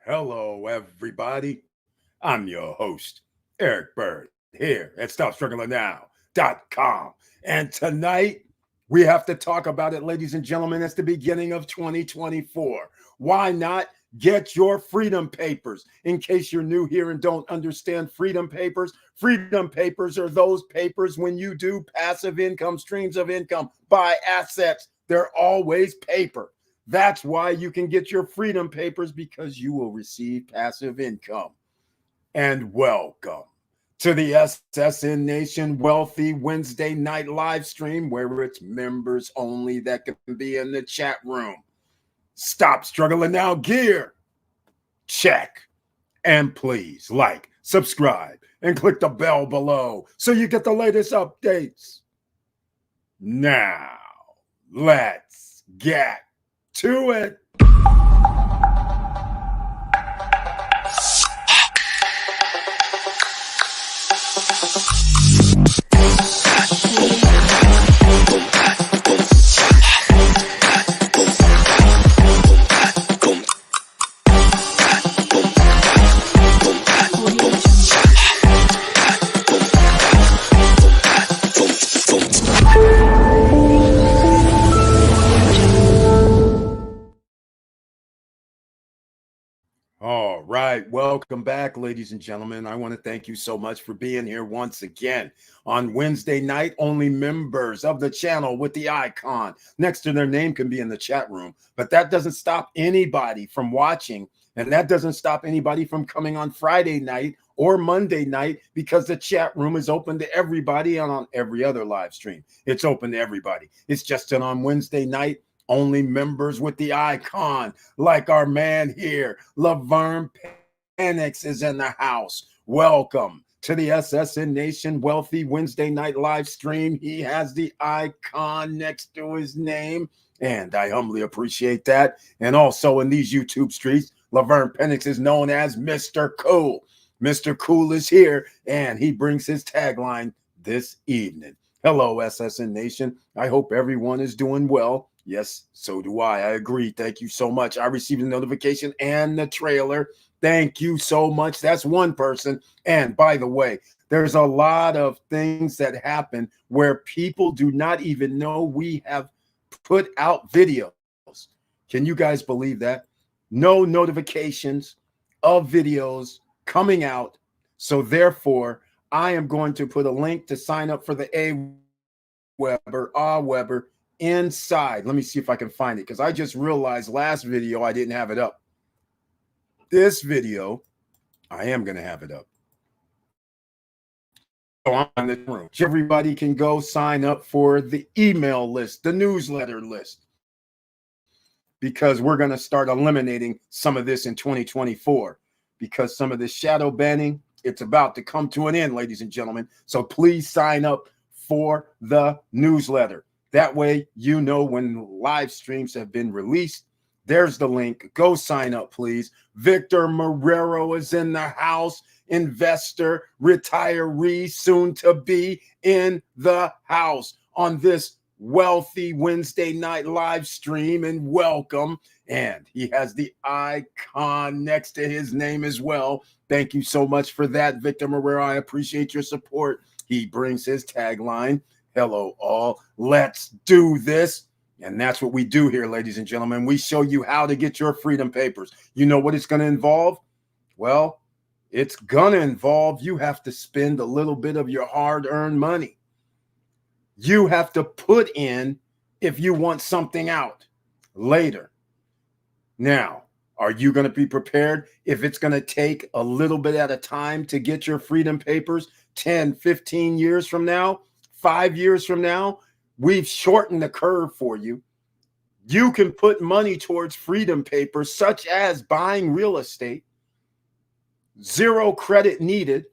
Hello, everybody. I'm your host, Eric Bird, here at StopStrugglingNow.com. And tonight, we have to talk about it, ladies and gentlemen. It's the beginning of 2024. Why not get your freedom papers? In case you're new here and don't understand freedom papers are those papers when you do passive income, streams of income, buy assets. They're always paper. That's why you can get your freedom papers, because you will receive passive income. And welcome to the SSN Nation Wealthy Wednesday night live stream, where it's members only that can be in the chat room. Stop struggling now, gear. Check. And please like, subscribe, and click the bell below so you get the latest updates. Now, let's get to it. All right. Welcome back, ladies and gentlemen. I want to thank you so much for being here once again. On Wednesday night, only members of the channel with the icon next to their name can be in the chat room. But that doesn't stop anybody from watching. And that doesn't stop anybody from coming on Friday night or Monday night, because the chat room is open to everybody, and on every other live stream, it's open to everybody. It's just that on Wednesday night, only members with the icon, like our man here, Laverne Penix, is in the house. Welcome to the SSN Nation Wealthy Wednesday night live stream. He has the icon next to his name, and I humbly appreciate that. And also in these YouTube streets, Laverne Penix is known as Mr. Cool. Mr. Cool is here, and he brings his tagline this evening. Hello, SSN Nation. I hope everyone is doing well. Yes, so do I. I agree. Thank you so much. I received a notification and the trailer. Thank you so much. That's one person. And by the way, there's a lot of things that happen where people do not even know we have put out videos. Can you guys believe that? No notifications of videos coming out. So therefore, I am going to put a link to sign up for the Aweber inside. Let me see if I can find it, because I just realized last video I didn't have it up. This video, I am going to have it up. So I'm in the room. Everybody can go sign up for the email list, the newsletter list, because we're going to start eliminating some of this in 2024, because some of this shadow banning, it's about to come to an end, ladies and gentlemen. So please sign up for the newsletter. That way, you know when live streams have been released. There's the link. Go sign up, please. Victor Marrero is in the house. Investor, retiree, soon to be in the house on this Wealthy Wednesday night live stream. And welcome. And he has the icon next to his name as well. Thank you so much for that, Victor Marrero. I appreciate your support. He brings his tagline. Hello, all. Let's do this. And that's what we do here, ladies and gentlemen. We show you how to get your freedom papers. You know what it's going to involve? Well, it's going to involve you have to spend a little bit of your hard-earned money. You have to put in if you want something out later. Now, are you going to be prepared if it's going to take a little bit at a time to get your freedom papers 10, 15 years from now? 5 years from now? We've shortened the curve for you. You can put money towards freedom papers, such as buying real estate. Zero credit needed.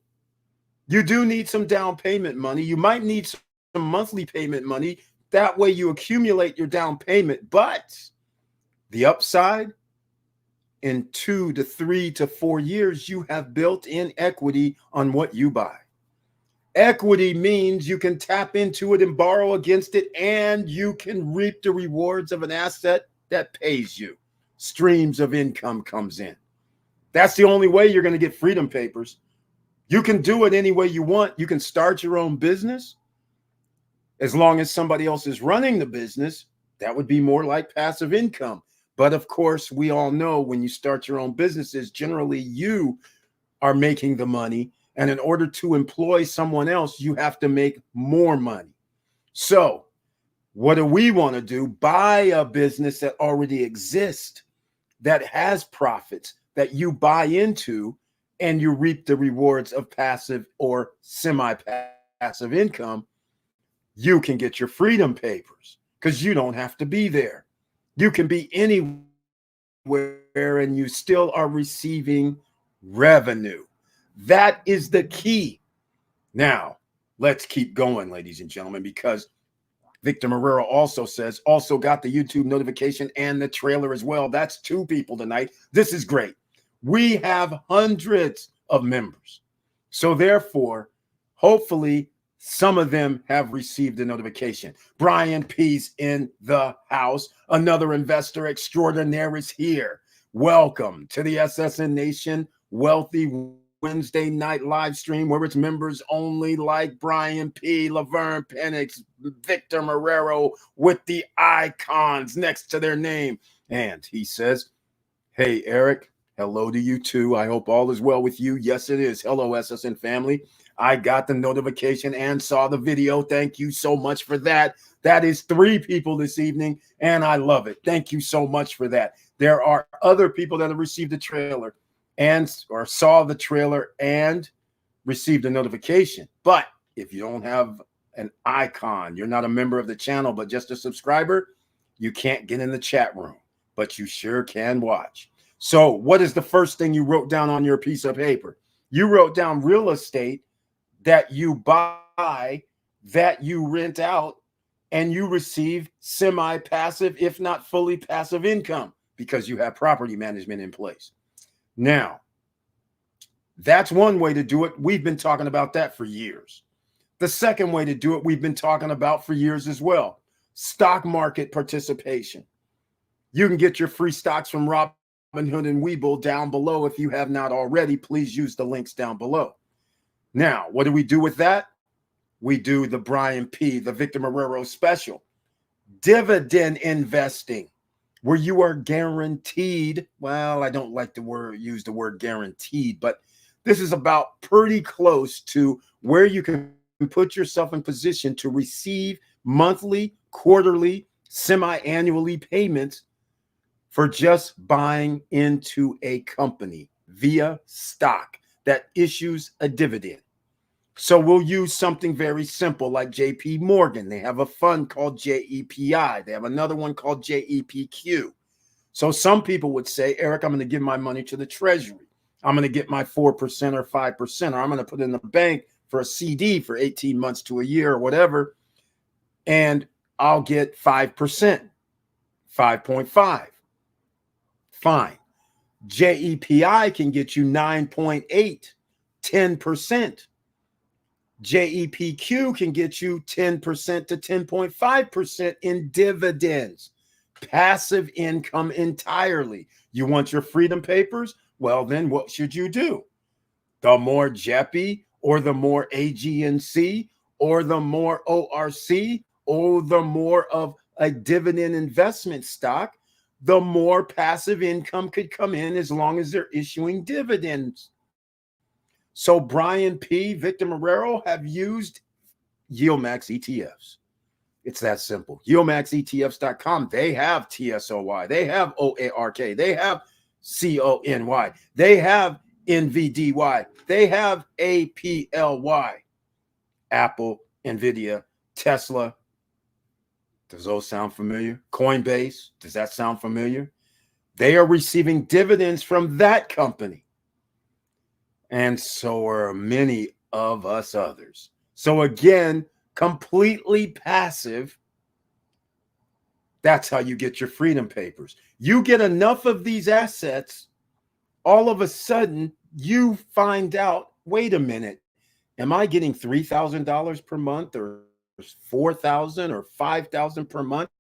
You do need some down payment money. You might need some monthly payment money. That way you accumulate your down payment. But the upside, in 2 to 3 to 4 years, you have built in equity on what you buy. Equity means you can tap into it and borrow against it, and you can reap the rewards of an asset that pays you. Streams of income comes in. That's the only way you're going to get freedom papers. You can do it any way you want. You can start your own business as long as somebody else is running the business. That would be more like passive income. But of course, we all know when you start your own businesses, generally you are making the money. And in order to employ someone else, you have to make more money. So what do we want to do? Buy a business that already exists, that has profits, that you buy into, and you reap the rewards of passive or semi-passive income. You can get your freedom papers because you don't have to be there. You can be anywhere and you still are receiving revenue. That is the key. Now, let's keep going, ladies and gentlemen, because Victor Marrero also says, also got the YouTube notification and the trailer as well. That's 2 people tonight. This is great. We have hundreds of members. So therefore, hopefully, some of them have received the notification. Brian P's in the house. Another investor extraordinaire is here. Welcome to the SSN Nation Wealthy Wednesday night live stream, where it's members only, like Brian P, Laverne Penix, Victor Marrero, with the icons next to their name. And he says, hey, Eric, hello to you too. I hope all is well with you. Yes, it is. Hello, SSN family. I got the notification and saw the video. Thank you so much for that. That is 3 people this evening, and I love it. Thank you so much for that. There are other people that have received the trailer and or saw the trailer and received a notification. But if you don't have an icon, you're not a member of the channel, but just a subscriber, you can't get in the chat room, but you sure can watch. So what is the first thing you wrote down on your piece of paper? You wrote down real estate that you buy, that you rent out, and you receive semi-passive, if not fully passive income, because you have property management in place. Now, that's one way to do it. We've been talking about that for years. The second way to do it, we've been talking about for years as well. Stock market participation. You can get your free stocks from Robinhood and Webull down below. If you have not already, please use the links down below. Now, what do we do with that? We do the Brian P, the Victor Marrero special. Dividend investing, where you are guaranteed, well, I don't like to use the word guaranteed, but this is about pretty close to where you can put yourself in position to receive monthly, quarterly, semi-annually payments for just buying into a company via stock that issues a dividend. So we'll use something very simple like JP Morgan. They have a fund called JEPI. They have another one called JEPQ. So some people would say, Eric, I'm going to give my money to the Treasury. I'm going to get my 4% or 5%, or I'm going to put it in the bank for a CD for 18 months to a year or whatever, and I'll get 5%, 5.5. Fine. JEPI can get you 9.8, 10%. JEPQ can get you 10% to 10.5% in dividends. Passive income entirely. You want your freedom papers? Well, then what should you do? The more JEPI or the more AGNC or the more ORC or the more of a dividend investment stock, the more passive income could come in as long as they're issuing dividends. So Brian P, Victor Marrero have used YieldMax ETFs. It's that simple. YieldMaxETFs.com. They have TSOY. They have OARK. They have CONY. They have NVDY. They have APLY. Apple, NVIDIA, Tesla. Does those sound familiar? Coinbase. Does that sound familiar? They are receiving dividends from that company. And so are many of us others. So again, completely passive. That's how you get your freedom papers. You get enough of these assets, all of a sudden you find out, wait a minute, am I getting $3,000 per month or $4,000 or $5,000 per month?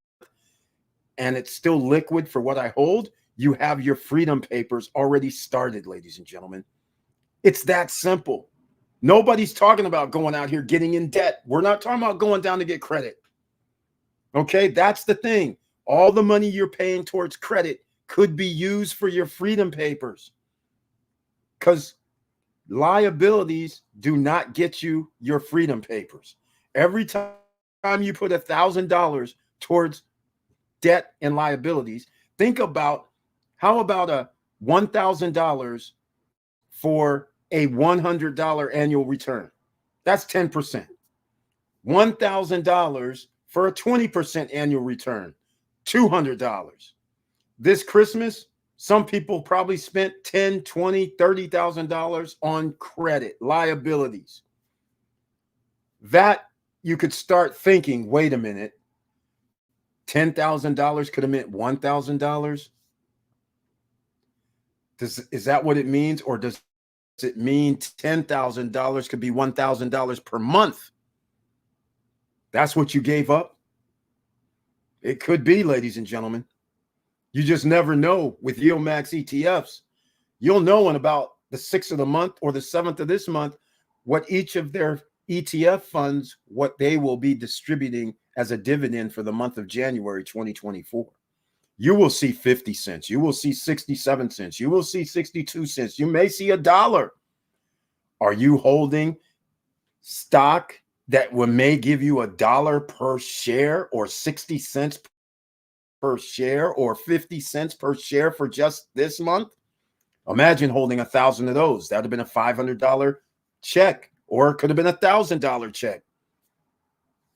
And it's still liquid for what I hold? you have your freedom papers already started, ladies and gentlemen. It's that simple. Nobody's talking about going out here getting in debt. We're not talking about going down to get credit. Okay, that's the thing. All the money you're paying towards credit could be used for your freedom papers, because liabilities do not get you your freedom papers. Every time you put $1,000 towards debt and liabilities, think about, how about a $1,000 for a $100 annual return? That's 10%. $1,000 for a 20% annual return, $200. This Christmas, some people probably spent $10, $20, $30,000 on credit liabilities. That you could start thinking, wait a minute, $10,000 could have meant $1,000. Is that what it means? Or does it mean $10,000 could be $1,000 per month? That's what you gave up? It could be, ladies and gentlemen. You just never know with Yield Max ETFs. You'll know in about the 6th of the month or the 7th of this month what each of their ETF funds, what they will be distributing as a dividend for the month of January 2024. You will see 50 cents. You will see 67 cents. You will see 62 cents. You may see $1. Are you holding stock that may give you $1 per share, or 60 cents per share, or 50 cents per share for just this month? Imagine holding 1,000 of those. That would have been a $500 check, or it could have been a $1,000 check.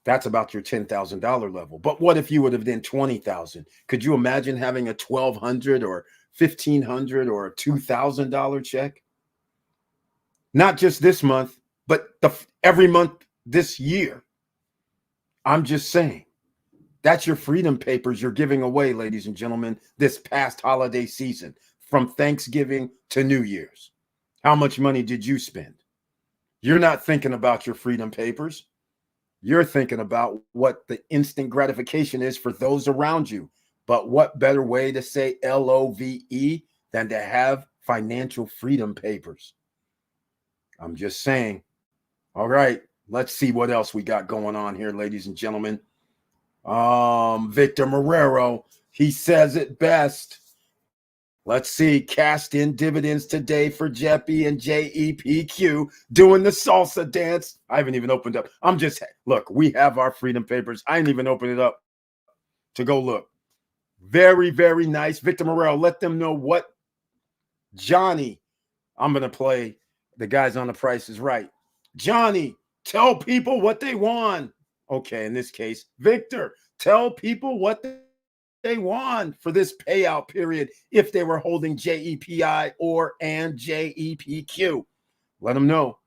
That's about your $10,000 level. But what if you would have done 20,000? Could you imagine having a $1,200 or $1,500 or a $2,000 check? Not just this month, but every month this year. I'm just saying, that's your freedom papers you're giving away, ladies and gentlemen, this past holiday season, from Thanksgiving to New Year's. How much money did you spend? You're not thinking about your freedom papers. You're thinking about what the instant gratification is for those around you. But what better way to say LOVE than to have financial freedom papers? I'm just saying. All right, let's see what else we got going on here, ladies and gentlemen. Victor Marrero, he says it best. Let's see, cashed in dividends today for Jeppy and JEPQ doing the salsa dance. I haven't even opened up. Look, we have our freedom papers. I didn't even open it up to go look. Very, very nice. Victor Morel, let them know what Johnny, I'm going to play the guys on The Price is Right. Johnny, tell people what they won. Okay, in this case, Victor, tell people what they won for this payout period if they were holding JEPI and JEPQ. Let them know.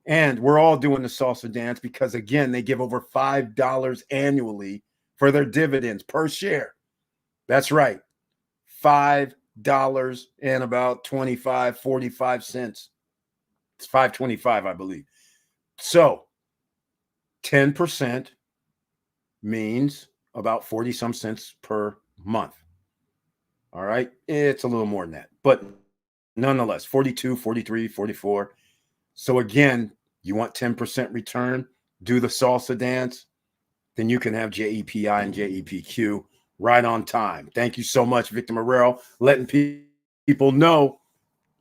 And we're all doing the salsa dance because, again, they give over $5 annually for their dividends per share. That's right. $5 and about 45 cents. It's $5.25, I believe. So 10% means about 40 some cents per month. All right. It's a little more than that, but nonetheless, 42, 43, 44. So again, you want 10% return, do the salsa dance, then you can have JEPI and JEPQ right on time. Thank you so much, Victor Marrero, letting people know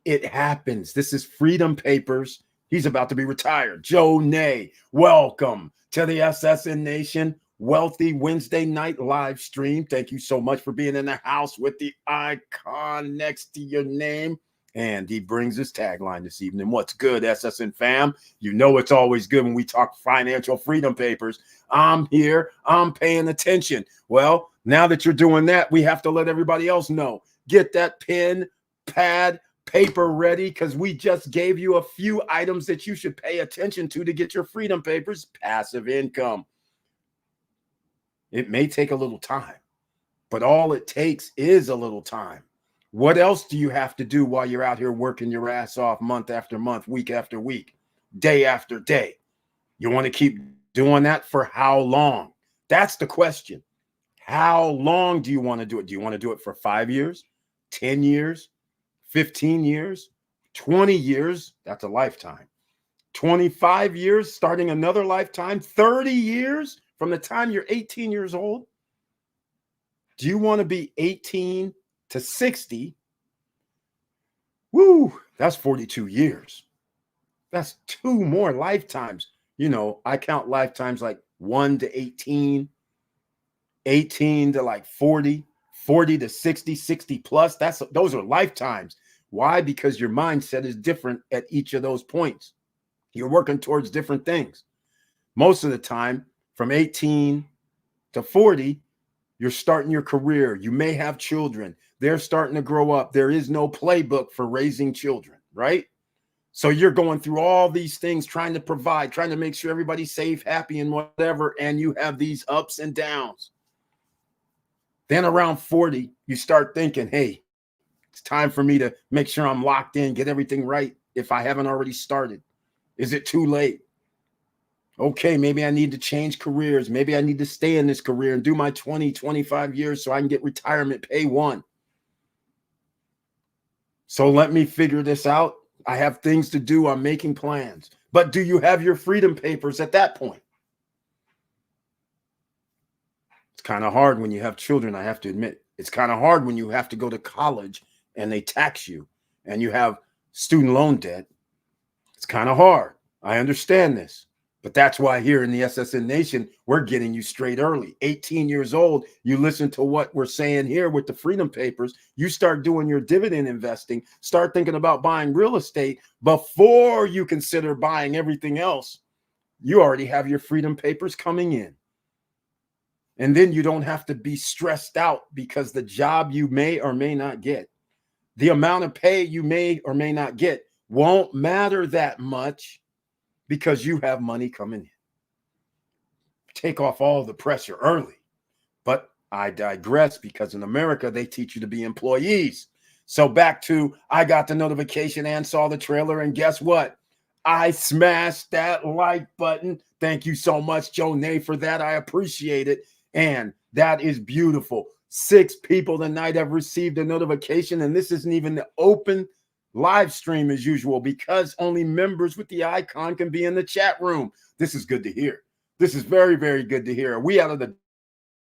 it happens. This is Freedom Papers. He's about to be retired. Joe Nay, welcome to the SSN Nation Wealthy Wednesday night live stream. Thank you so much for being in the house with the icon next to your name. And he brings his tagline this evening. What's good, SSN fam? You know it's always good when we talk financial freedom papers. I'm here. I'm paying attention. Well, now that you're doing that, we have to let everybody else know. Get that pen, pad, paper ready, because we just gave you a few items that you should pay attention to get your freedom papers. Passive income. It may take a little time, but all it takes is a little time. What else do you have to do while you're out here working your ass off month after month, week after week, day after day? You want to keep doing that for how long? That's the question. How long do you want to do it? Do you want to do it for 5 years, 10 years, 15 years, 20 years, that's a lifetime. 25 years, starting another lifetime, 30 years from the time you're 18 years old. Do you want to be 18 to 60? Woo, that's 42 years. That's 2 more lifetimes. You know, I count lifetimes like 1 to 18, 18 to like 40, 40 to 60, 60 plus. Those are lifetimes. Why? Because your mindset is different at each of those points. You're working towards different things. Most of the time, from 18 to 40, you're starting your career. You may have children. They're starting to grow up. There is no playbook for raising children, right? So you're going through all these things, trying to provide, trying to make sure everybody's safe, happy, and whatever. And you have these ups and downs. Then around 40, you start thinking, hey, it's time for me to make sure I'm locked in, get everything right if I haven't already started. Is it too late? Okay, maybe I need to change careers. Maybe I need to stay in this career and do my 20, 25 years so I can get retirement pay one. So let me figure this out. I have things to do. I'm making plans. But do you have your freedom papers at that point? It's kind of hard when you have children, I have to admit. It's kind of hard when you have to go to college and they tax you and you have student loan debt. It's kind of hard. I understand this. But that's why here in the SSN Nation, we're getting you straight early. 18 years old, you listen to what we're saying here with the freedom papers. You start doing your dividend investing, start thinking about buying real estate before you consider buying everything else. You already have your freedom papers coming in. And then you don't have to be stressed out because the job you may or may not get, the amount of pay you may or may not get won't matter that much because you have money coming in. Take off all the pressure early. But I digress because in America, they teach you to be employees. So back to, I got the notification and saw the trailer. And guess what? I smashed that like button. Thank you so much, Joe Nay, for that. I appreciate it. And that is beautiful. 6 people tonight have received a notification. And this isn't even the open live stream as usual because only members with the icon can be in the chat room. This is good to hear. This is very, very good to hear. Are we out of the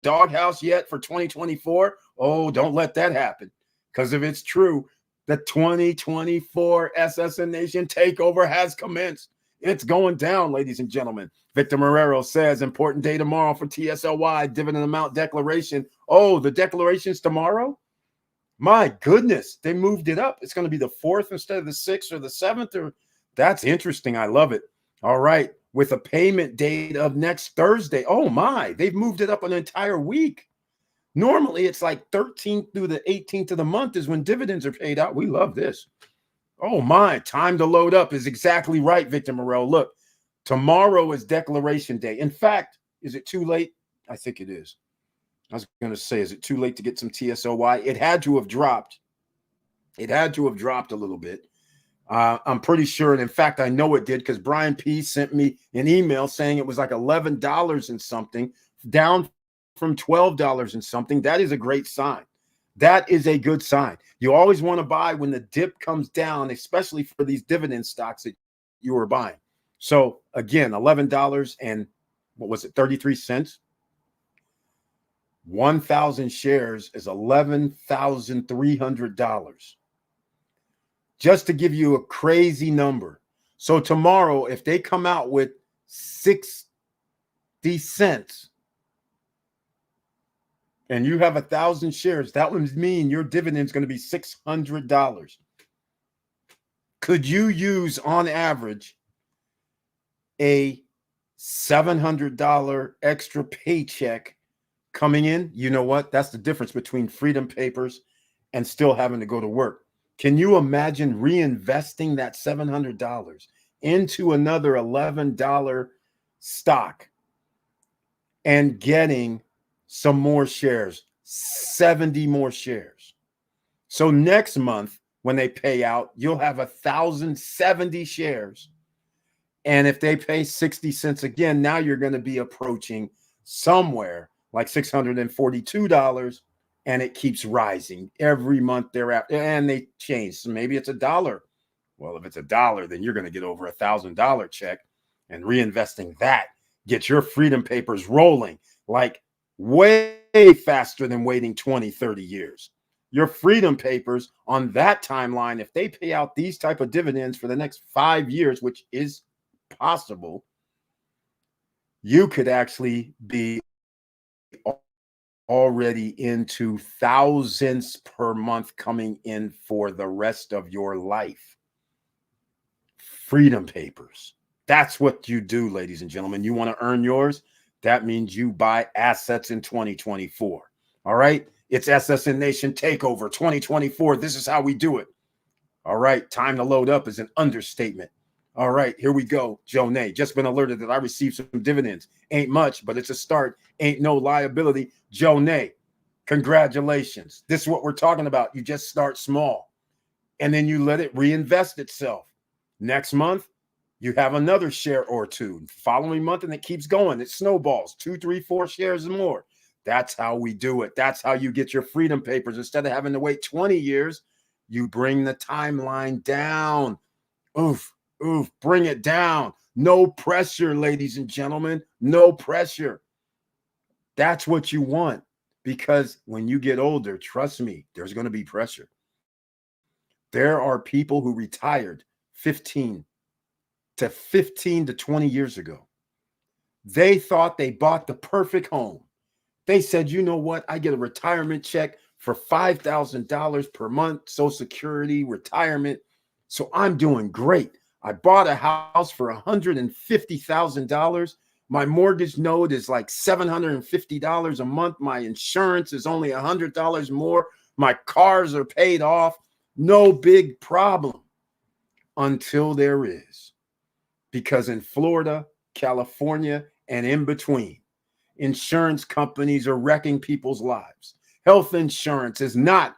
doghouse yet for 2024? Oh, don't let that happen. Because if it's true, the 2024 SSN Nation takeover has commenced. It's going down, ladies and gentlemen. Victor Marrero says, important day tomorrow for TSLY, dividend amount declaration. Oh, the declaration's tomorrow? My goodness, they moved it up. It's going to be the 4th instead of the 6th or the 7th. That's interesting. I love it. All right. With a payment date of next Thursday. Oh, my. They've moved it up an entire week. Normally, it's like 13th through the 18th of the month is when dividends are paid out. We love this. Oh, my. Time to load up is exactly right, Victor Morel. Look, tomorrow is declaration day. In fact, is it too late? I think it is. I was going to say, is it too late to get some TSOY? It had to have dropped. It had to have dropped a little bit. I'm pretty sure. And in fact, I know it did because Brian P. sent me an email saying it was like $11 and something, down from $12 and something. That is a great sign. That is a good sign. You always want to buy when the dip comes down, especially for these dividend stocks that you were buying. So again, $11 and what was it, 33 cents? 1,000 shares is $11,300. Just to give you a crazy number. So tomorrow, if they come out with 60 cents and you have 1,000 shares, that would mean your dividend is going to be $600. Could you use on average a $700 extra paycheck coming in? You know what? That's the difference between freedom papers and still having to go to work. Can you imagine reinvesting that $700 into another $11 stock and getting some more shares, 70 more shares? So next month, when they pay out, you'll have 1,070 shares. And if they pay 60 cents again, now you're going to be approaching somewhere like $642 and it keeps rising every month thereafter. And they change. So maybe it's $1. Well, if it's $1, then you're going to get over $1,000 check, and reinvesting that get your freedom papers rolling like way faster than waiting 20, 30 years. Your freedom papers on that timeline, if they pay out these type of dividends for the next 5 years, which is possible, you could actually be already into thousands per month coming in for the rest of your life. Freedom papers. That's what you do, ladies and gentlemen. You want to earn yours? That means you buy assets in 2024. All right? It's SSN Nation Takeover 2024. This is how we do it. All right. Time to load up is an understatement. All right. Here we go. Joe Nay. Just been alerted that I received some dividends. Ain't much, but it's a start. Ain't no liability. Joe Nay. Congratulations. This is what we're talking about. You just start small, and then you let it reinvest itself. Next month, you have another share or two. Following month, and it keeps going. It snowballs. 2, 3, 4 shares and more. That's how we do it. That's how you get your freedom papers. Instead of having to wait 20 years, you bring the timeline down. Oof, oof, bring it down. No pressure, ladies and gentlemen. No pressure. That's what you want, because when you get older, trust me, there's going to be pressure. There are people who retired 15 to 20 years ago. They thought they bought the perfect home. They said, you know what? I get a retirement check for $5,000 per month, Social Security, retirement. So I'm doing great. I bought a house for $150,000. My mortgage note is like $750 a month. My insurance is only $100 more. My cars are paid off. No big problem. Until there is. Because in Florida, California, and in between, insurance companies are wrecking people's lives. Health insurance is not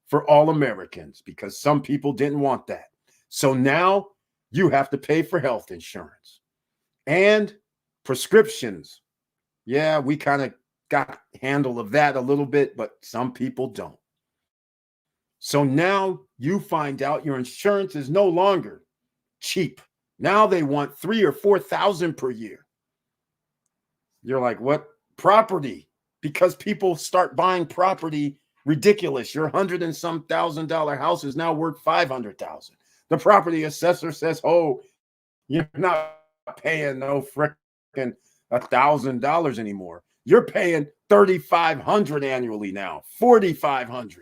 for all Americans, because some people didn't want that. So now you have to pay for health insurance and prescriptions. Yeah, we kind of got handle of that a little bit, but some people don't. So now you find out your insurance is no longer cheap. Now they want $3,000 or $4,000 per year. You're like, what? Property. Because people start buying property ridiculous. Your $100 and some $1,000 house is now worth $500,000. The property assessor says, oh, you're not paying no frickin' $1,000 anymore. You're paying $3,500 annually now, $4,500.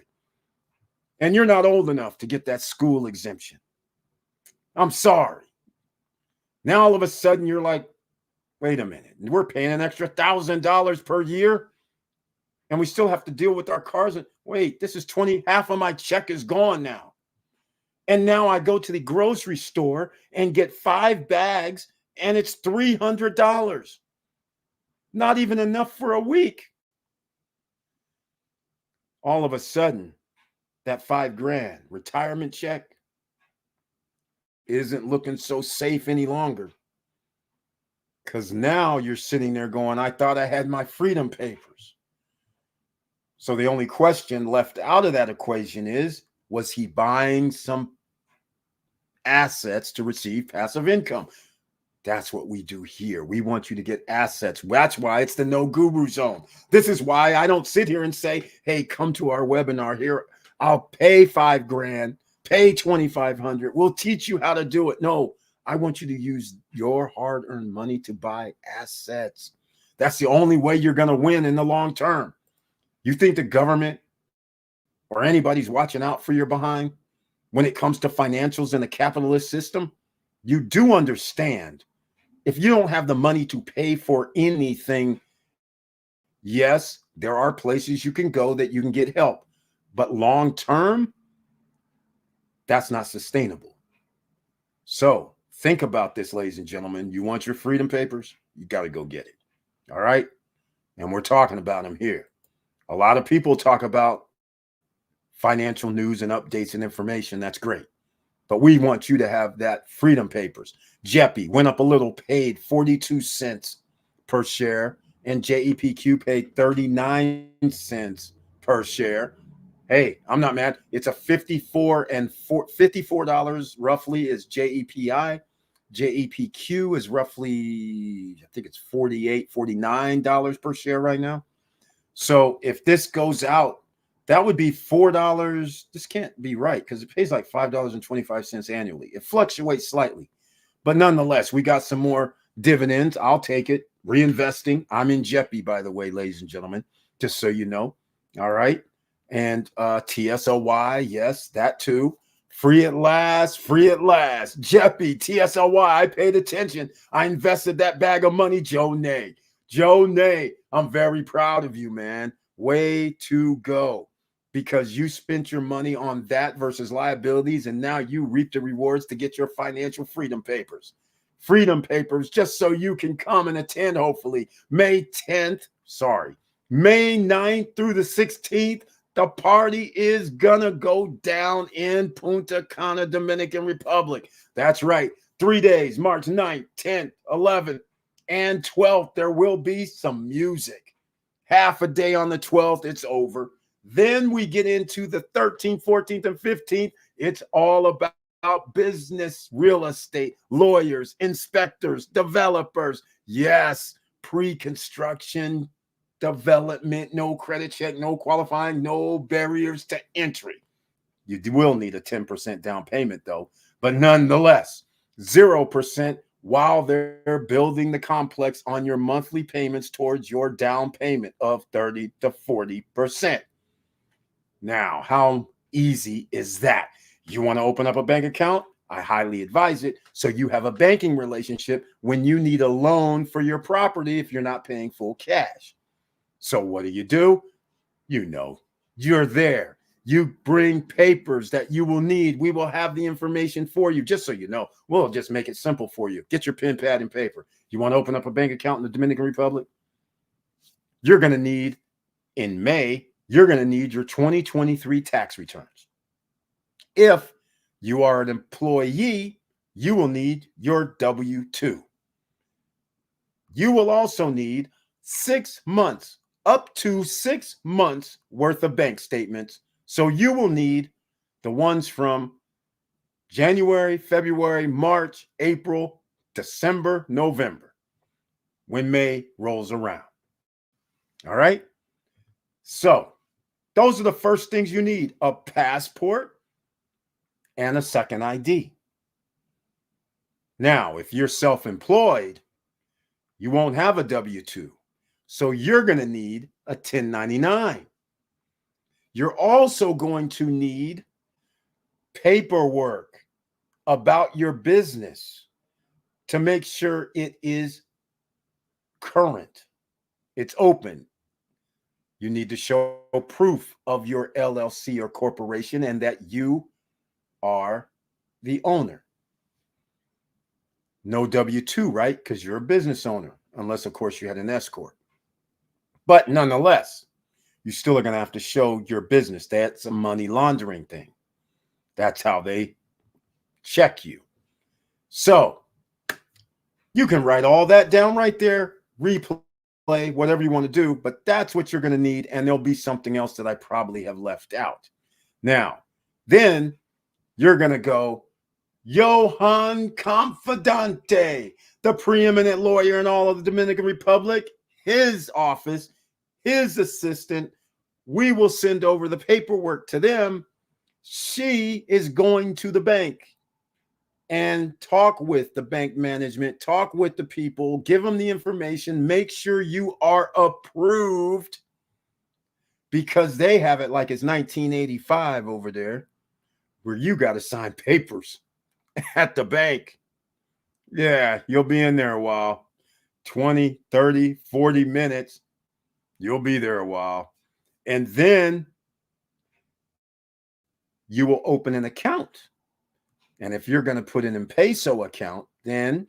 And you're not old enough to get that school exemption. I'm sorry. Now all of a sudden you're like, wait a minute, we're paying an extra $1,000 per year, and we still have to deal with our cars. And wait, this is 20, half of my check is gone now. And now I go to the grocery store and get 5 bags, and it's $300. Not even enough for a week. All of a sudden, that $5,000 retirement check isn't looking so safe any longer. Because now you're sitting there going, I thought I had my freedom papers. So the only question left out of that equation is, was he buying some assets to receive passive income? That's what we do here. We want you to get assets. That's why it's the No Guru Zone. This is why I don't sit here and say, hey, come to our webinar here. I'll pay $5,000, pay $2,500. We'll teach you how to do it. No, I want you to use your hard-earned money to buy assets. That's the only way you're going to win in the long term. You think the government or anybody's watching out for your behind when it comes to financials in the capitalist system? You do understand, if you don't have the money to pay for anything, yes, there are places you can go that you can get help. But long term, that's not sustainable. So think about this, ladies and gentlemen. You want your freedom papers? You got to go get it. All right? And we're talking about them here. A lot of people talk about financial news and updates and information. That's great. But we want you to have that freedom papers. JEPI went up a little, paid 42 cents per share, and JEPQ paid 39 cents per share. Hey, I'm not mad. It's a $54 roughly is JEPI. JEPQ is roughly, I think it's $48, $49 per share right now. So if this goes out, that would be $4. This can't be right because it pays like $5.25 annually. It fluctuates slightly, but nonetheless, we got some more dividends. I'll take it. Reinvesting. I'm in Jeppy, by the way, ladies and gentlemen, just so you know. All right. And TSLY, yes, that too. Free at last, free at last. Jeppy, TSLY, I paid attention. I invested that bag of money, Joe Nay. Joe Nay, I'm very proud of you, man. Way to go. Because you spent your money on that versus liabilities, and now you reap the rewards to get your financial freedom papers. Freedom papers, just so you can come and attend, hopefully, May 9th through the 16th. The party is gonna go down in Punta Cana, Dominican Republic. That's right. 3 days, March 9th, 10th, 11th, and 12th. There will be some music. Half a day on the 12th, it's over. Then we get into the 13th, 14th, and 15th. It's all about business, real estate, lawyers, inspectors, developers. Yes, pre-construction, development, no credit check, no qualifying, no barriers to entry. You will need a 10% down payment though, but nonetheless, 0% while they're building the complex on your monthly payments towards your down payment of 30 to 40%. Now, how easy is that? You want to open up a bank account? I highly advise it. So you have a banking relationship when you need a loan for your property if you're not paying full cash. So what do? You know, you're there. You bring papers that you will need. We will have the information for you, just so you know. We'll just make it simple for you. Get your pen, pad, and paper. You want to open up a bank account in the Dominican Republic? You're going to need, in May, you're going to need your 2023 tax returns. If you are an employee, you will need your W-2. You will also need 6 months, up to 6 months worth of bank statements. So you will need the ones from January, February, March, April, December, November, when May rolls around. All right. So those are the first things you need: a passport and a second ID. Now, if you're self-employed, you won't have a W-2. So you're going to need a 1099. You're also going to need paperwork about your business to make sure it is current. It's open. You need to show proof of your LLC or corporation and that you are the owner. No W-2, right? Because you're a business owner, unless, of course, you had an escort. But nonetheless, you still are going to have to show your business. That's a money laundering thing. That's how they check you. So you can write all that down right there, replay, whatever you want to do, but that's what you're going to need. And there'll be something else that I probably have left out. Now, then you're going to go, Johan Confidante, the preeminent lawyer in all of the Dominican Republic, his office, his assistant. We will send over the paperwork to them. She is going to the bank and talk with the bank management, talk with the people, give them the information, make sure you are approved, because they have it like it's 1985 over there, where you got to sign papers at the bank. Yeah, you'll be in there a while. 20, 30, 40 minutes. You'll be there a while. And then you will open an account. And if you're going to put in a peso account, then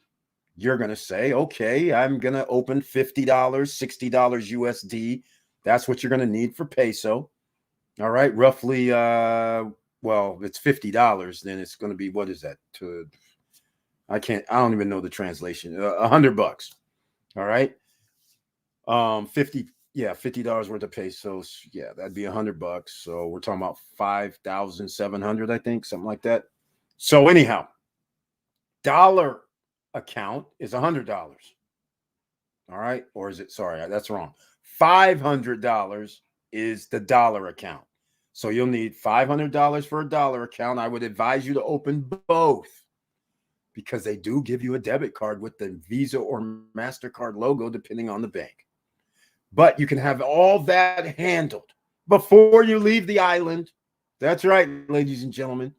you're going to say, okay, I'm going to open $50, $60 USD. That's what you're going to need for peso. All right. Roughly, well, it's $50. Then it's going to be, what is that? I don't even know the translation. $100. All right. 50 Yeah, $50 worth of pesos. Yeah, that'd be $100. So we're talking about 5,700, I think, something like that. So anyhow, dollar account is $100. All right. Or is it, sorry, that's wrong. $500 is the dollar account. So you'll need $500 for a dollar account. I would advise you to open both because they do give you a debit card with the Visa or MasterCard logo, depending on the bank. But you can have all that handled before you leave the island. That's right, ladies and gentlemen.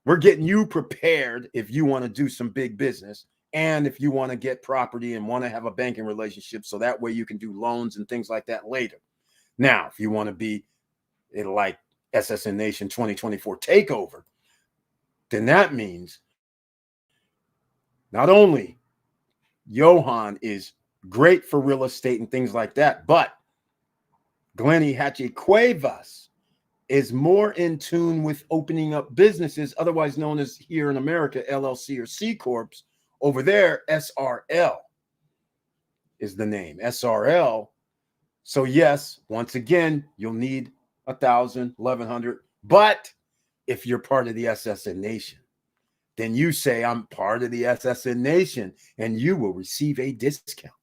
We're getting you prepared if you want to do some big business and if you want to get property and want to have a banking relationship so that way you can do loans and things like that later. Now, if you want to be like SSN Nation 2024 takeover, then that means not only Johan is great for real estate and things like that, but Glenny Hatchie Cuevas is more in tune with opening up businesses, otherwise known as here in America, LLC or C Corps. Over there, SRL is the name, SRL. So yes, once again, you'll need 1,000, 1,100. But if you're part of the SSN Nation, then you say, I'm part of the SSN Nation, and you will receive a discount.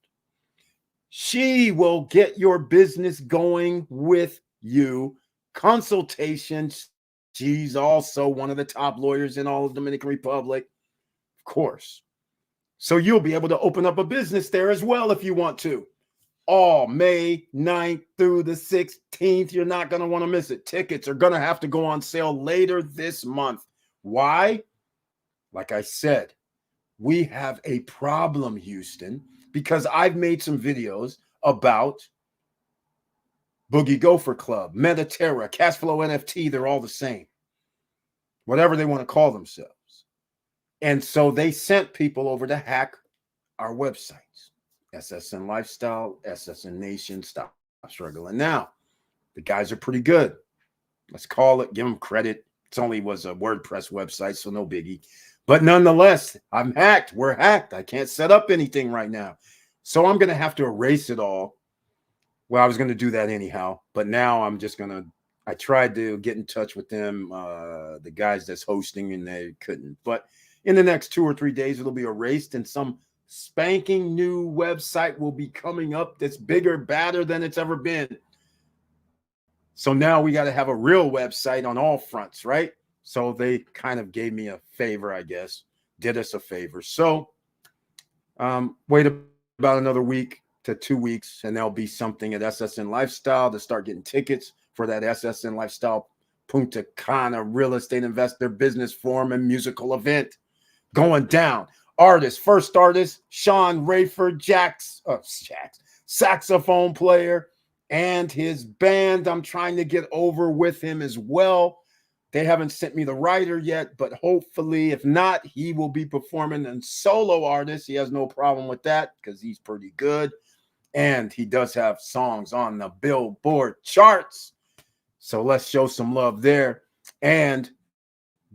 She will get your business going with you. Consultations. She's also one of the top lawyers in all of Dominican Republic, of course. So you'll be able to open up a business there as well if you want to. All May 9th through the 16th. You're not going to want to miss it. Tickets are going to have to go on sale later this month. Why? Like I said, we have a problem, Houston, because I've made some videos about Boogie Gopher Club, Mediterra, Cashflow NFT. They're all the same, whatever they want to call themselves. And so they sent people over to hack our websites. SSN Lifestyle, SSN Nation, Stop Struggling Now. The guys are pretty good. Let's call it, give them credit. It only was a WordPress website, so no biggie. But nonetheless, I'm hacked. We're hacked. I can't set up anything right now. So I'm going to have to erase it all. Well, I was going to do that anyhow, but now I'm just going to, I tried to get in touch with them, the guys that's hosting, and they couldn't. But in the next 2 or 3 days, it'll be erased, and some spanking new website will be coming up that's bigger, badder than it's ever been. So now we got to have a real website on all fronts, right? So they kind of gave me a favor, I guess, did us a favor. So wait about another week to 2 weeks, and there'll be something at SSN Lifestyle to start getting tickets for that SSN Lifestyle Punta Cana Real Estate Investor Business Forum and musical event going down. First artist, Sean Rayford, saxophone player, and his band. I'm trying to get over with him as well. They haven't sent me the writer yet, but hopefully, if not, he will be performing as solo artist. He has no problem with that because he's pretty good. And he does have songs on the Billboard charts. So let's show some love there. And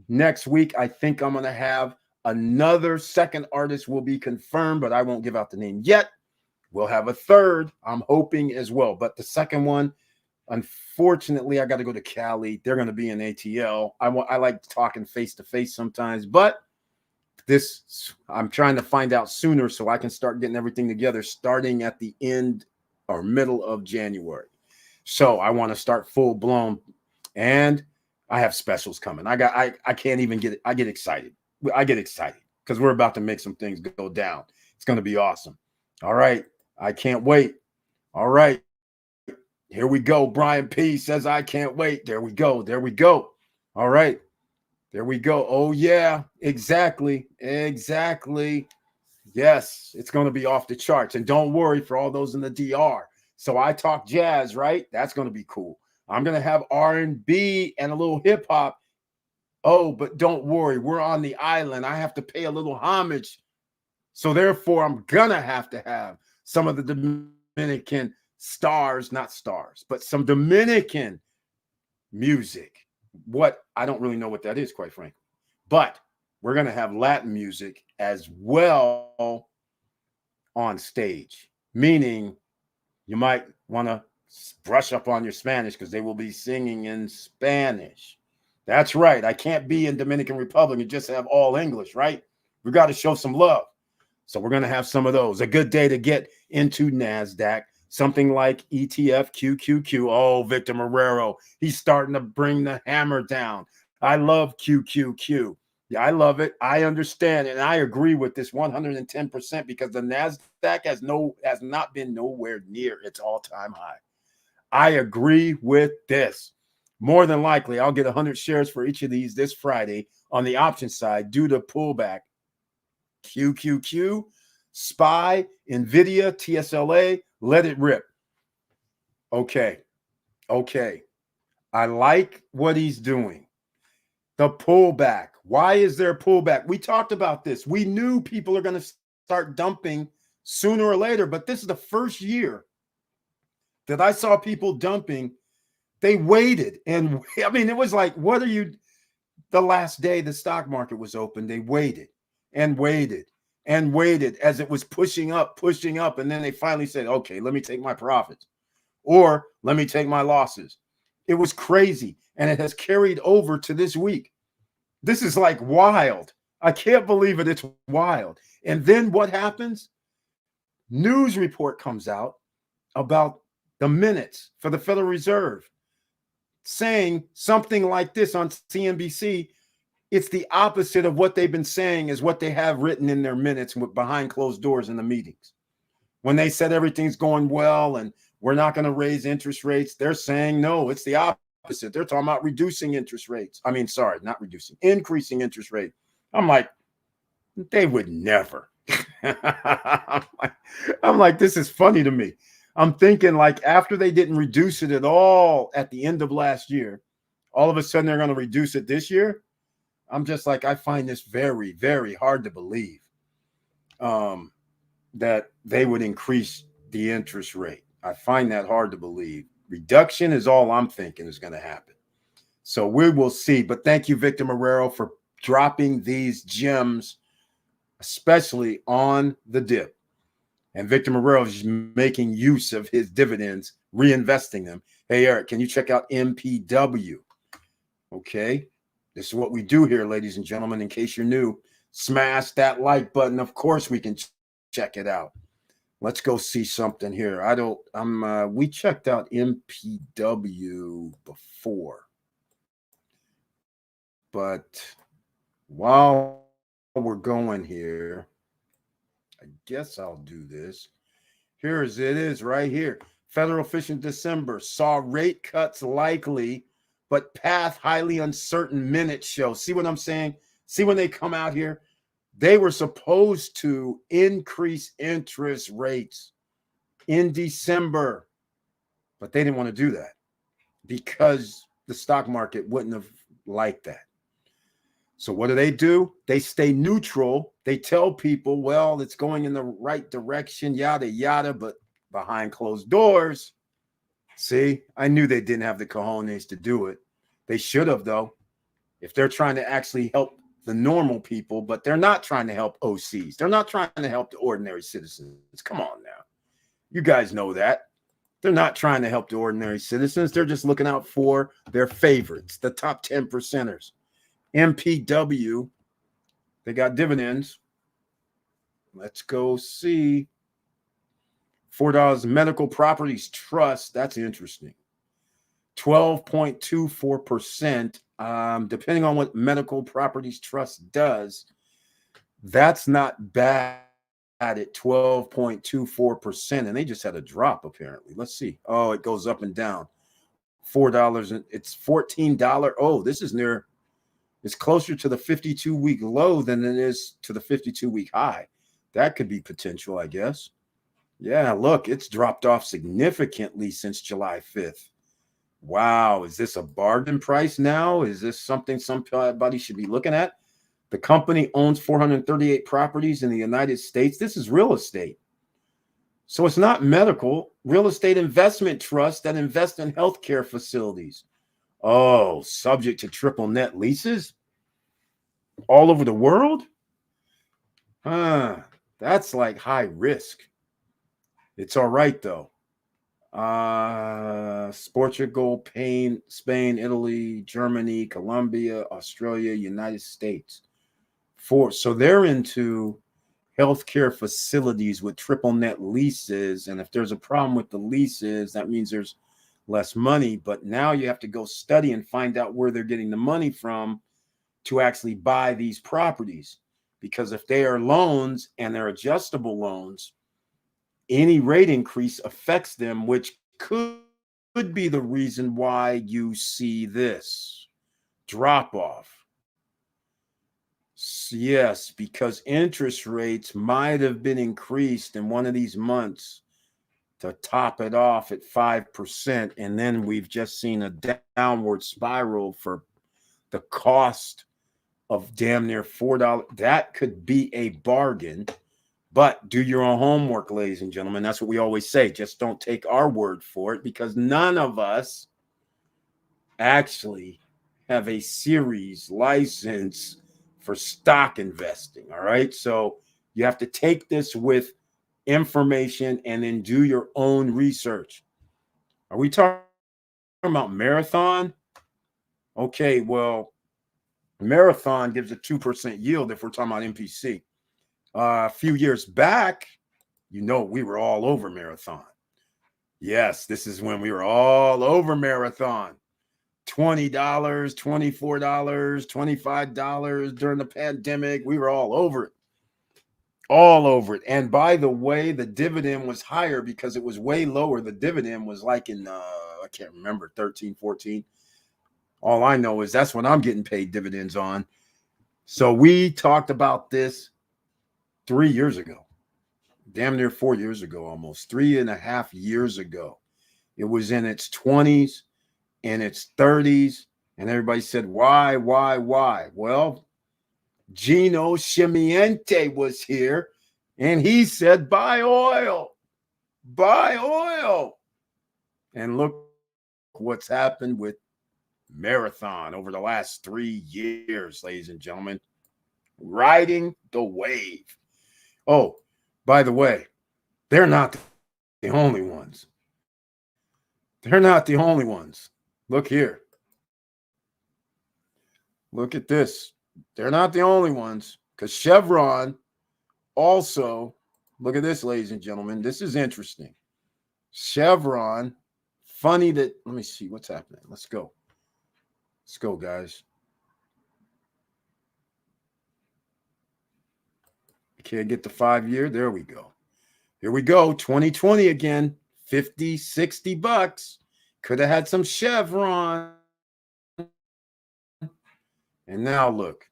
next week, I think I'm going to have another second artist will be confirmed, but I won't give out the name yet. We'll have a third, I'm hoping as well. But the second one, unfortunately, I got to go to Cali. They're going to be in ATL. I like talking face-to-face sometimes, but this I'm trying to find out sooner so I can start getting everything together starting at the end or middle of January. So I want to start full blown, and I have specials coming. I can't even get it. I get excited because we're about to make some things go down. It's going to be awesome. All right. I can't wait. All right. Here we go. Brian P says, I can't wait. There we go. There we go. All right. There we go. Oh, yeah. Exactly. Exactly. Yes. It's going to be off the charts. And don't worry for all those in the DR. So I talk jazz, right? That's going to be cool. I'm going to have R&B and a little hip hop. Oh, but don't worry. We're on the island. I have to pay a little homage. So therefore, I'm going to have some of the Dominican not stars, but some Dominican music. What I don't really know what that is, quite frankly. But we're going to have Latin music as well on stage, meaning you might want to Brush up on your Spanish because they will be singing in Spanish. That's right. I can't be in Dominican Republic and just have all English, right? We got to show some love. So we're going to have some of those. A good day to get into NASDAQ, something like ETF QQQ. Oh, Victor Marrero, he's starting to bring the hammer down. I love QQQ. Yeah, I love it. I understand. And I agree with this 110% because the NASDAQ has not been nowhere near its all-time high. I agree with this. More than likely, I'll get 100 shares for each of these this Friday on the option side due to pullback. QQQ, SPY, NVIDIA, TSLA, let it rip. Okay. I like what he's doing. The pullback. Why is there a pullback? We talked about this. We knew people are going to start dumping sooner or later, but this is the first year that I saw people dumping. They waited. And I mean, it was like, what are you? The last day the stock market was open, they waited and waited and waited as it was pushing up. And then they finally said, okay, let me take my profits or let me take my losses. It was crazy. And it has carried over to this week. This is like wild. I can't believe it. It's wild. And then what happens? News report comes out about the minutes for the Federal Reserve saying something like this on CNBC. It's the opposite of what they've been saying is what they have written in their minutes behind closed doors in the meetings. When they said everything's going well and we're not going to raise interest rates, they're saying, no, it's the opposite. They're talking about reducing interest rates. I mean, sorry, not reducing, increasing interest rate. I'm like, they would never. I'm like, this is funny to me. I'm thinking like after they didn't reduce it at all at the end of last year, all of a sudden they're going to reduce it this year. I'm just like, I find this very, very hard to believe that they would increase the interest rate. I find that hard to believe. Reduction is all I'm thinking is going to happen. So we will see. But thank you, Victor Marrero, for dropping these gems, especially on the dip. And Victor Marrero is making use of his dividends, reinvesting them. Hey, Eric, can you check out MPW? Okay. This is what we do here, ladies and gentlemen. In case you're new, smash that like button. Of course, we can check it out. Let's go see something here. We checked out MPW before. But while we're going here, I guess I'll do this. Here it is right here. Federal official in December saw rate cuts likely, but path highly uncertain. Minutes show. See what I'm saying? See when they come out here? They were supposed to increase interest rates in December, but they didn't want to do that because the stock market wouldn't have liked that. So what do? They stay neutral. They tell people, well, it's going in the right direction, yada, yada, but behind closed doors. See, I knew they didn't have the cojones to do it. They should have, though, if they're trying to actually help the normal people, but they're not trying to help OCs. They're not trying to help the ordinary citizens. Come on now. You guys know that. They're not trying to help the ordinary citizens. They're just looking out for their favorites, the top 10 percenters. MPW, they got dividends. Let's go see. $4 Medical Properties Trust. That's interesting. 12.24%. Depending on what Medical Properties Trust does, that's not bad at 12.24%. And they just had a drop, apparently. Let's see. Oh, it goes up and down. $4. It's $14. Oh, this is near. It's closer to the 52-week low than it is to the 52-week high. That could be potential, I guess. Yeah, look, it's dropped off significantly since July 5th. Wow, is this a bargain price now? Is this something somebody should be looking at? The company owns 438 properties in the United States. This is real estate. So it's not medical. Real estate investment trust that invest in healthcare facilities. Oh, subject to triple net leases all over the world? That's like high risk. It's all right, though. Portugal, Spain, Italy, Germany, Colombia, Australia, United States. So they're into healthcare facilities with triple net leases. And if there's a problem with the leases, that means there's less money. But now you have to go study and find out where they're getting the money from to actually buy these properties. Because if they are loans and they're adjustable loans, any rate increase affects them, which could be the reason why you see this drop off. Yes, because interest rates might have been increased in one of these months to top it off at 5%. And then we've just seen a downward spiral for the cost of damn near $4. That could be a bargain, but do your own homework, ladies and gentlemen. That's what we always say. Just don't take our word for it, because none of us actually have a series license for stock investing. All right. So you have to take this with information and then do your own research. Are we talking about Marathon? Okay. Well, Marathon gives a 2% yield if we're talking about MPC. A few years back, we were all over Marathon. Yes, this is when we were all over Marathon. $20, $24, $25 during the pandemic. We were all over it. All over it. And by the way, the dividend was higher because it was way lower. The dividend was like in, I can't remember, 13, 14. All I know is that's when I'm getting paid dividends on. So we talked about this 3 years ago, damn near 4 years ago, almost 3.5 years ago. It was in its 20s, in its 30s, and everybody said, why? Well, Gino Chimiente was here, and he said, buy oil. And look what's happened with Marathon over the last 3 years, ladies and gentlemen. Riding the wave. Oh, by the way, they're not the only ones. They're not the only ones. Look here. Look at this. They're not the only ones, because Chevron also, look at this, ladies and gentlemen. This is interesting. Chevron, funny that, let me see what's happening. Let's go. Let's go, guys. I can't get the 5 year. There we go. Here we go. 2020 again. 50, 60 bucks. Could have had some Chevron. And now look.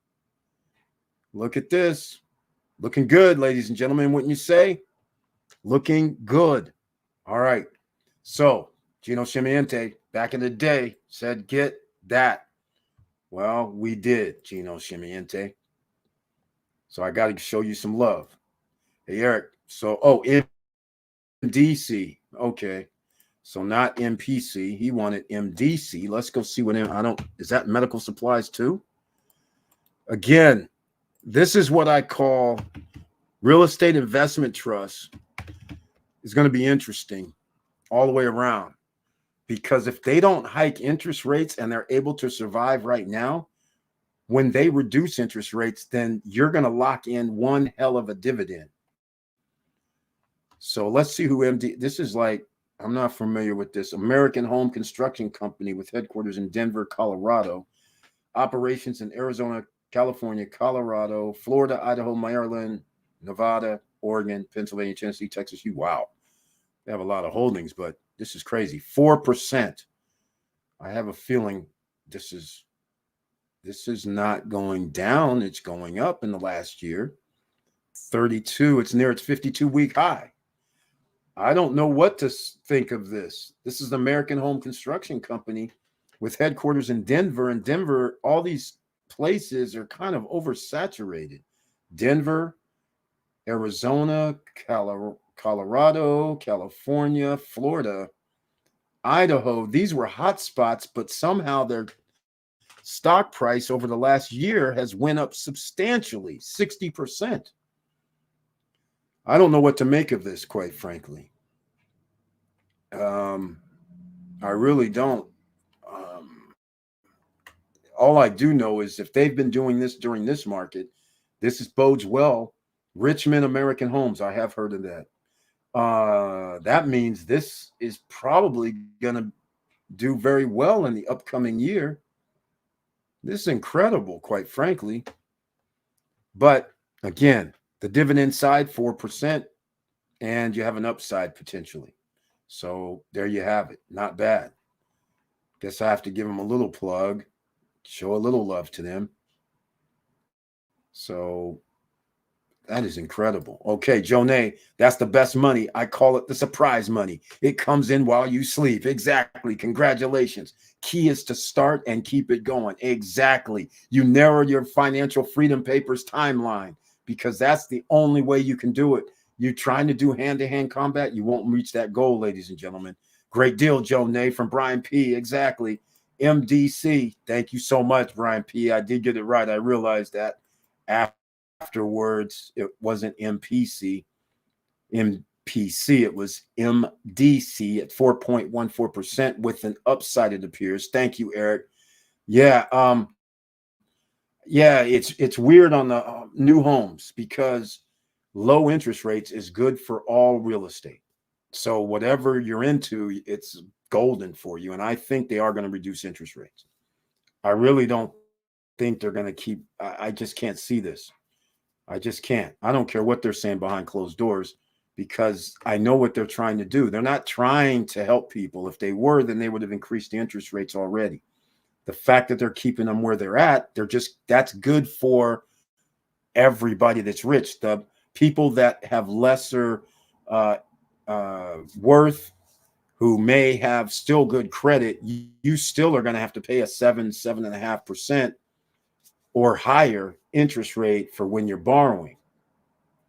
Look at this. Looking good, ladies and gentlemen, wouldn't you say? Looking good. All right. So, Gino Chimiente, back in the day, said, get that. Well, we did, Gino Chimiente. So I got to show you some love. Hey, Eric. So, MDC. Okay. So not MPC. He wanted MDC. Let's go see what is that medical supplies too? Again, this is what I call real estate investment trust. Is going to be interesting all the way around, because if they don't hike interest rates and they're able to survive right now, when they reduce interest rates, then you're going to lock in one hell of a dividend. So let's see who this is like. I'm not familiar with this. American Home Construction Company with headquarters in Denver, Colorado, operations in Arizona, California, Colorado, Florida, Idaho, Maryland, Nevada, Oregon, Pennsylvania, Tennessee, Texas. Wow. They have a lot of holdings, but this is crazy. 4%. I have a feeling this is not going down. It's going up in the last year. 32. It's near its 52-week high. I don't know what to think of this. This is the American Home Construction Company with headquarters in Denver. And Denver, all these places are kind of oversaturated. Denver, Arizona, Colorado, California, Florida, Idaho. These were hot spots, but somehow their stock price over the last year has went up substantially, 60%. I don't know what to make of this, quite frankly. I really don't. Um, all I do know is if they've been doing this during this market, this is bodes well. Richmond American Homes, I have heard of that. That means this is probably going to do very well in the upcoming year. This is incredible, quite frankly. But again, the dividend side, 4%, and you have an upside potentially. So there you have it. Not bad. Guess I have to give them a little plug, show a little love to them. So that is incredible. Okay, Jonay, that's the best money. I call it the surprise money. It comes in while you sleep. Exactly. Congratulations. Key is to start and keep it going. Exactly. You narrow your financial freedom papers timeline because that's the only way you can do it. You're trying to do hand-to-hand combat, you won't reach that goal, ladies and gentlemen. Great deal, Jonay, from Brian P. Exactly. MDC. Thank you so much, Brian P. I did get it right. I realized that afterwards. It wasn't MPC, it was MDC at 4.14% with an upside, it appears. Thank you, Eric. Yeah, it's weird on the new homes because low interest rates is good for all real estate. So whatever you're into, it's golden for you. And I think they are going to reduce interest rates. I really don't think they're going to keep. I just can't see this. I just can't. I don't care what they're saying behind closed doors because I know what they're trying to do. They're not trying to help people. If they were, then they would have increased the interest rates already. The fact that they're keeping them where they're at, that's good for everybody that's rich. The people that have lesser worth, who may have still good credit, you still are going to have to pay a 7.5% or higher interest rate for when you're borrowing.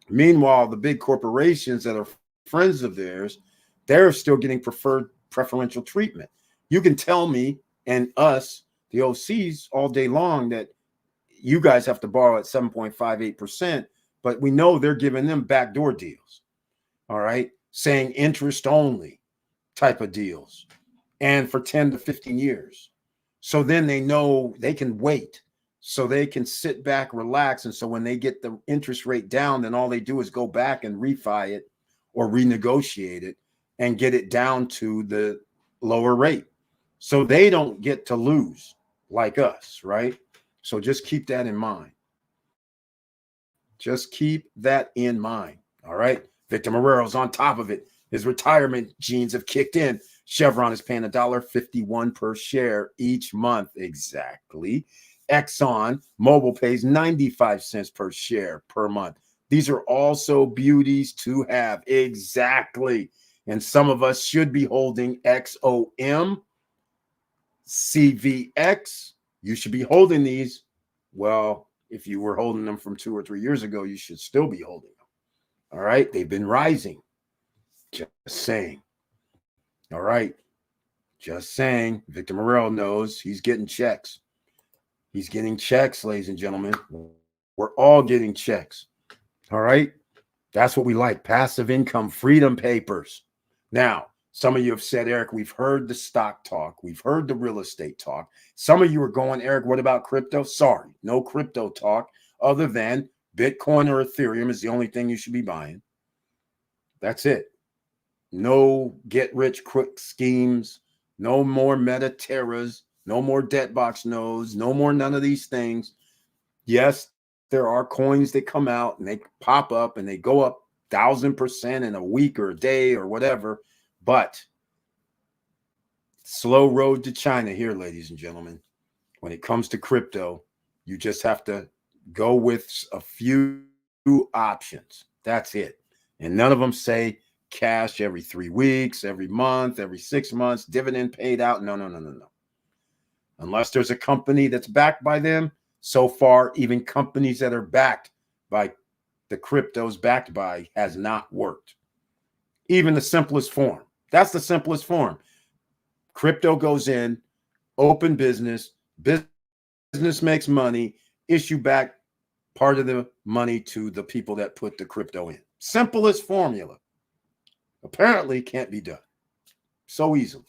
Meanwhile, the big corporations that are friends of theirs, they're still getting preferential treatment. You can tell me and us, the OCs, all day long that you guys have to borrow at 7.58%, but we know they're giving them backdoor deals. All right. Saying interest only type of deals and for 10 to 15 years. So then they know they can wait. So they can sit back, relax. And so when they get the interest rate down, then all they do is go back and refi it or renegotiate it and get it down to the lower rate. So they don't get to lose like us, right? So just keep that in mind. Just keep that in mind. All right. Victor Marrero's on top of it. His retirement genes have kicked in. Chevron is paying $1.51 per share each month. Exactly. Exxon Mobil pays 95 cents per share per month. These are also beauties to have. Exactly. And some of us should be holding XOM, CVX. You should be holding these. Well, if you were holding them from 2 or 3 years ago, you should still be holding them. All right. They've been rising. Just saying. All right. Just saying. Victor Marrero knows he's getting checks. He's getting checks, ladies and gentlemen. We're all getting checks. All right. That's what we like. Passive income, freedom papers. Now, some of you have said, Eric, we've heard the stock talk. We've heard the real estate talk. Some of you are going, Eric, what about crypto? Sorry, no crypto talk other than Bitcoin or Ethereum is the only thing you should be buying. That's it. No get rich quick schemes. No more Meta Terras. No more debt box nodes. No more none of these things. Yes, there are coins that come out and they pop up and they go up 1,000% in a week or a day or whatever. But slow road to China here, ladies and gentlemen. When it comes to crypto, you just have to go with a few options. That's it. And none of them say cash every 3 weeks, every month, every 6 months, dividend paid out. No. Unless there's a company that's backed by them. So far, even companies that are backed by the cryptos backed by has not worked. Even the simplest form. That's the simplest form. Crypto goes in, open business makes money, issue back part of the money to the people that put the crypto in. Simplest formula. Apparently can't be done. so easily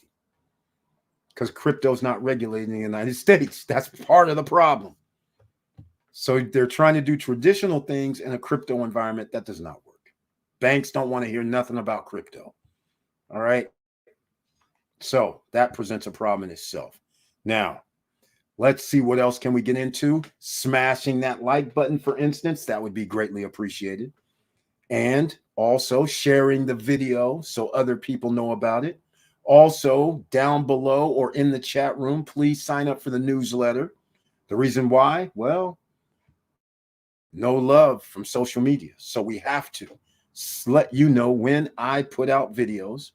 because crypto is not regulated in the United States. That's part of the problem. So they're trying to do traditional things in a crypto environment. That does not work. Banks don't want to hear nothing about crypto. All right. So that presents a problem in itself. Now, let's see what else can we get into. Smashing that like button, for instance, that would be greatly appreciated. And also sharing the video so other people know about it. Also, down below or in the chat room, please sign up for the newsletter. The reason why? Well, no love from social media. So we have to let you know when I put out videos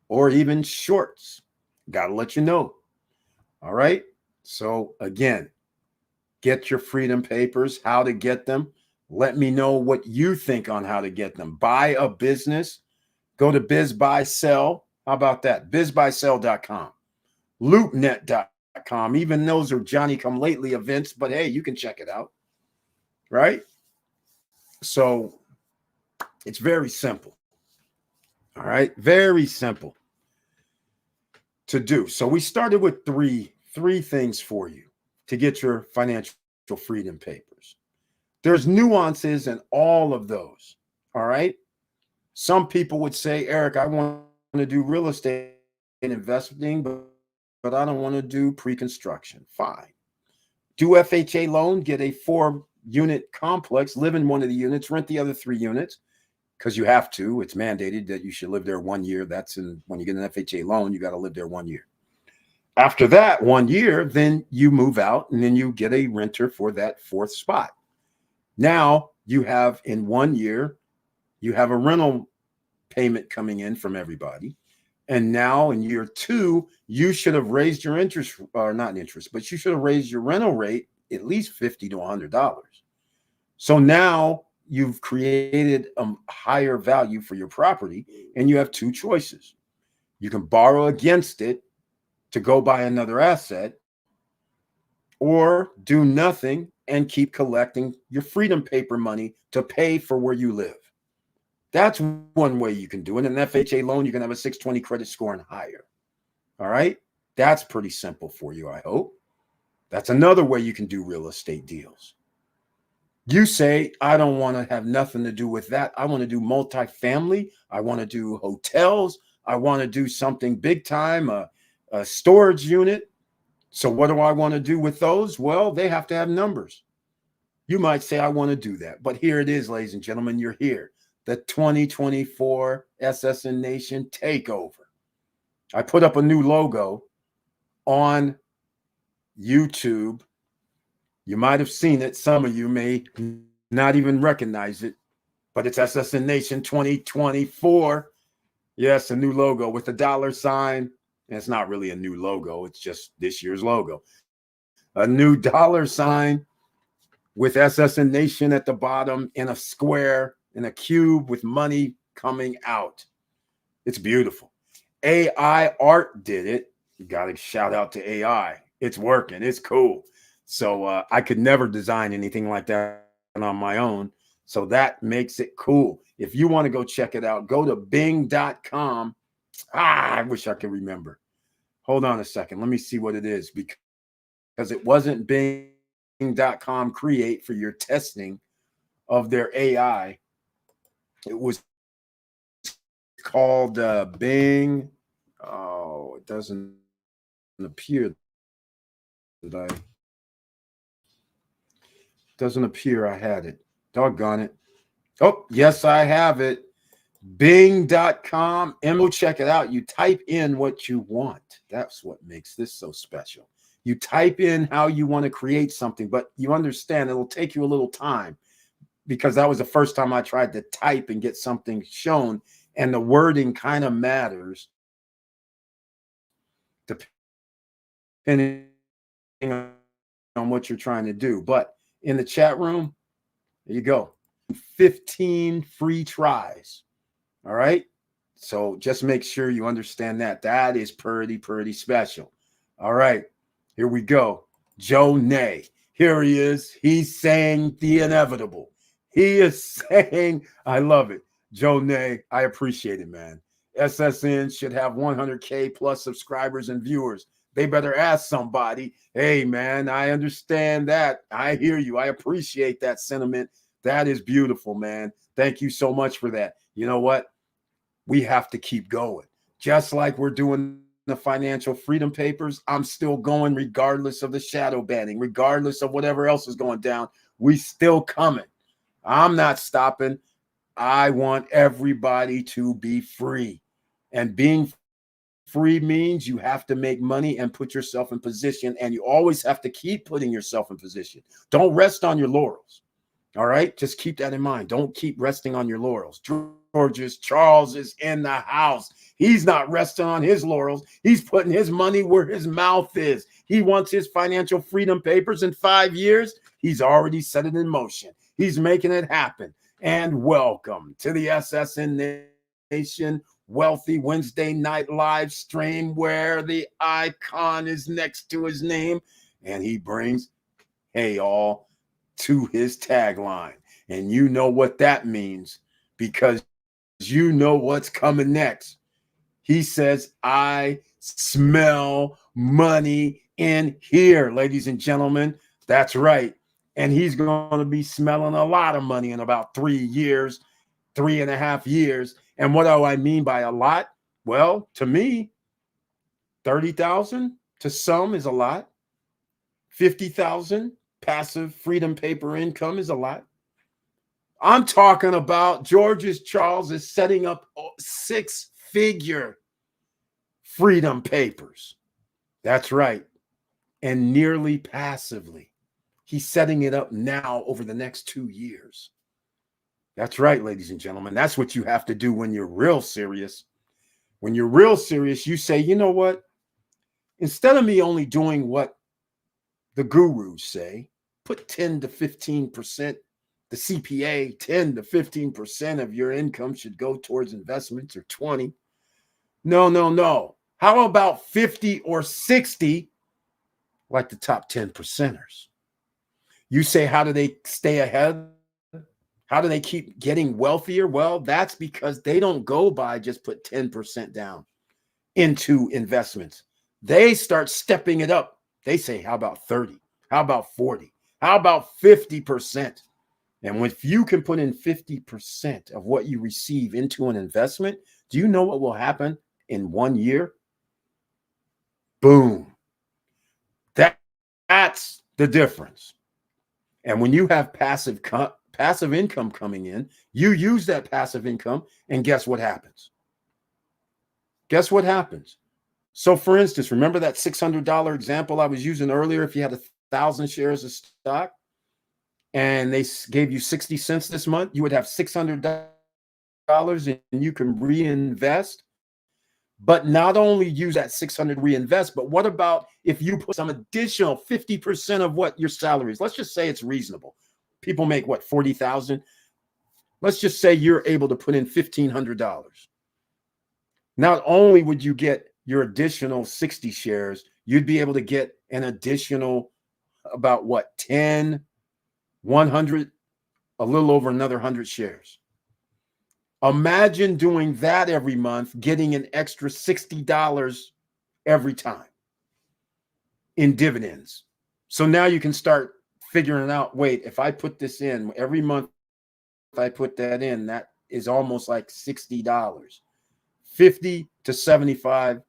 or even shorts. Got to let you know. All right. So again, get your freedom papers, how to get them. Let me know what you think on how to get them. Buy a business. Go to BizBuySell. How about that? BizBuySell.com. LoopNet.com. Even those are Johnny-come-lately events, but hey, you can check it out. Right? So it's very simple. All right? Very simple to do. So we started with three things for you to get your financial freedom papers. There's nuances in all of those. All right? Some people would say, Eric, I want to do real estate investing, but I don't want to do pre-construction. Fine. Do FHA loan, get a 4-unit complex, live in one of the units, rent the other 3 units, because you have to. It's mandated that you should live there 1 year. That's when you get an FHA loan, you got to live there 1 year. After that 1 year, then you move out and then you get a renter for that 4th spot. Now you have in 1 year, you have a rental payment coming in from everybody. And now in year 2, you should have raised your interest, or not interest, but you should have raised your rental rate at least $50 to $100. So now you've created a higher value for your property, and you have 2 choices. You can borrow against it to go buy another asset, or do nothing and keep collecting your freedom paper money to pay for where you live. That's one way you can do it. In an FHA loan, you can have a 620 credit score and higher. All right. That's pretty simple for you, I hope. That's another way you can do real estate deals. You say, I don't want to have nothing to do with that. I want to do multifamily. I want to do hotels. I want to do something big time, a storage unit. So what do I want to do with those? Well, they have to have numbers. You might say, I want to do that. But here it is, ladies and gentlemen, you're here. The 2024 SSN Nation Takeover. I put up a new logo on YouTube. You might have seen it. Some of you may not even recognize it, but it's SSN Nation 2024. Yes, a new logo with a $sign. And it's not really a new logo. It's just this year's logo. A new $sign with SSN Nation at the bottom in a square, in a cube with money coming out. It's beautiful. AI art did it. You got to shout out to AI. It's working. It's cool. So I could never design anything like that on my own. So that makes it cool. If you want to go check it out, go to bing.com. I wish I could remember. Hold on a second. Let me see what it is, because it wasn't bing.com create for your testing of their AI. It was called Bing. Oh, it doesn't appear that doesn't appear I had it. Doggone it. Oh, yes, I have it. Bing.com. And go check it out. You type in what you want. That's what makes this so special. You type in how you want to create something, but you understand it'll take you a little time, because that was the first time I tried to type and get something shown, and the wording kind of matters depending on what you're trying to do. But in the chat room, there you go. 15 free tries. All right. So just make sure you understand that. That is pretty special. All right. Here we go. Joe Nay. Here he is. He's saying the inevitable. He is saying, I love it. Joe Nay, I appreciate it, man. SSN should have 100K plus subscribers and viewers. They better ask somebody, hey, man, I understand that. I hear you. I appreciate that sentiment. That is beautiful, man. Thank you so much for that. You know what? We have to keep going. Just like we're doing the financial freedom papers, I'm still going regardless of the shadow banning, regardless of whatever else is going down. We still coming. I'm not stopping. I want everybody to be free. And being free means you have to make money and put yourself in position. And you always have to keep putting yourself in position. Don't rest on your laurels. All right? Just keep that in mind. Don't keep resting on your laurels. Charles is in the house. He's not resting on his laurels. He's putting his money where his mouth is. He wants his financial freedom papers in 5 years. He's already set it in motion. He's making it happen. And welcome to the SSN Nation Wealthy Wednesday night live stream, where the icon is next to his name and he brings, hey, all, to his tagline. And you know what that means, because you know what's coming next. He says, I smell money in here, ladies and gentlemen. That's right. And he's going to be smelling a lot of money in about 3 years, 3.5 years. And what do I mean by a lot? Well, to me, 30,000 to some is a lot. 50,000 passive freedom paper income is a lot. I'm talking about Charles is setting up 6-figure freedom papers. That's right. And nearly passively. He's setting it up now over the next 2 years. That's right, ladies and gentlemen. That's what you have to do when you're real serious. When you're real serious, you say, you know what? Instead of me only doing what the gurus say, put 10 to 15%, the CPA, 10 to 15% of your income should go towards investments, or 20. No. How about 50 or 60, like the top 10 percenters? You say, how do they stay ahead? How do they keep getting wealthier? Well, that's because they don't go by just put 10% down into investments. They start stepping it up. They say, how about 30? How about 40? How about 50%? And if you can put in 50% of what you receive into an investment, do you know what will happen in 1 year? Boom. That's the difference. And when you have passive income coming in, you use that passive income, and guess what happens? Guess what happens? So, for instance, remember that $600 example I was using earlier? If you had 1,000 shares of stock and they gave you 60 cents this month, you would have $600 and you can reinvest. But not only use that 600 reinvest, but what about if you put some additional 50% of what your salary is? Let's just say it's reasonable. People make what, 40,000? Let's just say you're able to put in $1,500. Not only would you get your additional 60 shares, you'd be able to get an additional about what, 10, 100, a little over another 100 shares. Imagine doing that every month, getting an extra $60 every time in dividends. So now you can start figuring out, wait, if I put this in every month, if I put that in, that is almost like $60, $50 to $75.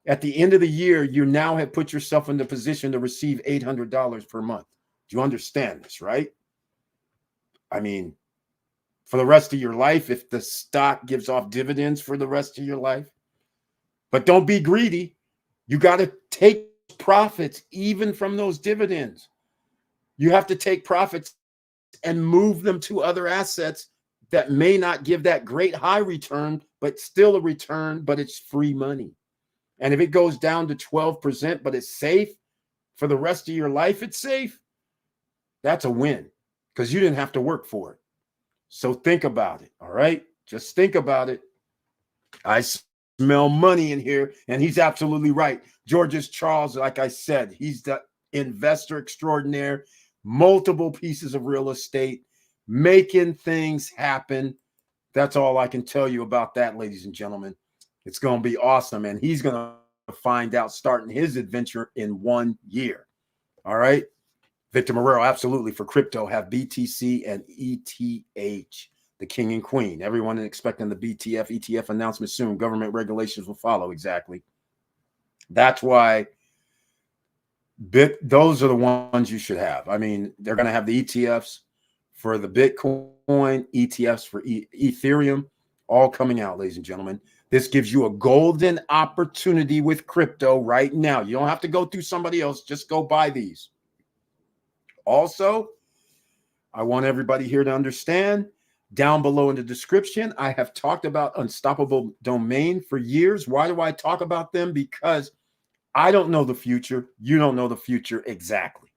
At the end of the year, you now have put yourself in the position to receive $800 per month. Do you understand this, right? I mean, for the rest of your life, if the stock gives off dividends for the rest of your life. But don't be greedy. You got to take profits even from those dividends. You have to take profits and move them to other assets that may not give that great high return, but still a return, but it's free money. And if it goes down to 12%, but it's safe for the rest of your life, it's safe. That's a win, because you didn't have to work for it. So think about it, all right? Just think about it. I smell money in here, and he's absolutely right. Charles, like I said, he's the investor extraordinaire, multiple pieces of real estate, making things happen That's all I can tell you about that, ladies and gentlemen. It's going to be awesome. And he's going to find out starting his adventure in 1 year. All right. Victor Morero, absolutely. For crypto, have BTC and ETH, the king and queen. Everyone is expecting the BTF, ETF announcement soon. Government regulations will follow. Exactly. That's why those are the ones you should have. I mean, they're going to have the ETFs for the Bitcoin, ETFs for Ethereum, all coming out, ladies and gentlemen. This gives you a golden opportunity with crypto right now. You don't have to go through somebody else. Just go buy these. Also, I want everybody here to understand, down below in the description, I have talked about unstoppable domain for years. Why do I talk about them? Because I don't know the future. You don't know the future exactly.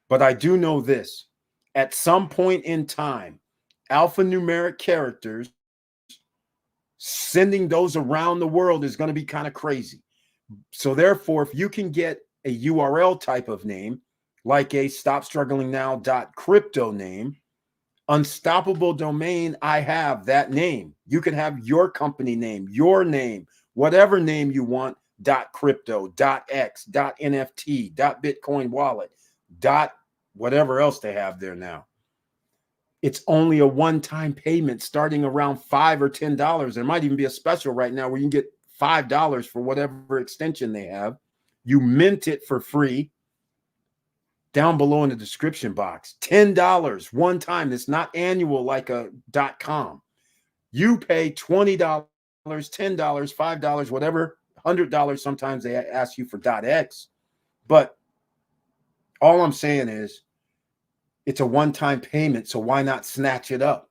But I do know this. At some point in time, alphanumeric characters, sending those around the world is going to be kind of crazy. So therefore, if you can get a URL type of name, like a stopstrugglingnow.crypto name, unstoppable domain, I have that name. You can have your company name, your name, whatever name you want, .crypto, .x, .nft, .bitcoin wallet, whatever else they have there now. It's only a one-time payment starting around $5 or $10. There might even be a special right now where you can get $5 for whatever extension they have. You mint it for free. Down below in the description box, $10 one time. It's not annual like a .com. You pay $20, $10, $5, whatever, $100. Sometimes they ask you for .x. But all I'm saying is it's a one-time payment, so why not snatch it up?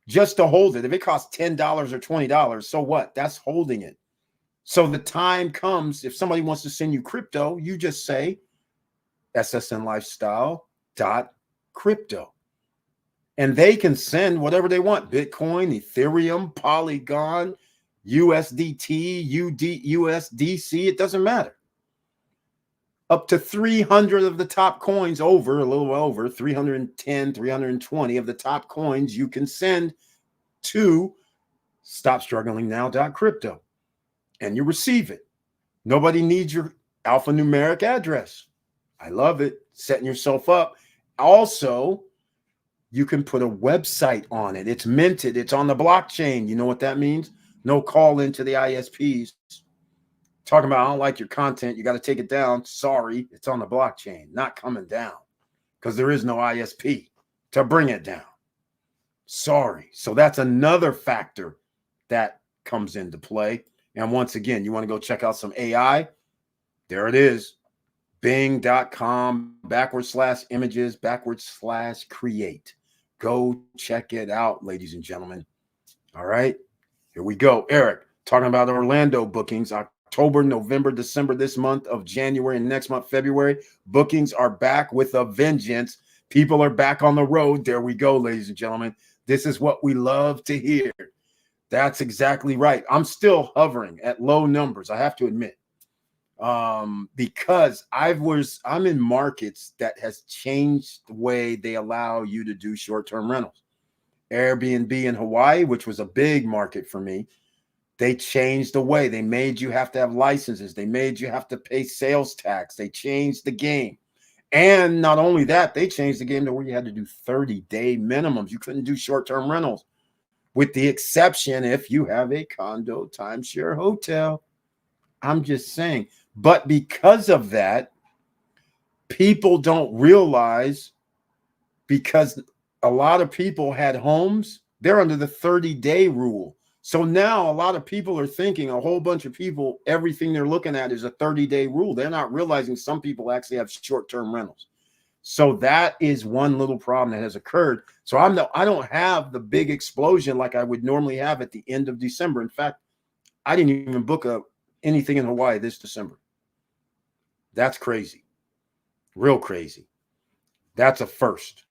Just to hold it. If it costs $10 or $20, so what? That's holding it. So the time comes, if somebody wants to send you crypto, you just say, ssnlifestyle.crypto. And they can send whatever they want. Bitcoin, Ethereum, Polygon, USDT, USDC, it doesn't matter. Up to 300 of the top coins, a little over 310, 320 of the top coins you can send to stopstrugglingnow.crypto. And you receive it. Nobody needs your alphanumeric address. I love it. Setting yourself up. Also, you can put a website on it. It's minted. It's on the blockchain. You know what that means? No call into the ISPs. Talking about, I don't like your content. You got to take it down. Sorry, it's on the blockchain. Not coming down because there is no ISP to bring it down. Sorry. So that's another factor that comes into play. And once again, you want to go check out some AI? There it is. Bing.com/images/create. Go check it out, ladies and gentlemen. All right, here we go. Eric, talking about Orlando bookings, October, November, December, this month of January, and next month, February. Bookings are back with a vengeance. People are back on the road. There we go, ladies and gentlemen. This is what we love to hear. That's exactly right. I'm still hovering at low numbers, I have to admit. Because I'm in markets that has changed the way they allow you to do short-term rentals. Airbnb in Hawaii, which was a big market for me, they changed the way. They made you have to have licenses. They made you have to pay sales tax. They changed the game. And not only that, they changed the game to where you had to do 30-day minimums. You couldn't do short-term rentals, with the exception if you have a condo, timeshare, hotel. I'm just saying. But because of that, people don't realize, because a lot of people had homes, they're under the 30-day rule. So now a lot of people are thinking, a whole bunch of people, everything they're looking at is a 30-day rule. They're not realizing some people actually have short-term rentals. So that is one little problem that has occurred. So I don't have the big explosion like I would normally have at the end of December. In fact, I didn't even book anything in Hawaii this December. That's crazy. Real crazy. That's a first.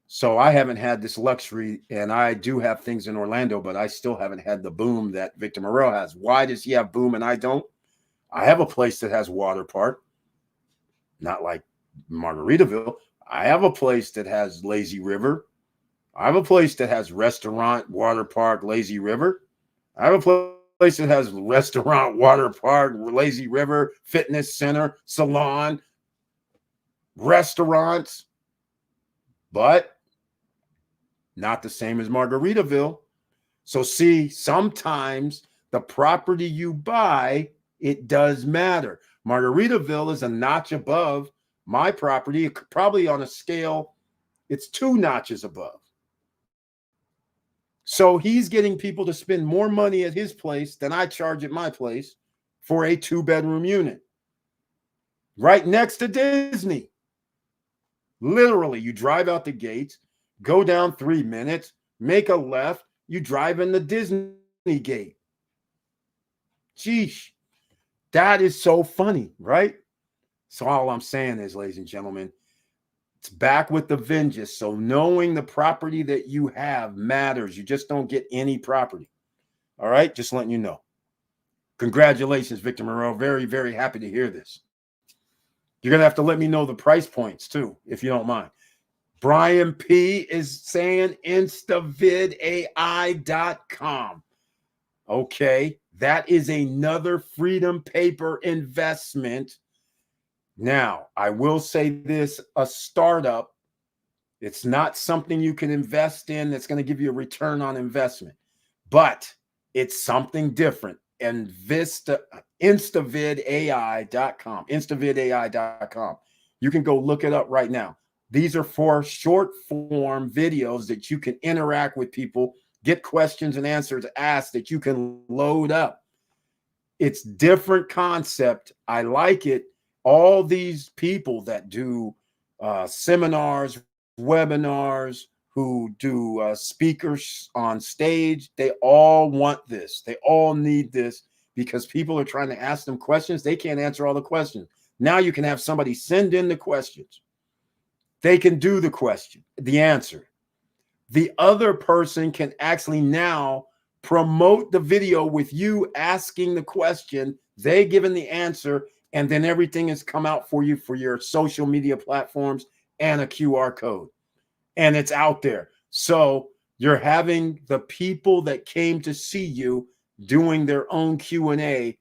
So I haven't had this luxury, and I do have things in Orlando, but I still haven't had the boom that Victor Morero has. Why does he have boom and I don't? I have a place that has water park, not like Margaritaville. I have a place that has lazy river. I have a place that has restaurant, water park, lazy river. I have a place that has restaurant, water park, lazy river, fitness center, salon, restaurants, but not the same as Margaritaville. So see, sometimes the property you buy, it does matter. Margaritaville is a notch above my property, probably on a scale, it's 2 notches above. So he's getting people to spend more money at his place than I charge at my place for a 2-bedroom unit. Right next to Disney. Literally, you drive out the gates, go down 3 minutes, make a left, you drive in the Disney gate. Geesh, that is so funny, right? So all I'm saying is, ladies and gentlemen, it's back with the vengeance. So knowing the property that you have matters. You just don't get any property. All right, just letting you know. Congratulations, Victor Moreau. Very, very happy to hear this. You're going to have to let me know the price points too, if you don't mind. Brian P. is saying instavidai.com. Okay, that is another Freedom Paper investment. Now, I will say this, a startup, it's not something you can invest in that's going to give you a return on investment, but it's something different. And instavidai.com, instavidai.com. You can go look it up right now. These are for short form videos that you can interact with people, get questions and answers asked that you can load up. It's different concept. I like it. All these people that do seminars, webinars, who do speakers on stage, they all want this. They all need this because people are trying to ask them questions. They can't answer all the questions. Now you can have somebody send in the questions. They can do the question, the answer. The other person can actually now promote the video with you asking the question, they giving the answer, and then everything has come out for you for your social media platforms and a QR code. And it's out there. So you're having the people that came to see you doing their own Q&A,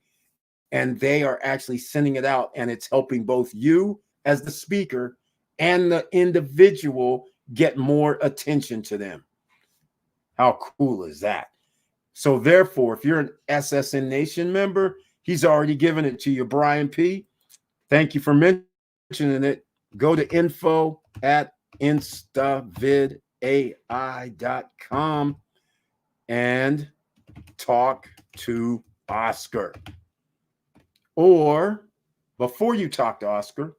and they are actually sending it out, and it's helping both you as the speaker and the individual get more attention to them. How cool is that? So therefore, if you're an SSN Nation member, he's already given it to you, Brian P. Thank you for mentioning it. Go to info@instavidai.com and talk to Oscar. Or before you talk to Oscar,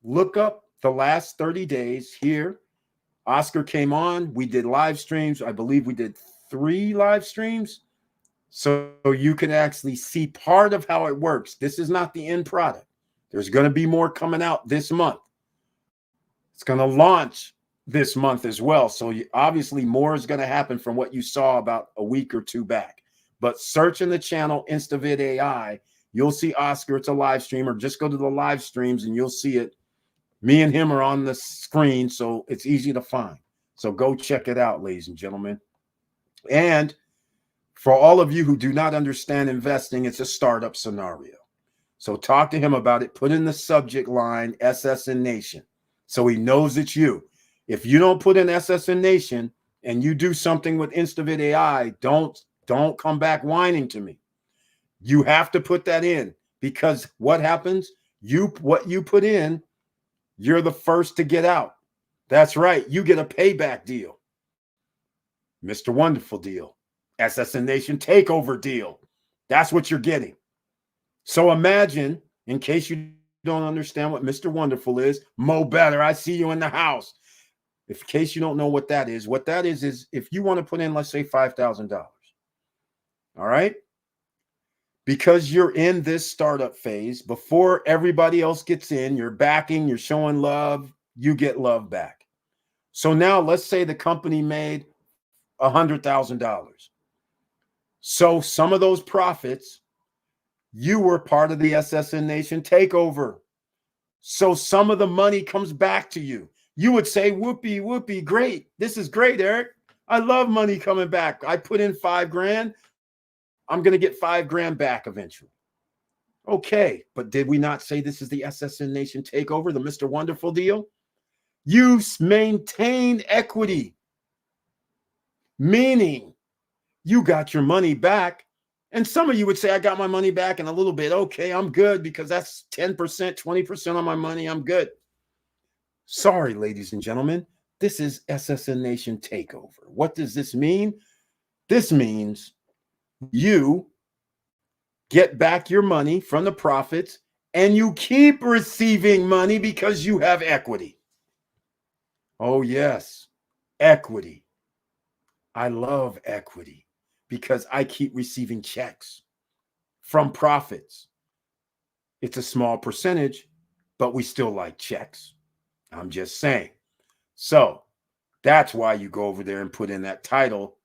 look up the last 30 days here. Oscar came on. We did live streams. I believe we did 3 live streams. So you can actually see part of how it works. This is not the end product. There's going to be more coming out this month. It's going to launch this month as well. So obviously more is going to happen from what you saw about a week or 2 back. But search in the channel Instavid AI. You'll see Oscar. It's a live stream, or just go to the live streams and you'll see it. Me and him are on the screen, so it's easy to find. So go check it out, ladies and gentlemen. And for all of you who do not understand investing, it's a startup scenario. So talk to him about it. Put in the subject line SSN Nation so he knows it's you. If you don't put in SSN Nation and you do something with Instavid AI, don't come back whining to me. You have to put that in, because what happens? What you put in, you're the first to get out. That's right. You get a payback deal. Mr. Wonderful deal. SSN Nation takeover deal. That's what you're getting. So imagine, in case you don't understand what Mr. Wonderful is, Mo Better, I see you in the house. In case you don't know what that is if you want to put in, let's say, $5,000. All right? Because you're in this startup phase, before everybody else gets in, you're backing, you're showing love, you get love back. So now let's say the company made $100,000. So some of those profits, you were part of the SSN Nation takeover. So some of the money comes back to you. You would say, whoopee, whoopee, great. This is great, Eric. I love money coming back. I put in $5,000. I'm going to get $5,000 back eventually. Okay, but did we not say this is the SSN Nation takeover, the Mr. Wonderful deal? You maintain equity, meaning you got your money back. And some of you would say, I got my money back in a little bit. Okay, I'm good because that's 10%, 20% of my money. I'm good. Sorry, ladies and gentlemen, this is SSN Nation takeover. What does this mean? This means you get back your money from the profits and you keep receiving money because you have equity. Oh, yes, equity. I love equity because I keep receiving checks from profits. It's a small percentage, but we still like checks. I'm just saying. So that's why you go over there and put in that title,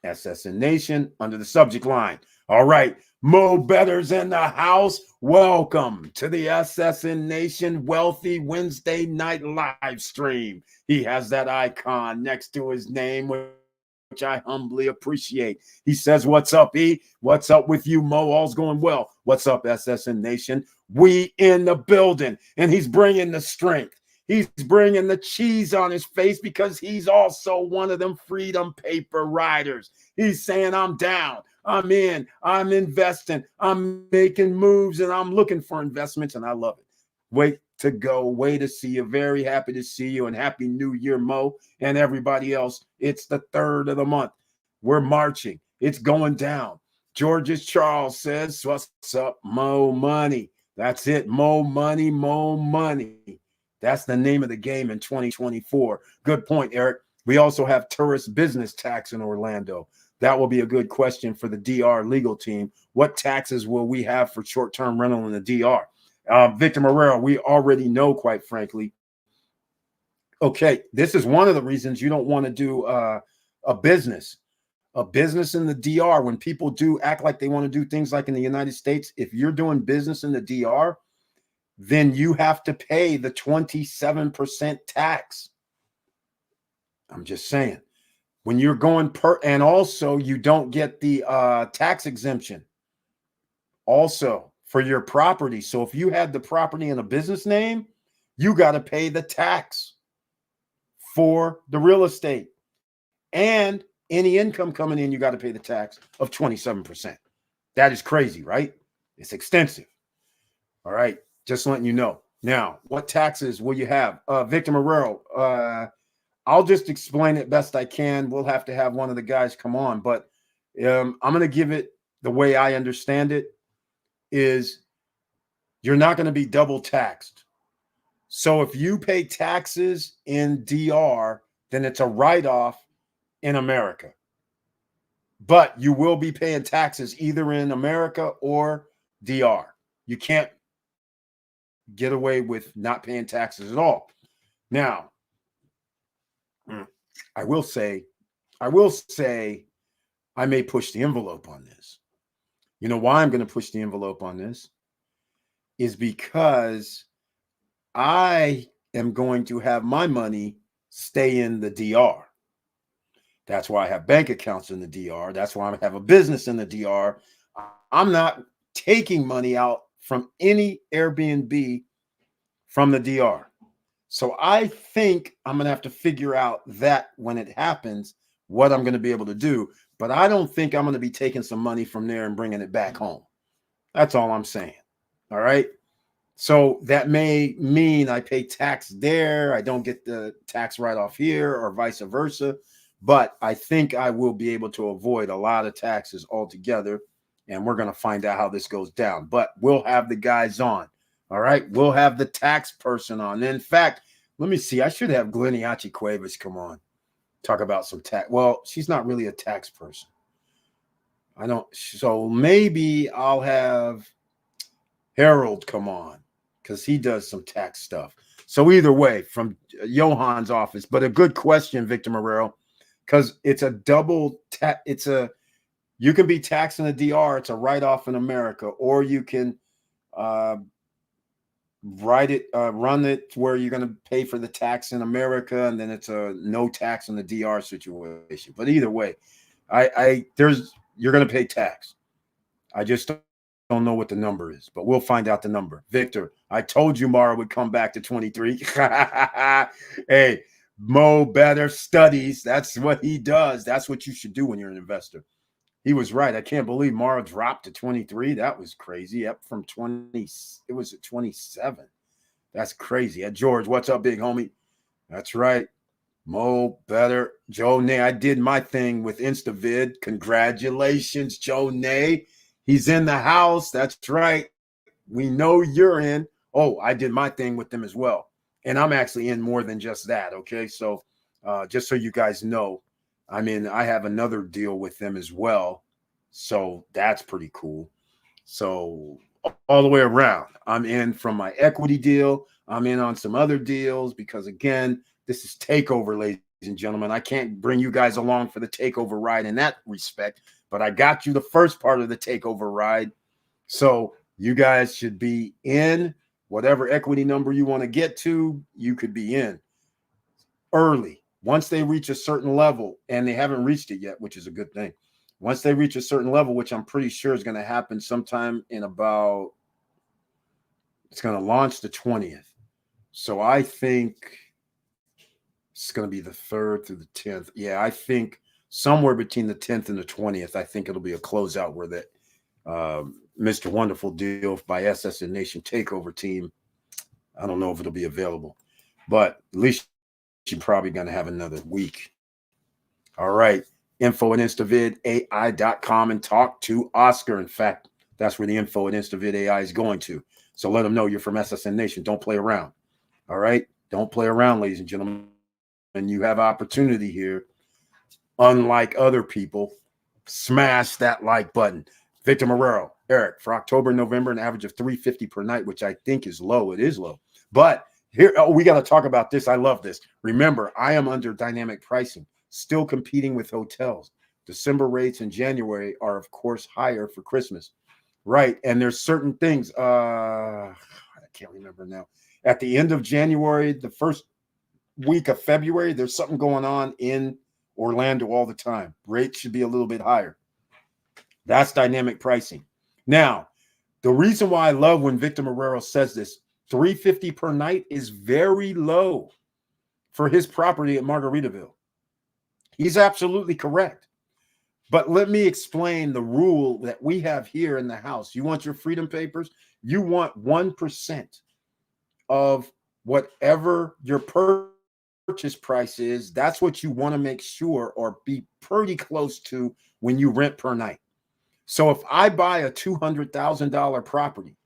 SSN Nation, under the subject line. All right, Mo Better's in the house. Welcome to the SSN Nation Wealthy Wednesday night live stream. He has that icon next to his name, which I humbly appreciate. He says, what's up, E? What's up with you, Mo? All's going well. What's up, SSN Nation? We in the building, and he's bringing the strength. He's bringing the cheese on his face because he's also one of them freedom paper riders. He's saying, I'm down, I'm in, I'm investing, I'm making moves, and I'm looking for investments, and I love it. Wait to go, way to see you. Very happy to see you, and Happy New Year, Mo, and everybody else. It's the 3rd of the month. We're marching. It's going down. George's Charles says, what's up, Mo Money? That's it, Mo Money, Mo Money. That's the name of the game in 2024. Good point, Eric. We also have tourist business tax in Orlando. That will be a good question for the DR legal team. What taxes will we have for short-term rental in the DR? Victor Morero, we already know, quite frankly. Okay, this is one of the reasons you don't want to do a business in the DR. When people do act like they want to do things like in the United States, if you're doing business in the DR, then you have to pay the 27% tax. I'm just saying. When you're going and also you don't get the tax exemption also for your property. So if you had the property in a business name, you got to pay the tax for the real estate. And any income coming in, you got to pay the tax of 27%. That is crazy, right? It's extensive. All right. Just letting you know. Now, what taxes will you have? Victor Morero, I'll just explain it best I can. We'll have to have one of the guys come on, but I'm going to give it the way I understand it is you're not going to be double taxed. So if you pay taxes in DR, then it's a write-off in America. But you will be paying taxes either in America or DR. You can't get away with not paying taxes at all. Now, I will say I may push the envelope on this. You know why I'm going to push the envelope on this is because I am going to have my money stay in the DR. That's why I have bank accounts in the DR. That's why I have a business in the DR. I'm not taking money out from any Airbnb from the DR. So I think I'm going to have to figure out that when it happens, what I'm going to be able to do. But I don't think I'm going to be taking some money from there and bringing it back home. That's all I'm saying. All right. So that may mean I pay tax there. I don't get the tax write-off here or vice versa. But I think I will be able to avoid a lot of taxes altogether. And we're going to find out how this goes down. But we'll have the guys on. All right. We'll have the tax person on. In fact, let me see. I should have Gleniachi Cuevas come on. Talk about some tax. Well, she's not really a tax person. I don't. So maybe I'll have Harold come on because he does some tax stuff. So either way, from Johan's office. But a good question, Victor Morero, because it's a double tax. You can be taxed in the DR. It's a write-off in America, or you can run it where you're going to pay for the tax in America, and then it's a no tax in the DR situation. But either way, you're going to pay tax. I just don't know what the number is, but we'll find out the number. Victor, I told you Mara would come back to 23. Hey, Mo better studies. That's what he does. That's what you should do when you're an investor. He was right. I can't believe Mara dropped to 23. That was crazy. Up from 20. It was at 27. That's crazy. George, what's up, big homie? That's right. Mo better. Joe Nay. I did my thing with InstaVid. Congratulations, Joe Nay. He's in the house. That's right. We know you're in. Oh, I did my thing with them as well. And I'm actually in more than just that. Okay. So just so you guys know, I have another deal with them as well. So that's pretty cool. So all the way around, I'm in from my equity deal. I'm in on some other deals because, again, this is takeover, ladies and gentlemen. I can't bring you guys along for the takeover ride in that respect, but I got you the first part of the takeover ride. So you guys should be in whatever equity number you want to get to. You could be in early. Once they reach a certain level, and they haven't reached it yet, which is a good thing. Once they reach a certain level, which I'm pretty sure is going to happen sometime in it's going to launch the 20th. So I think it's going to be the 3rd through the 10th. Yeah, I think somewhere between the 10th and the 20th, I think it'll be a closeout where that Mr. Wonderful deal by SSN Nation Takeover Team. I don't know if it'll be available, but at least you're probably going to have another week. All right. Info at InstavidAI.com and talk to Oscar. In fact, that's where the info at InstavidAI is going to. So let them know you're from SSN Nation. Don't play around. All right. Don't play around, ladies and gentlemen. And you have opportunity here. Unlike other people, smash that like button. Victor Marrero, Eric, for October and November, an average of $350 per night, which I think is low. It is low. But here, we got to talk about this. I love this. Remember, I am under dynamic pricing, still competing with hotels. December rates in January are, of course, higher for Christmas. Right. And there's certain things. I can't remember now. At the end of January, the first week of February, there's something going on in Orlando all the time. Rates should be a little bit higher. That's dynamic pricing. Now, the reason why I love when Victor Marrero says this, $350 per night is very low for his property at Margaritaville. He's absolutely correct. But let me explain the rule that we have here in the house. You want your freedom papers? You want 1% of whatever your purchase price is. That's what you want to make sure or be pretty close to when you rent per night. So if I buy a $200,000 property,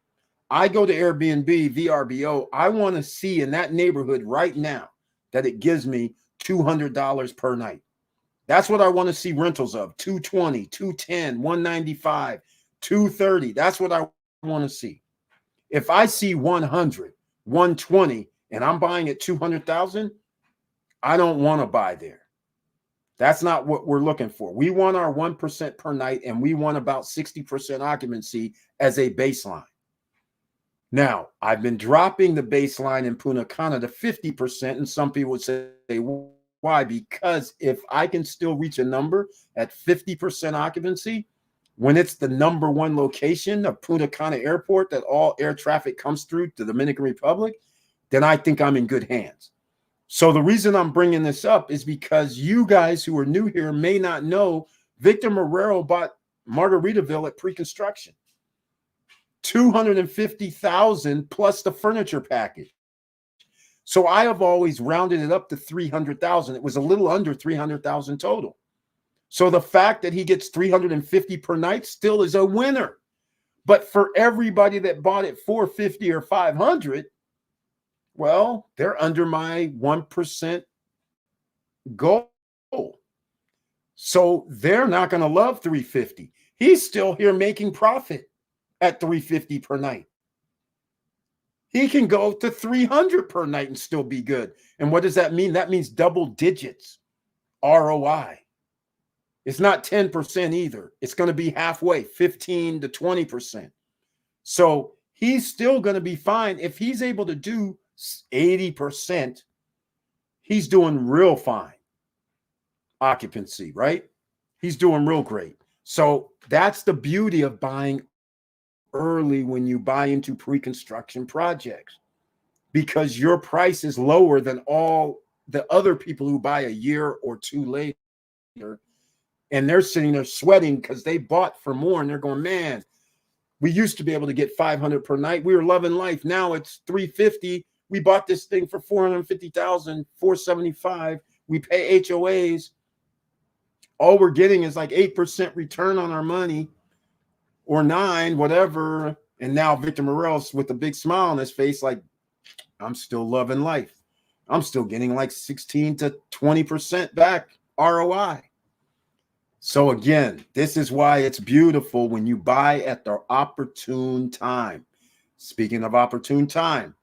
I go to Airbnb, VRBO, I want to see in that neighborhood right now that it gives me $200 per night. That's what I want to see rentals of, 220, 210, 195, 230. That's what I want to see. If I see 100, 120, and I'm buying at 200,000, I don't want to buy there. That's not what we're looking for. We want our 1% per night, and we want about 60% occupancy as a baseline. Now, I've been dropping the baseline in Punta Cana to 50%, and some people would say, why? Because if I can still reach a number at 50% occupancy, when it's the number one location of Punta Cana Airport that all air traffic comes through to the Dominican Republic, then I think I'm in good hands. So the reason I'm bringing this up is because you guys who are new here may not know Victor Marrero bought Margaritaville at pre-construction. $250,000 plus the furniture package. So I have always rounded it up to $300,000. It was a little under $300,000 total. So the fact that he gets $350 per night still is a winner. But for everybody that bought it $450 or $500, well, they're under my 1% goal. So they're not going to love $350. He's still here making profit at $350 per night. He can go to $300 per night and still be good. And what does that mean? That means double digits ROI. It's not 10% either. It's going to be halfway, 15 to 20%. So he's still going to be fine. If he's able to do 80%, he's doing real fine occupancy, right? He's doing real great. So that's the beauty of buying early when you buy into pre-construction projects, because your price is lower than all the other people who buy a year or two later, and they're sitting there sweating because they bought for more, and they're going, man, we used to be able to get 500 per night. We were loving life. Now it's 350. We bought this thing for 450,000, 475. We pay HOAs. All we're getting is like 8% return on our money, or 9, whatever. And now Victor Morales with a big smile on his face, like, I'm still loving life. I'm still getting like 16 to 20% back ROI. So again, this is why it's beautiful when you buy at the opportune time. Speaking of opportune time,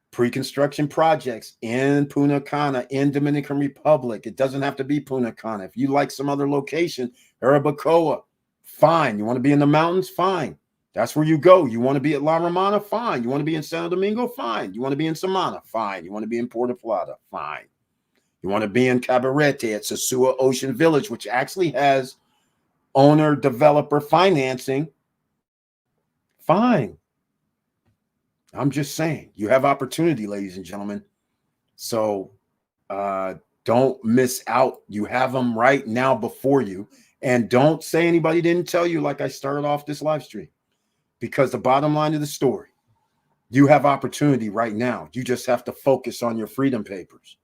pre-construction projects in Punta Cana, in Dominican Republic. It doesn't have to be Punta Cana. If you like some other location, Arabacoa, fine. You want to be in the mountains? Fine. That's where you go. You want to be at La Romana? Fine. You want to be in Santo Domingo? Fine. You want to be in Samana? Fine. You want to be in Puerto Plata? Fine. You want to be in Cabarete at Sosua Ocean Village, which actually has owner-developer financing? Fine. I'm just saying, you have opportunity, ladies and gentlemen. So don't miss out. You have them right now before you. And don't say anybody didn't tell you, like I started off this live stream. Because the bottom line of the story, you have opportunity right now. You just have to focus on your freedom papers.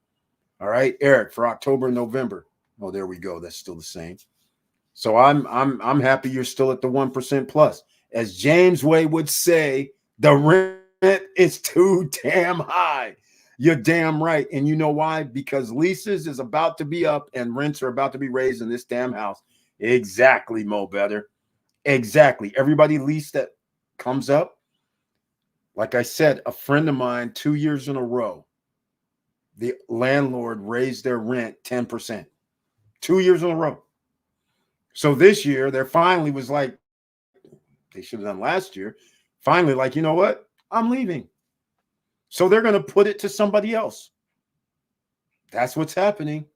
All right, Eric, for October and November. Oh, there we go. That's still the same. So I'm happy you're still at the 1% plus. As James Way would say, the rent is too damn high. You're damn right. And you know why? Because leases is about to be up and rents are about to be raised in this damn house. Exactly, Mo Better. Exactly. Everybody lease that comes up. Like I said, a friend of mine, 2 years in a row, the landlord raised their rent 10%. 2 years in a row. So this year, there finally was like, they should have done last year, finally like, you know what? I'm leaving. So they're going to put it to somebody else. That's what's happening.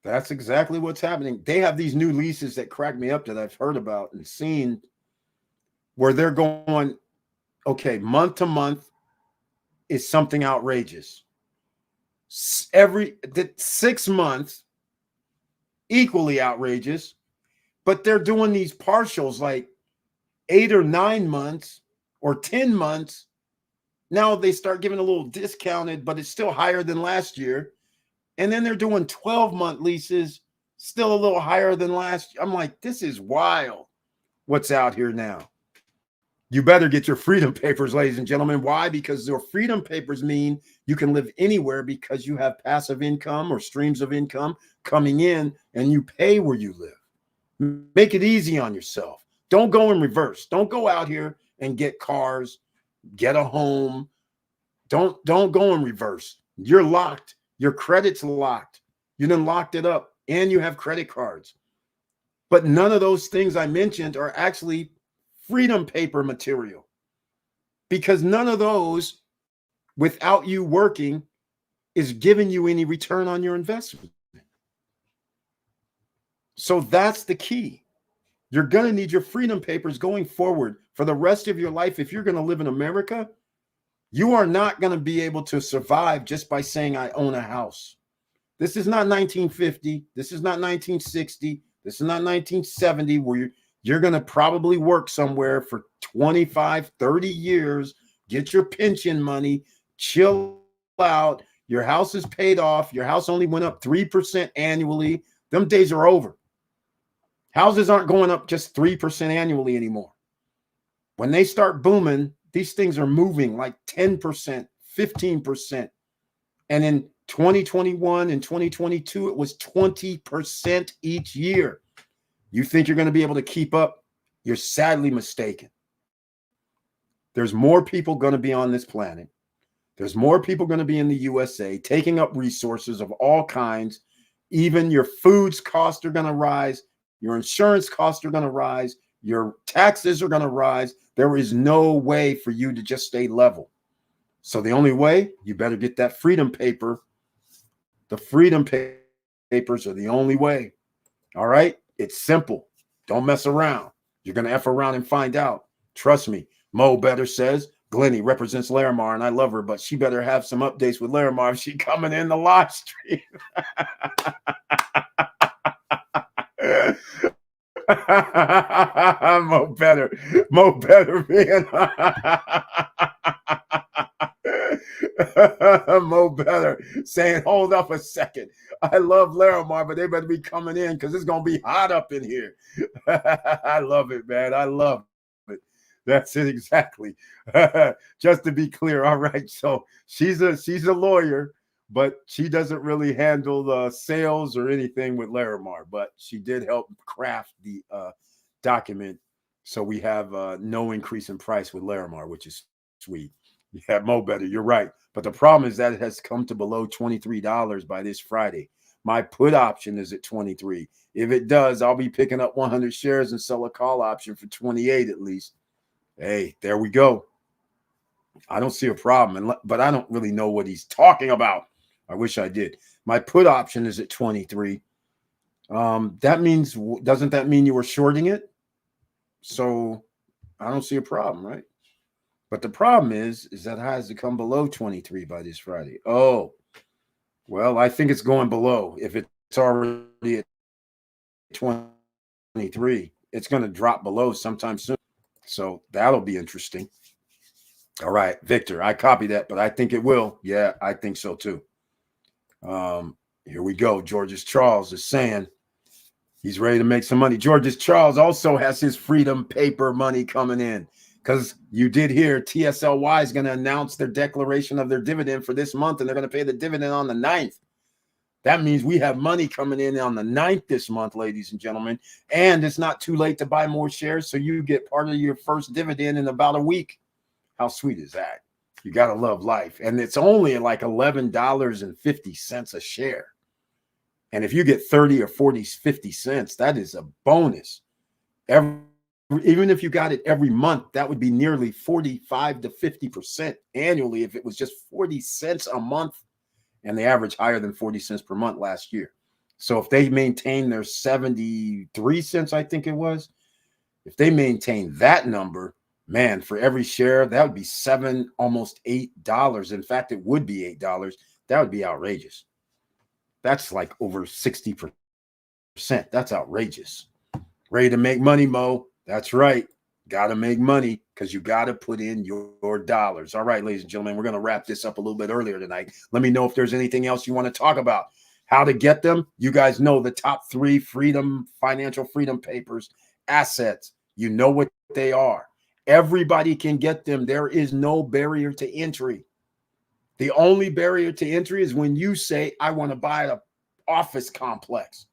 That's exactly what's happening. They have these new leases that crack me up that I've heard about and seen, where they're going, okay, month to month is something outrageous. Every 6 months, equally outrageous, but they're doing these partials like 8 or 9 months or 10 months. Now they start giving a little discounted, but it's still higher than last year. And then they're doing 12-month leases, still a little higher than last year. I'm like, this is wild. What's out here now? You better get your freedom papers, ladies and gentlemen. Why? Because your freedom papers mean you can live anywhere because you have passive income or streams of income coming in and you pay where you live. Make it easy on yourself. Don't go in reverse. Don't go out here and get cars, get a home. Don't go in reverse. You're locked. Your credit's locked. You done locked it up and you have credit cards. But none of those things I mentioned are actually freedom paper material, because none of those, without you working, is giving you any return on your investment. So that's the key. You're going to need your freedom papers going forward for the rest of your life. If you're going to live in America, you are not going to be able to survive just by saying, I own a house. This is not 1950. This is not 1960. This is not 1970, where you're going to probably work somewhere for 25, 30 years, get your pension money, chill out. Your house is paid off. Your house only went up 3% annually. Them days are over. Houses aren't going up just 3% annually anymore. When they start booming, these things are moving like 10%, 15%. And in 2021 and 2022, it was 20% each year. You think you're going to be able to keep up? You're sadly mistaken. There's more people going to be on this planet. There's more people going to be in the USA taking up resources of all kinds. Even your foods costs are going to rise. Your insurance costs are going to rise. Your taxes are going to rise. There is no way for you to just stay level. So the only way, you better get that freedom paper. The freedom papers are the only way. All right? It's simple. Don't mess around. You're going to F around and find out. Trust me. Mo Better says, Glennie represents Larimar, and I love her, but she better have some updates with Larimar if she coming in the live stream. Mo Better, man. Mo Better saying, hold up a second. I love Larimar, but they better be coming in because it's going to be hot up in here. I love it, man. I love it. That's it exactly. Just to be clear. All right. So she's a lawyer, but she doesn't really handle the sales or anything with Larimar, but she did help craft the document. So we have no increase in price with Larimar, which is sweet. Yeah, Mo Better. You're right. But the problem is that it has come to below $23 by this Friday. My put option is at 23. If it does, I'll be picking up 100 shares and sell a call option for 28 at least. Hey, there we go. I don't see a problem, but I don't really know what he's talking about. I wish I did. My put option is at 23. That means, doesn't that mean you were shorting it? So I don't see a problem, right? But the problem is that it has to come below 23 by this Friday. Oh, well, I think it's going below. If it's already at 23, it's going to drop below sometime soon. So that'll be interesting. All right, Victor, I copy that, but I think it will. Yeah, I think so too. Here we go. George's Charles is saying he's ready to make some money. George's Charles also has his freedom paper money coming in. Because you did hear TSLY is going to announce their declaration of their dividend for this month, and they're going to pay the dividend on the 9th. That means we have money coming in on the 9th this month, ladies and gentlemen. And it's not too late to buy more shares, so you get part of your first dividend in about a week. How sweet is that? You got to love life. And it's only like $11.50 a share. And if you get 30 or 40, 50 cents, that is a bonus. Even if you got it every month, that would be nearly 45 to 50% annually if it was just 40 cents a month, and they average higher than 40 cents per month last year. So if they maintain their 73 cents, I think it was, if they maintain that number, man, for every share, that would be almost $8. In fact, it would be $8. That would be outrageous. That's like over 60%. That's outrageous. Ready to make money, Mo. That's right. Got to make money because you got to put in your dollars. All right, ladies and gentlemen, we're going to wrap this up a little bit earlier tonight. Let me know if there's anything else you want to talk about. How to get them. You guys know the top 3 financial freedom papers, assets. You know what they are. Everybody can get them. There is no barrier to entry. The only barrier to entry is when you say, I want to buy an office complex.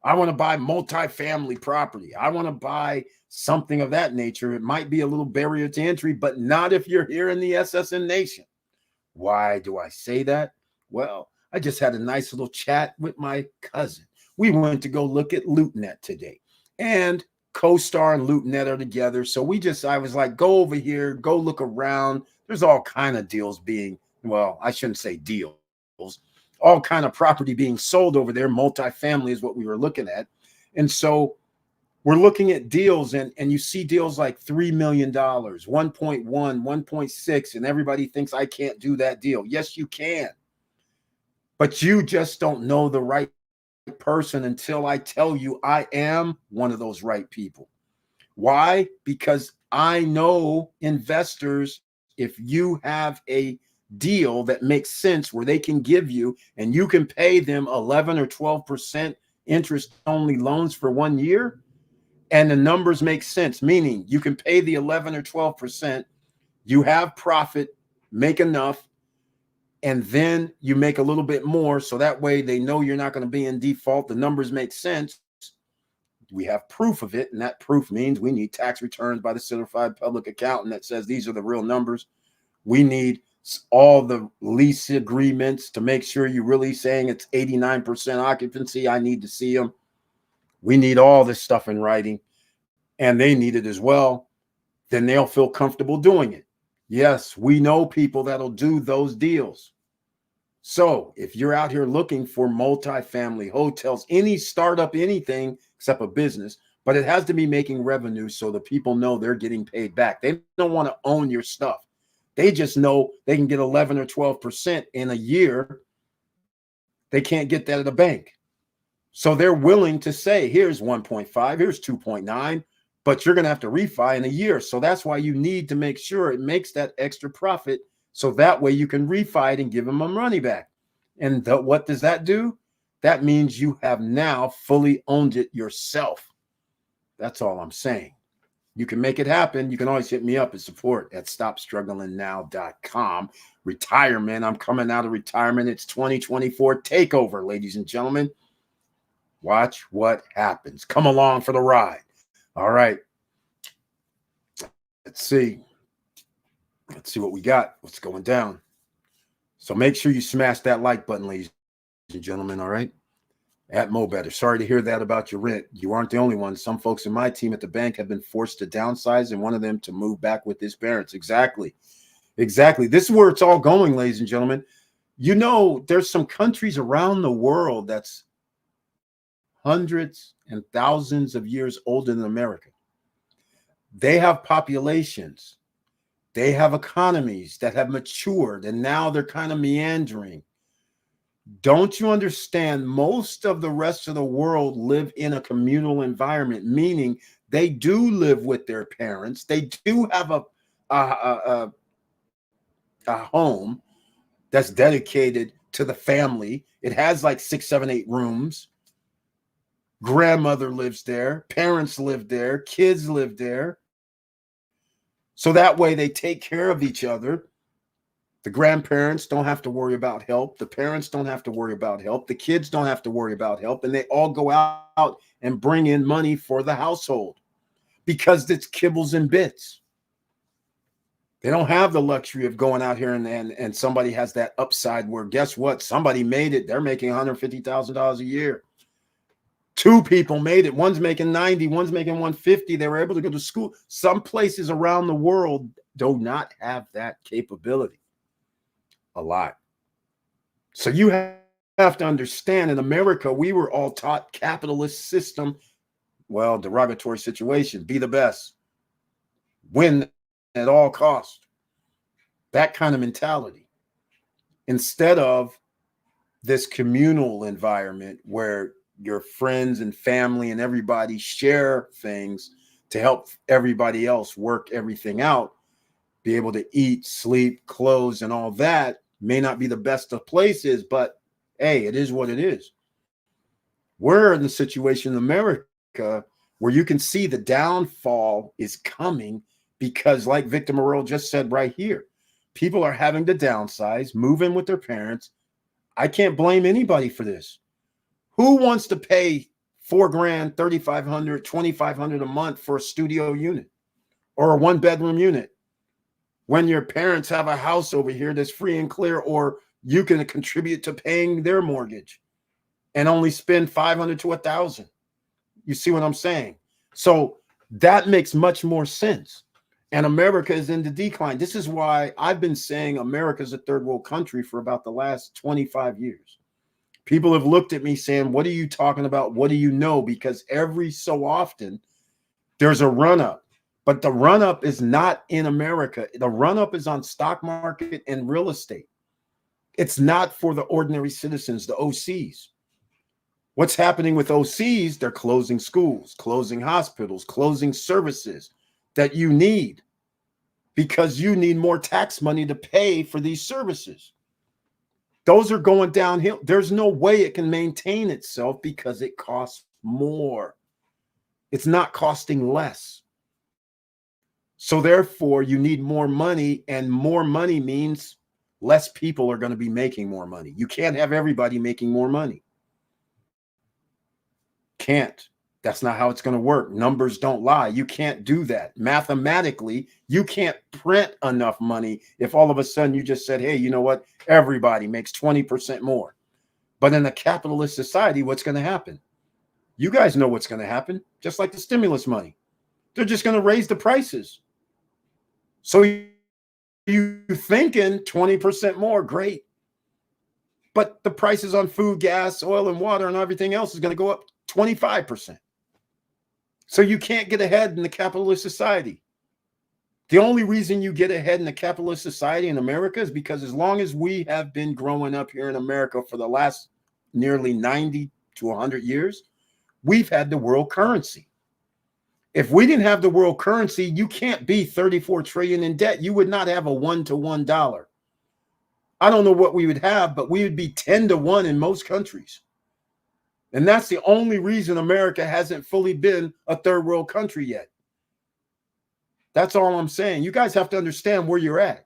I want to buy multifamily property. I want to buy something of that nature. It might be a little barrier to entry, but not if you're here in the SSN Nation. Why do I say that? Well, I just had a nice little chat with my cousin. We went to go look at LootNet today, and CoStar and LootNet are together. So I was like, go over here, go look around. There's all kind of deals I shouldn't say deals. All kind of property being sold over there. Multifamily is what we were looking at. And so we're looking at deals, and you see deals like $3 million, 1.1, 1.6, and everybody thinks I can't do that deal. Yes, you can. But you just don't know the right person until I tell you I am one of those right people. Why? Because I know investors, if you have a deal that makes sense where they can give you and you can pay them 11 or 12% interest only loans for 1 year, and the numbers make sense, meaning you can pay the 11 or 12%, you have profit, make enough, and then you make a little bit more, so that way they know you're not going to be in default. The numbers make sense. We have proof of it, and that proof means we need tax returns by the certified public accountant that says these are the real numbers. We need all the lease agreements to make sure you're really saying it's 89% occupancy. I need to see them. We need all this stuff in writing. and they need it as well, then they'll feel comfortable doing it. Yes, we know people that'll do those deals. So if you're out here looking for multifamily hotels, any startup, anything except a business, but it has to be making revenue so the people know they're getting paid back. They don't want to own your stuff. They just know they can get 11 or 12% in a year. They can't get that at a bank. So they're willing to say, here's 1.5, here's 2.9, but you're going to have to refi in a year. So that's why you need to make sure it makes that extra profit. So that way you can refi it and give them money back. And what does that do? That means you have now fully owned it yourself. That's all I'm saying. You can make it happen. You can always hit me up at support@stopstrugglingnow.com. Retirement. I'm coming out of retirement. It's 2024 takeover, ladies and gentlemen. Watch what happens. Come along for the ride. All right. Let's see. Let's see what we got. What's going down. So make sure you smash that like button, ladies and gentlemen. All right. At Mo Better. Sorry to hear that about your rent. You aren't the only one. Some folks in my team at the bank have been forced to downsize, and one of them to move back with his parents. Exactly. Exactly. This is where it's all going, ladies and gentlemen. You know, there's some countries around the world that's hundreds and thousands of years older than America. They have populations. They have economies that have matured, and now they're kind of meandering. Don't you understand? Most of the rest of the world live in a communal environment, meaning they do live with their parents. They do have a home that's dedicated to the family. It has like 6, 7, 8 rooms. Grandmother lives there. Parents live there. Kids live there. So that way they take care of each other. The grandparents don't have to worry about help. The parents don't have to worry about help. The kids don't have to worry about help. And they all go out and bring in money for the household because it's kibbles and bits. They don't have the luxury of going out here and somebody has that upside where, guess what? Somebody made it. They're making $150,000 a year. 2 people made it. One's making 90, one's making 150. They were able to go to school. Some places around the world do not have that capability. A lot. So you have to understand, in America, we were all taught capitalist system. Well, derogatory situation, be the best, win at all costs. That kind of mentality. Instead of this communal environment where your friends and family and everybody share things to help everybody else work everything out, be able to eat, sleep, clothes, and all that. May not be the best of places, but hey, it is what it is. We're in the situation in America where you can see the downfall is coming because, like Victor Morel just said right here, people are having to downsize, move in with their parents. I can't blame anybody for this. Who wants to pay $4 grand, $3,500, $2,500 a month for a studio unit or a 1-bedroom unit when your parents have a house over here that's free and clear, or you can contribute to paying their mortgage and only spend $500 to $1,000? You see what I'm saying? So that makes much more sense. And America is in the decline. This is why I've been saying America is a third world country for about the last 25 years. People have looked at me saying, what are you talking about? What do you know? Because every so often there's a run up. But the run up is not in America. The run up is on stock market and real estate. It's not for the ordinary citizens, the OCs. What's happening with OCs? They're closing schools, closing hospitals, closing services that you need because you need more tax money to pay for these services. Those are going downhill. There's no way it can maintain itself because it costs more. It's not costing less. So therefore, you need more money, and more money means less people are going to be making more money. You can't have everybody making more money. Can't. That's not how it's going to work. Numbers don't lie. You can't do that. Mathematically, you can't print enough money if all of a sudden you just said, hey, you know what? Everybody makes 20% more. But in a capitalist society, what's going to happen? You guys know what's going to happen, just like the stimulus money. They're just going to raise the prices. So you thinking 20% more, great. But the prices on food, gas, oil, and water and everything else is going to go up 25%. So you can't get ahead in the capitalist society. The only reason you get ahead in the capitalist society in America is because as long as we have been growing up here in America for the last nearly 90 to 100 years, we've had the world currency. If we didn't have the world currency, you can't be 34 trillion in debt. You would not have a 1-to-1 dollar. I don't know what we would have, but we would be 10-to-1 in most countries. And that's the only reason America hasn't fully been a third world country yet. That's all I'm saying. You guys have to understand where you're at.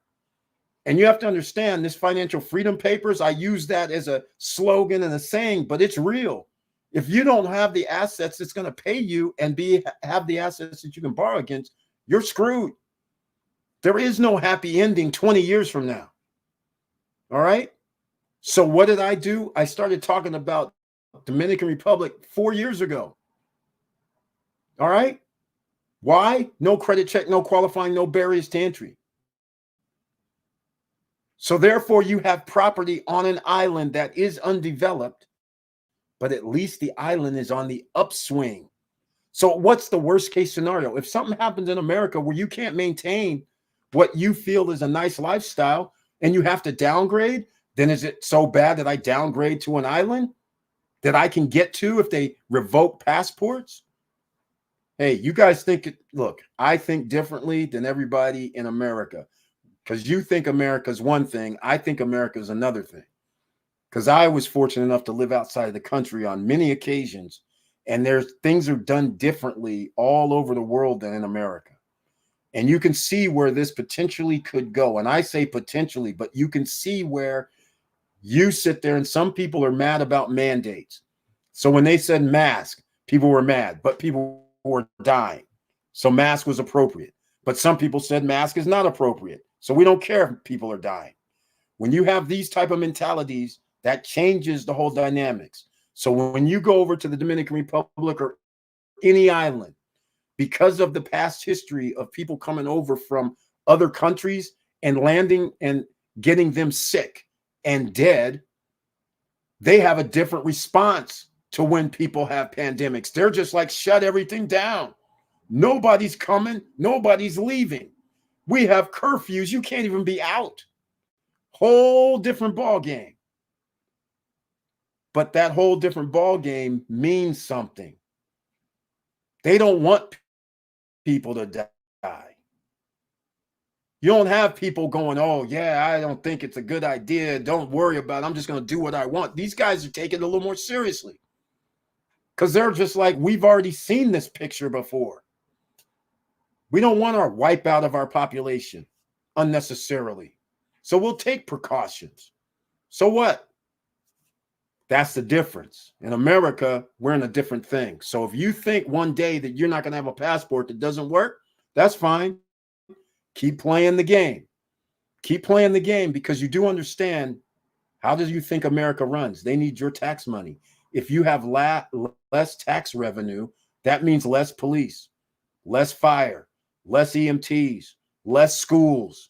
And you have to understand this financial freedom papers. I use that as a slogan and a saying, but it's real. If you don't have the assets that's going to pay you and have the assets that you can borrow against, you're screwed. There is no happy ending 20 years from now. All right. So what did I do? I started talking about Dominican Republic 4 years ago. All right. Why? No credit check, no qualifying, no barriers to entry. So therefore, you have property on an island that is undeveloped, but at least the island is on the upswing. So what's the worst case scenario? If something happens in America where you can't maintain what you feel is a nice lifestyle and you have to downgrade, then is it so bad that I downgrade to an island that I can get to if they revoke passports? Hey, you guys think, look, I think differently than everybody in America, because you think America's one thing. I think America's another thing, because I was fortunate enough to live outside of the country on many occasions, and there's things are done differently all over the world than in America. And you can see where this potentially could go. And I say potentially, but you can see where you sit there and some people are mad about mandates. So when they said mask, people were mad, but people were dying. So mask was appropriate. But some people said mask is not appropriate. So we don't care if people are dying. When you have these type of mentalities, that changes the whole dynamics. So when you go over to the Dominican Republic or any island, because of the past history of people coming over from other countries and landing and getting them sick and dead, they have a different response to when people have pandemics. They're just like, shut everything down. Nobody's coming. Nobody's leaving. We have curfews. You can't even be out. Whole different ball game. But that whole different ball game means something. They don't want people to die. You don't have people going, oh, yeah, I don't think it's a good idea. Don't worry about it. I'm just going to do what I want. These guys are taking it a little more seriously because they're just like, we've already seen this picture before. We don't want to wipe out of our population unnecessarily. So we'll take precautions. So what? That's the difference. In America, we're in a different thing. So if you think one day that you're not going to have a passport that doesn't work, that's fine. Keep playing the game. Keep playing the game because you do understand, how do you think America runs? They need your tax money. If you have less tax revenue, that means less police, less fire, less EMTs, less schools.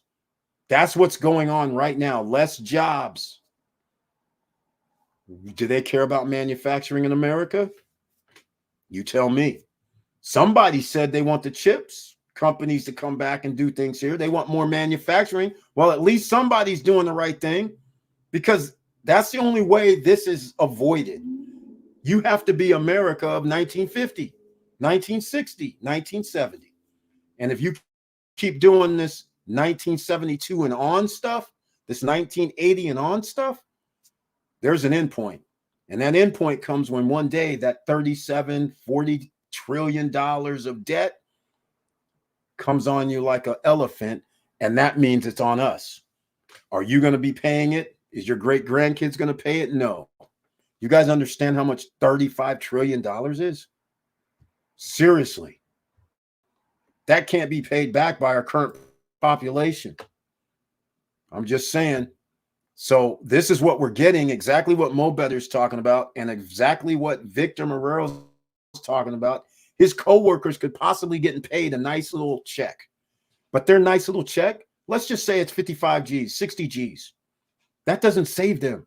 That's what's going on right now. Less jobs. Do they care about manufacturing in America? You tell me. Somebody said they want the chips companies to come back and do things here. They want more manufacturing. Well, at least somebody's doing the right thing, because that's the only way this is avoided. You have to be America of 1950, 1960, 1970. And if you keep doing this 1972 and on stuff, this 1980 and on stuff, there's an end point. And that end point comes when one day that $40 trillion of debt comes on you like an elephant, and that means it's on us. Are you going to be paying it? Is your great grandkids going to pay it? No. You guys understand how much $35 trillion is? Seriously. That can't be paid back by our current population. I'm just saying. So this is what we're getting, exactly what Mo Better's talking about, and exactly what Victor Marrero's talking about. his coworkers could possibly get paid a nice little check. But their nice little check, let's just say it's 55 G's, 60 G's. That doesn't save them.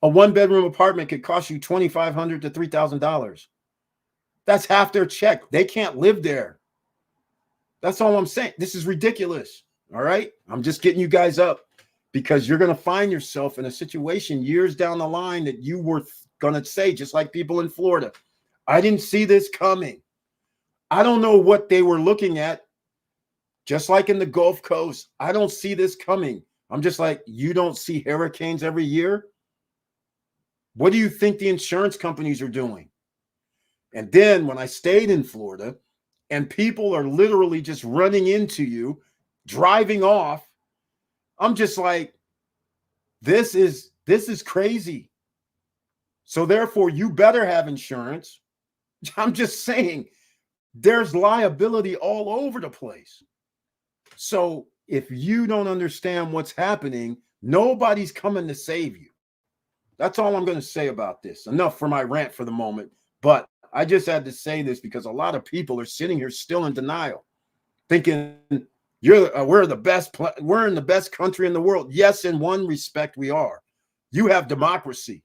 A one-bedroom apartment could cost you $2,500 to $3,000. That's half their check. They can't live there. That's all I'm saying. This is ridiculous. All right. I'm just getting you guys up because you're going to find yourself in a situation years down the line that you were going to say, just like people in Florida, I didn't see this coming. I don't know what they were looking at. Just like in the Gulf Coast, I don't see this coming. I'm just like, you don't see hurricanes every year? What do you think the insurance companies are doing? And then when I stayed in Florida and people are literally just running into you, driving off, I'm just like, this is crazy. So therefore, you better have insurance. I'm just saying, there's liability all over the place. So if you don't understand what's happening, nobody's coming to save you. That's all I'm going to say about this. Enough for my rant for the moment. But I just had to say this because a lot of people are sitting here still in denial, thinking we're the best. We're in the best country in the world. Yes, in one respect we are. You have democracy,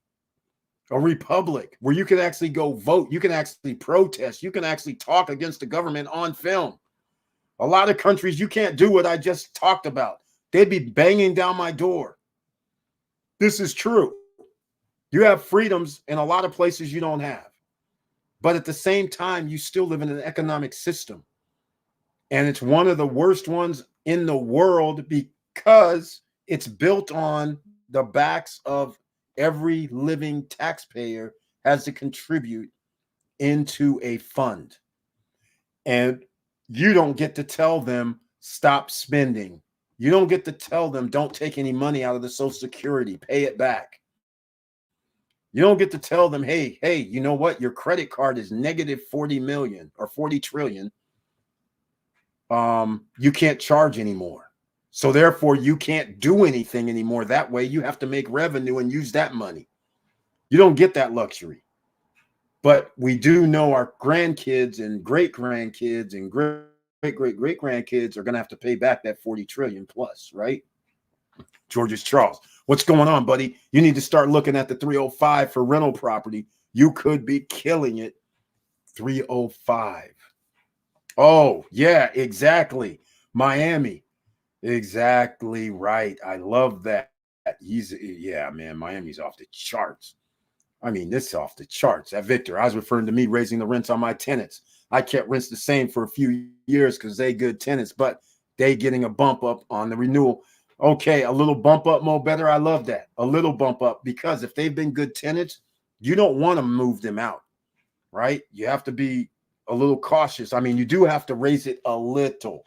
a republic where you can actually go vote. You can actually protest. You can actually talk against the government on film. A lot of countries, you can't do what I just talked about. They'd be banging down my door. This is true. You have freedoms in a lot of places you don't have. But at the same time, you still live in an economic system. And it's one of the worst ones in the world because it's built on the backs of every living taxpayer has to contribute into a fund. And you don't get to tell them stop spending. You don't get to tell them don't take any money out of the Social Security, pay it back. You don't get to tell them, hey, you know what? Your credit card is negative 40 million or 40 trillion. You can't charge anymore. So therefore, you can't do anything anymore. That way, you have to make revenue and use that money. You don't get that luxury. But we do know our grandkids and great-grandkids and great-great-great-grandkids are going to have to pay back that 40 trillion plus, right? George's Charles. What's going on, buddy? You need to start looking at the 305 for rental property. You could be killing it. 305. Oh, yeah, exactly. Miami. Exactly right. I love that. Yeah, man, Miami's off the charts. I mean, this is off the charts. That Victor, I was referring to me raising the rents on my tenants. I kept rents the same for a few years because they good tenants, but they getting a bump up on the renewal. Okay, a little bump up, Mo Better. I love that. A little bump up because if they've been good tenants, you don't want to move them out, right? You have to be a little cautious. I mean, you do have to raise it a little.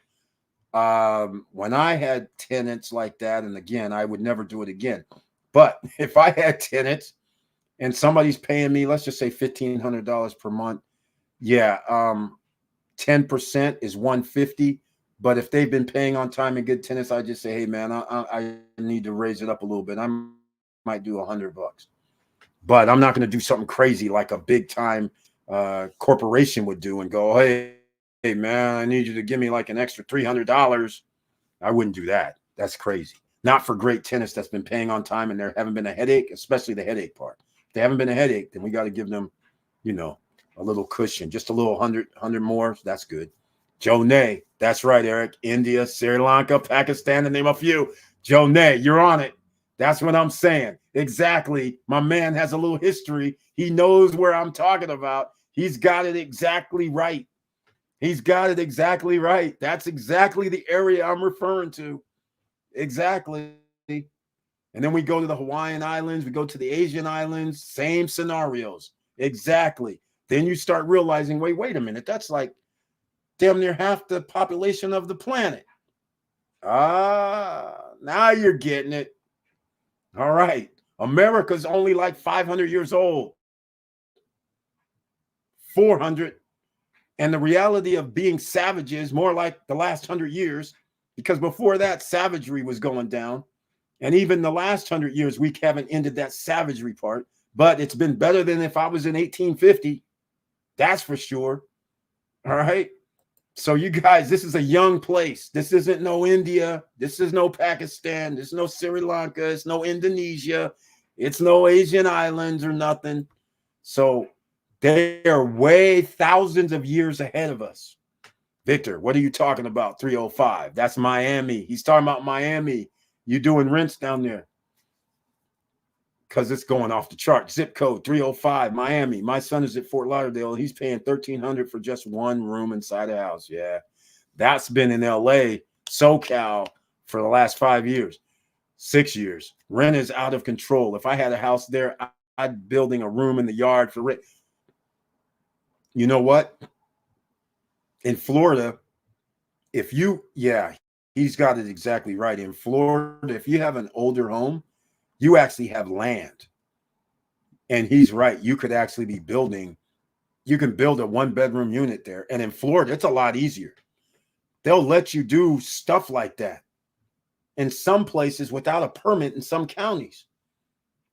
When I had tenants like that, and again, I would never do it again. But if I had tenants and somebody's paying me, let's just say $1,500 per month, yeah, 10% is $150. But if they've been paying on time and good tenants, I just say, hey, man, I need to raise it up a little bit. I might do $100. But I'm not going to do something crazy like a big time corporation would do and go, hey, man, I need you to give me like an extra $300. I wouldn't do that. That's crazy. Not for great tenants that's been paying on time and there haven't been a headache, especially the headache part. If they haven't been a headache, then we got to give them, a little cushion, just a little 100 more. That's good. Joe Nay, that's right, Eric. India, Sri Lanka, Pakistan, to name a few. Joe Nay, you're on it. That's what I'm saying. Exactly. My man has a little history. He knows where I'm talking about. He's got it exactly right. He's got it exactly right. That's exactly the area I'm referring to. Exactly. And then we go to the Hawaiian Islands. We go to the Asian Islands. Same scenarios. Exactly. Then you start realizing, wait a minute. That's like damn near half the population of the planet. Now you're getting it. All right. America's only like 500 years old. 400. And the reality of being savage is more like the last 100 years, because before that, savagery was going down. And even the last 100 years, we haven't ended that savagery part. But it's been better than if I was in 1850. That's for sure. All right. So you guys, this is a young place. This isn't no India. This is no Pakistan. This is no Sri Lanka. It's no Indonesia. It's no Asian islands or nothing. So they are way thousands of years ahead of us. Victor, what are you talking about? 305. That's Miami. He's talking about Miami. You doing rents down there? Because it's going off the chart. Zip code 305, Miami. My son is at Fort Lauderdale. He's paying $1,300 for just one room inside a house. Yeah, that's been in LA, SoCal for the last 5 years, 6 years. Rent is out of control. If I had a house there, I'd building a room in the yard for rent. You know what? In Florida, he's got it exactly right. In Florida, if you have an older home, you actually have land. And he's right. You could actually be building, you can build a 1-bedroom unit there. And in Florida, it's a lot easier. They'll let you do stuff like that in some places without a permit in some counties.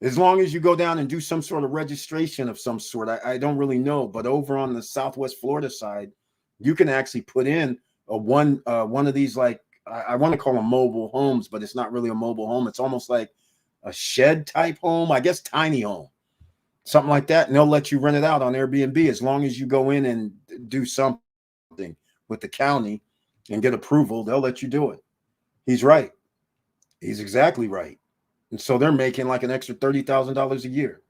As long as you go down and do some sort of registration of some sort. I don't really know. But over on the Southwest Florida side, you can actually put in one of these, like, I want to call them mobile homes, but it's not really a mobile home. It's almost like a shed type home, I guess, tiny home, something like that. And they'll let you rent it out on Airbnb as long as you go in and do something with the county and get approval. They'll let you do it. He's right. He's exactly right. And so they're making like an extra $30,000 a year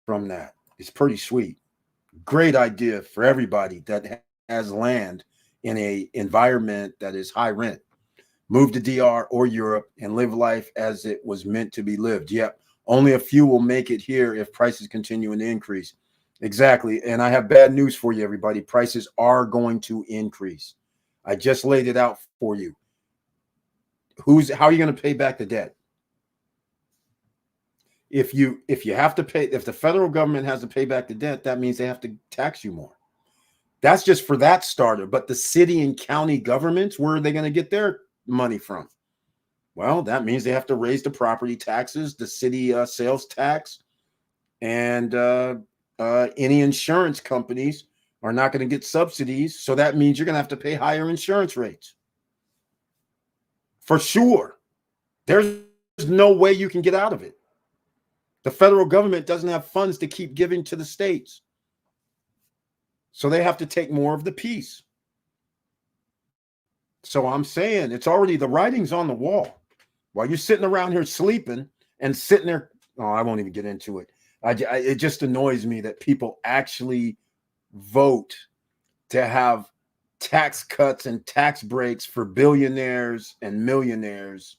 from that. It's pretty sweet. Great idea for everybody that has land in a environment that is high rent. Move to DR or Europe and live life as it was meant to be lived. Yep. Only a few will make it here if prices continue to increase. Exactly. And I have bad news for you, everybody. Prices are going to increase. I just laid it out for you. How are you going to pay back the debt? If you have to pay, if the federal government has to pay back the debt, that means they have to tax you more. That's just for that starter. But the city and county governments, where are they going to get their money from? Well, that means they have to raise the property taxes, the city sales tax, and any insurance companies are not going to get subsidies. So that means you're going to have to pay higher insurance rates. For sure. There's no way you can get out of it. The federal government doesn't have funds to keep giving to the states. So they have to take more of the piece. So I'm saying it's already, the writing's on the wall. While you're sitting around here sleeping and sitting there, I won't even get into it. It just annoys me that people actually vote to have tax cuts and tax breaks for billionaires and millionaires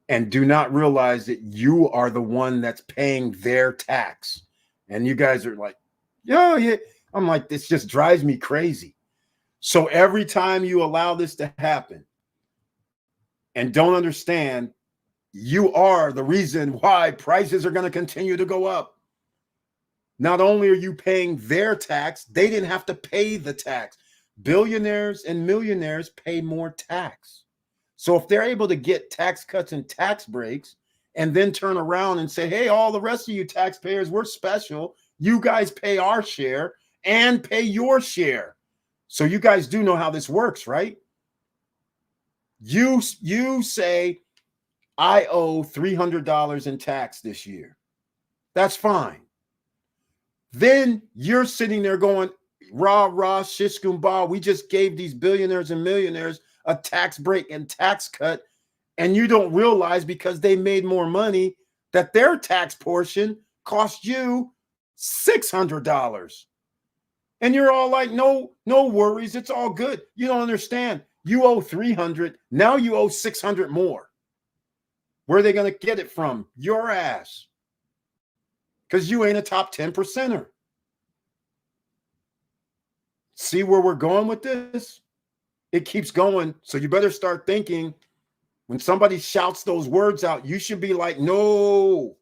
and do not realize that you are the one that's paying their tax. And you guys are like, yeah. I'm like, this just drives me crazy. So every time you allow this to happen and don't understand, you are the reason why prices are going to continue to go up. Not only are you paying their tax, they didn't have to pay the tax. Billionaires and millionaires pay more tax. So if they're able to get tax cuts and tax breaks and then turn around and say, hey, all the rest of you taxpayers, we're special. You guys pay our share and pay your share. So you guys do know how this works, right? You say, I owe $300 in tax this year. That's fine. Then you're sitting there going, rah, rah, shish kumbah. We just gave these billionaires and millionaires a tax break and tax cut. And you don't realize, because they made more money, that their tax portion cost you $600. And you're all like, no worries. It's all good. You don't understand. You owe $300. Now you owe $600 more. Where are they going to get it from? Your ass. Because you ain't a top 10%er. See where we're going with this? It keeps going. So you better start thinking, when somebody shouts those words out, you should be like, no,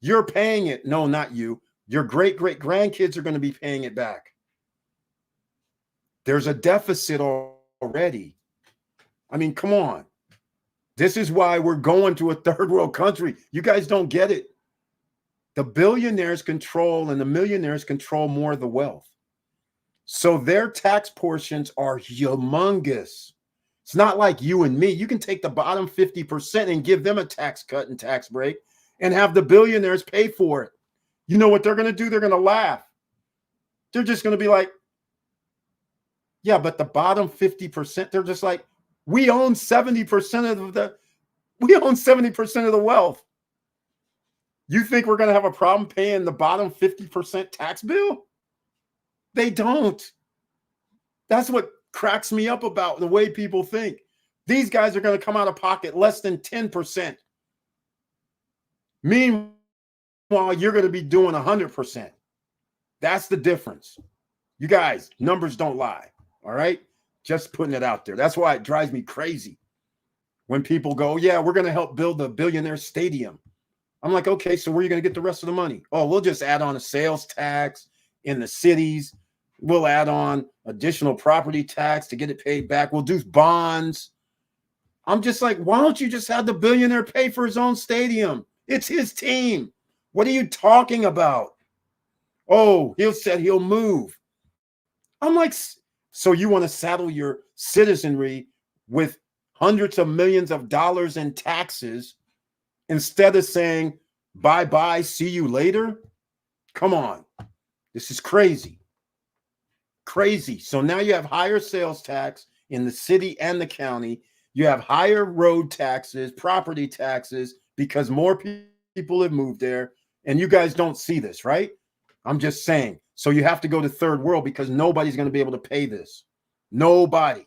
you're paying it. No, not you. Your great-great-grandkids are going to be paying it back. There's a deficit already. I mean, come on. This is why we're going to a third world country. You guys don't get it. The billionaires control and the millionaires control more of the wealth. So their tax portions are humongous. It's not like you and me. You can take the bottom 50% and give them a tax cut and tax break and have the billionaires pay for it. You know what they're going to do? They're going to laugh. They're just going to be like, yeah, but the bottom 50%, they're just like, we own 70% of the wealth. You think we're going to have a problem paying the bottom 50% tax bill? They don't. That's what cracks me up about the way people think. These guys are going to come out of pocket less than 10%. Meanwhile, you're going to be doing 100%. That's the difference. You guys, numbers don't lie. All right? Just putting it out there. That's why it drives me crazy when people go, yeah, we're going to help build the billionaire stadium. I'm like, okay, so where are you going to get the rest of the money? Oh, we'll just add on a sales tax in the cities. We'll add on additional property tax to get it paid back. We'll do bonds. I'm just like, why don't you just have the billionaire pay for his own stadium? It's his team. What are you talking about? Oh, he'll move. I'm like, so you want to saddle your citizenry with hundreds of millions of dollars in taxes instead of saying, bye-bye, see you later? Come on. This is crazy. Crazy. So now you have higher sales tax in the city and the county. You have higher road taxes, property taxes, because more people have moved there. And you guys don't see this, right? I'm just saying. So you have to go to third world because nobody's going to be able to pay this. Nobody.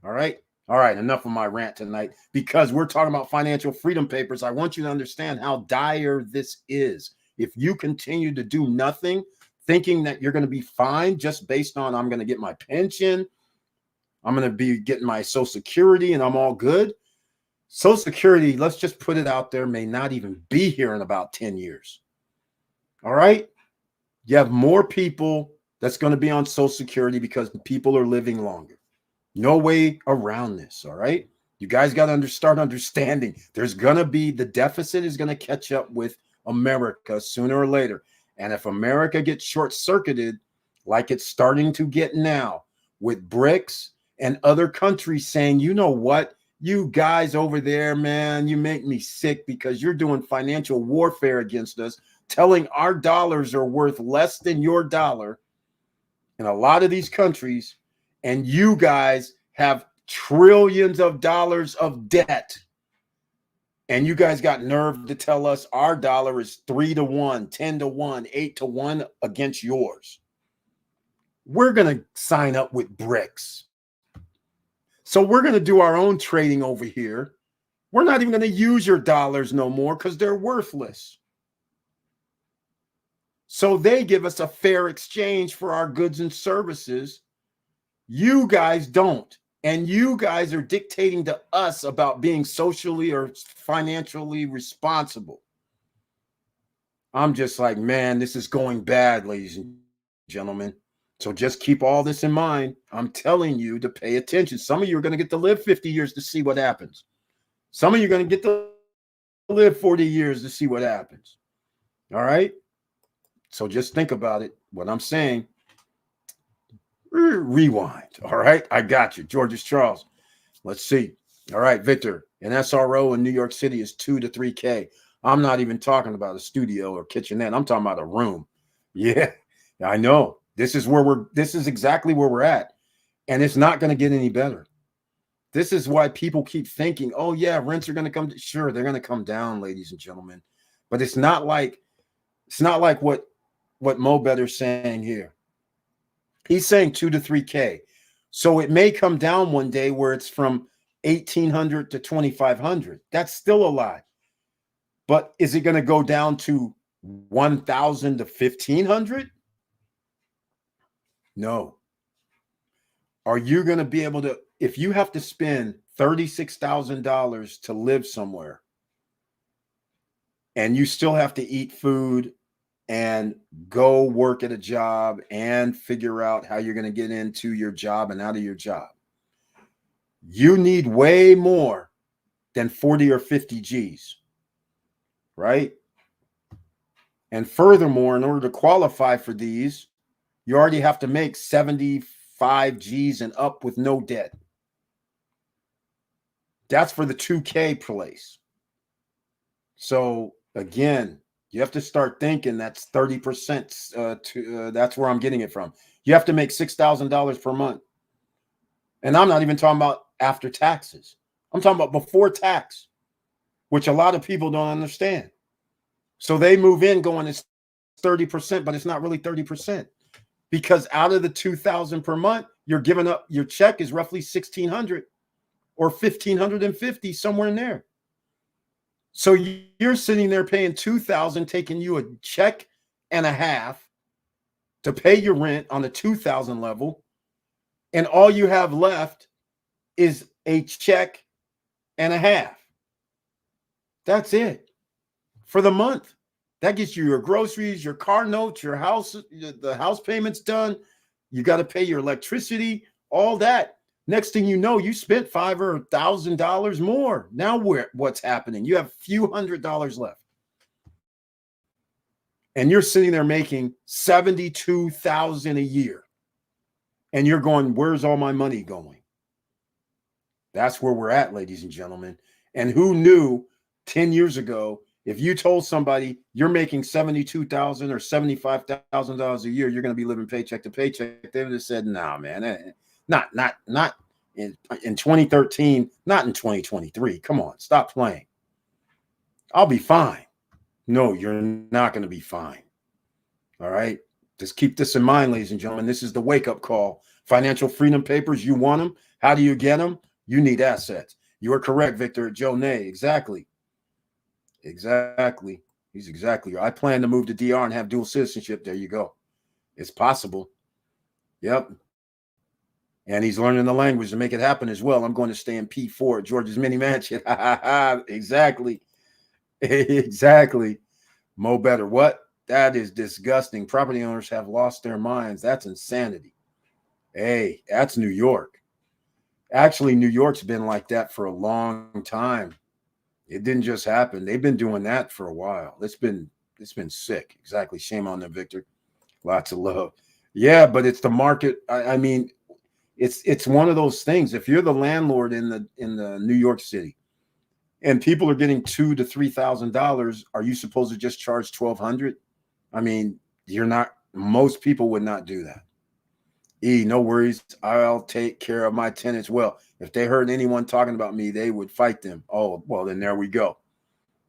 All right. All right. Enough of my rant tonight because we're talking about financial freedom papers. I want you to understand how dire this is. If you continue to do nothing, thinking that you're going to be fine just based on I'm going to get my pension, I'm going to be getting my Social Security and I'm all good. Social Security, let's just put it out there, may not even be here in about 10 years. All right? You have more people that's going to be on Social Security because people are living longer. No way around this, all right? You guys got to start understanding there's going to be, the deficit is going to catch up with America sooner or later. And if America gets short-circuited, like it's starting to get now, with BRICS and other countries saying, you know what, you guys over there, man, you make me sick because you're doing financial warfare against us, telling our dollars are worth less than your dollar in a lot of these countries, and you guys have trillions of dollars of debt. And you guys got nerve to tell us our dollar is 3-1, 10-1, 8-1 against yours. We're going to sign up with BRICS. So we're going to do our own trading over here. We're not even going to use your dollars no more because they're worthless. So they give us a fair exchange for our goods and services. You guys don't. And you guys are dictating to us about being socially or financially responsible. I'm just like, man, this is going bad, ladies and gentlemen. So just keep all this in mind. I'm telling you to pay attention. Some of you are going to get to live 50 years to see what happens. Some of you are going to get to live 40 years to see what happens. All right? So just think about it. What I'm saying. Rewind. All right. I got you. George's Charles. Let's see. All right, Victor. An SRO in New York City is 2 to 3K. I'm not even talking about a studio or kitchenette. I'm talking about a room. Yeah, I know. This is exactly where we're at. And it's not going to get any better. This is why people keep thinking, oh yeah, rents are going to come. Sure, they're going to come down, ladies and gentlemen. But it's not like what Mo Better's saying here. He's saying 2 to 3K. So it may come down one day where it's from 1,800 to 2,500. That's still a lot. But is it going to go down to 1,000 to 1,500? No. Are you going to be able to, if you have to spend $36,000 to live somewhere and you still have to eat food and go work at a job and figure out how you're going to get into your job and out of your job, you need way more than 40 or 50 G's, right? And furthermore, in order to qualify for these, you already have to make 75 G's and up with no debt. That's for the 2K place. So again, you have to start thinking that's 30%. That's where I'm getting it from. You have to make $6,000 per month. And I'm not even talking about after taxes. I'm talking about before tax, which a lot of people don't understand. So they move in going, it's 30%, but it's not really 30%, because out of the $2,000 per month, you're giving up, your check is roughly $1,600 or $1,550, somewhere in there. So you're sitting there paying $2,000, taking you a check and a half to pay your rent on the $2,000 level, and all you have left is a check and a half. That's it for the month. That gets you your groceries, your car notes, your house, the house payments done. You got to pay your electricity, all that. Next thing you know, you spent $5,000 or $1,000 more. Now what's happening? You have a few $100s left. And you're sitting there making $72,000 a year. And you're going, where's all my money going? That's where we're at, ladies and gentlemen. And who knew 10 years ago, if you told somebody you're making $72,000 or $75,000 a year, you're going to be living paycheck to paycheck, they would have said, "Nah, man, not in 2013, not in 2023. Come on, stop playing. I'll be fine." No, you're not going to be fine. All right. Just keep this in mind, ladies and gentlemen. This is the wake-up call. Financial freedom papers, you want them. How do you get them? You need assets. You are correct, Victor. Joe Nay. Exactly. Exactly. He's exactly right. I plan to move to DR and have dual citizenship. There you go. It's possible. Yep. And he's learning the language to make it happen as well. I'm going to stay in P4 at George's Mini Mansion. Exactly. Exactly. Mo better. What? That is disgusting. Property owners have lost their minds. That's insanity. Hey, that's New York. Actually, New York's been like that for a long time. It didn't just happen. They've been doing that for a while. It's been sick. Exactly. Shame on them, Victor. Lots of love. Yeah, but it's the market. I mean, it's one of those things. If you're the landlord in the New York City and people are getting $2,000 to $3,000, are you supposed to just charge $1,200? I mean, you're not. Most people would not do that. No worries. I'll take care of my tenants well. If they heard anyone talking about me, they would fight them. Oh, well, then there we go.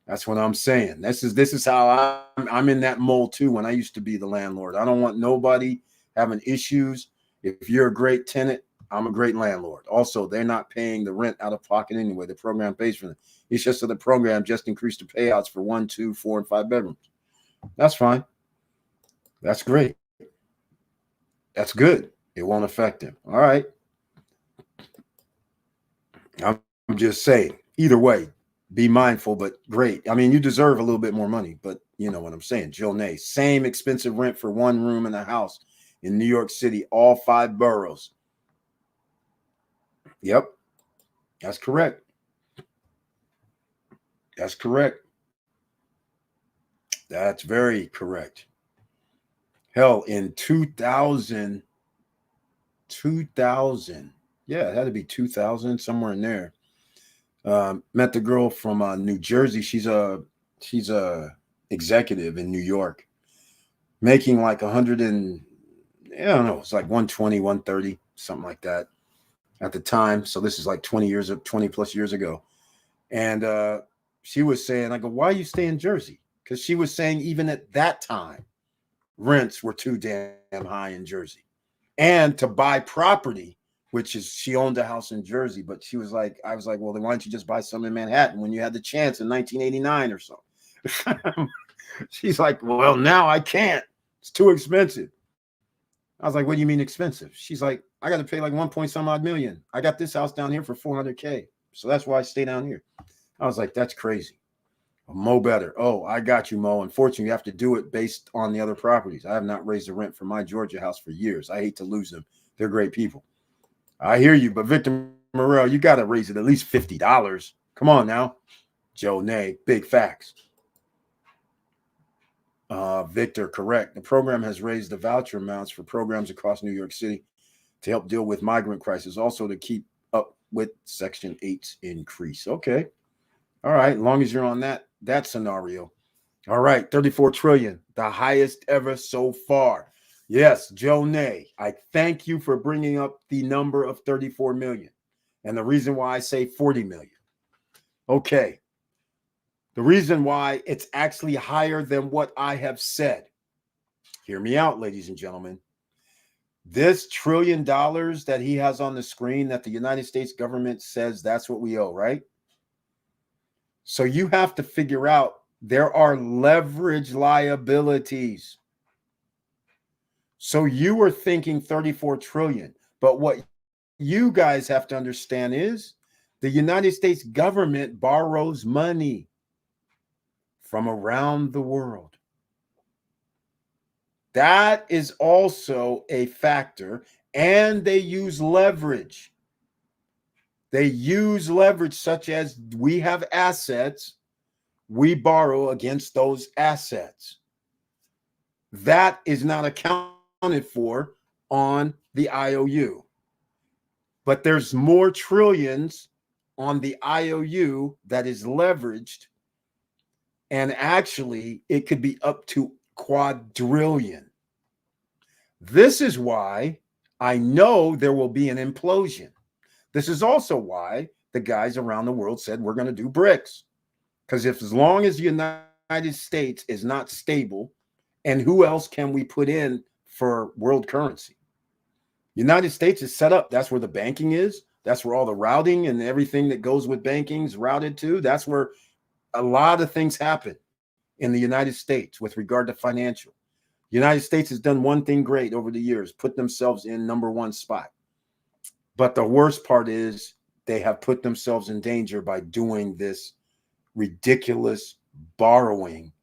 That's what I'm saying. This is how I'm in that mold too. When I used to be the landlord, I don't want nobody having issues. If you're a great tenant, I'm a great landlord. Also, they're not paying the rent out of pocket anyway. The program pays for them. It's just that the program just increased the payouts for 1, 2, 4, and 5 bedrooms. That's fine. That's great. That's good. It won't affect them. All right. I'm just saying, either way, be mindful, but great. I mean, you deserve a little bit more money, but you know what I'm saying. Jill Nay, same expensive rent for one room in a house in New York City, all 5 boroughs. Yep. That's correct. That's correct. That's very correct. Hell, in 2000, yeah, it had to be 2000, somewhere in there. Met the girl from New Jersey. She's a executive in New York, making like 100 and I don't know, it's like 120, 130, something like that at the time. So this is like 20 plus years ago. And she was saying, I go, why you stay in Jersey? Because she was saying even at that time, rents were too damn high in Jersey. And to buy property, which is, she owned a house in Jersey, but she was like, I was like, well, then why don't you just buy some in Manhattan when you had the chance in 1989 or so? She's like, well, now I can't. It's too expensive. I was like, what do you mean expensive? She's like, I got to pay like 1 million. I got this house down here for $400K. So that's why I stay down here. I was like, that's crazy. Mo better. Oh, I got you, Mo. Unfortunately, you have to do it based on the other properties. I have not raised the rent for my Georgia house for years. I hate to lose them. They're great people. I hear you, but Victor Morel, you got to raise it at least $50. Come on now. Joe Nay, big facts. Victor, correct. The program has raised the voucher amounts for programs across New York City to help deal with migrant crisis, also to keep up with Section 8's increase. Okay. All right. As long as you're on that scenario. All right. 34 trillion, the highest ever so far. Yes, Joe Nay, I thank you for bringing up the number of 34 million. And the reason why I say 40 million. Okay. The reason why it's actually higher than what I have said. Hear me out, ladies and gentlemen. This $1 trillion that he has on the screen that the United States government says that's what we owe, right? So you have to figure out there are leverage liabilities. So you were thinking 34 trillion, but what you guys have to understand is the United States government borrows money from around the world. That is also a factor, and they use leverage. They use leverage such as we have assets, we borrow against those assets. That is not accounted for on the IOU. But there's more trillions on the IOU that is leveraged, and actually it could be up to quadrillion. This is why I know there will be an implosion. This is also why the guys around the world said we're going to do BRICS. Because if as long as the United States is not stable, and who else can we put in for world currency? United States is set up. That's where the banking is. That's where all the routing and everything that goes with banking is routed to. That's where a lot of things happen in the United States with regard to financial. The United States has done one thing great over the years, put themselves in #1 spot. But the worst part is they have put themselves in danger by doing this ridiculous borrowing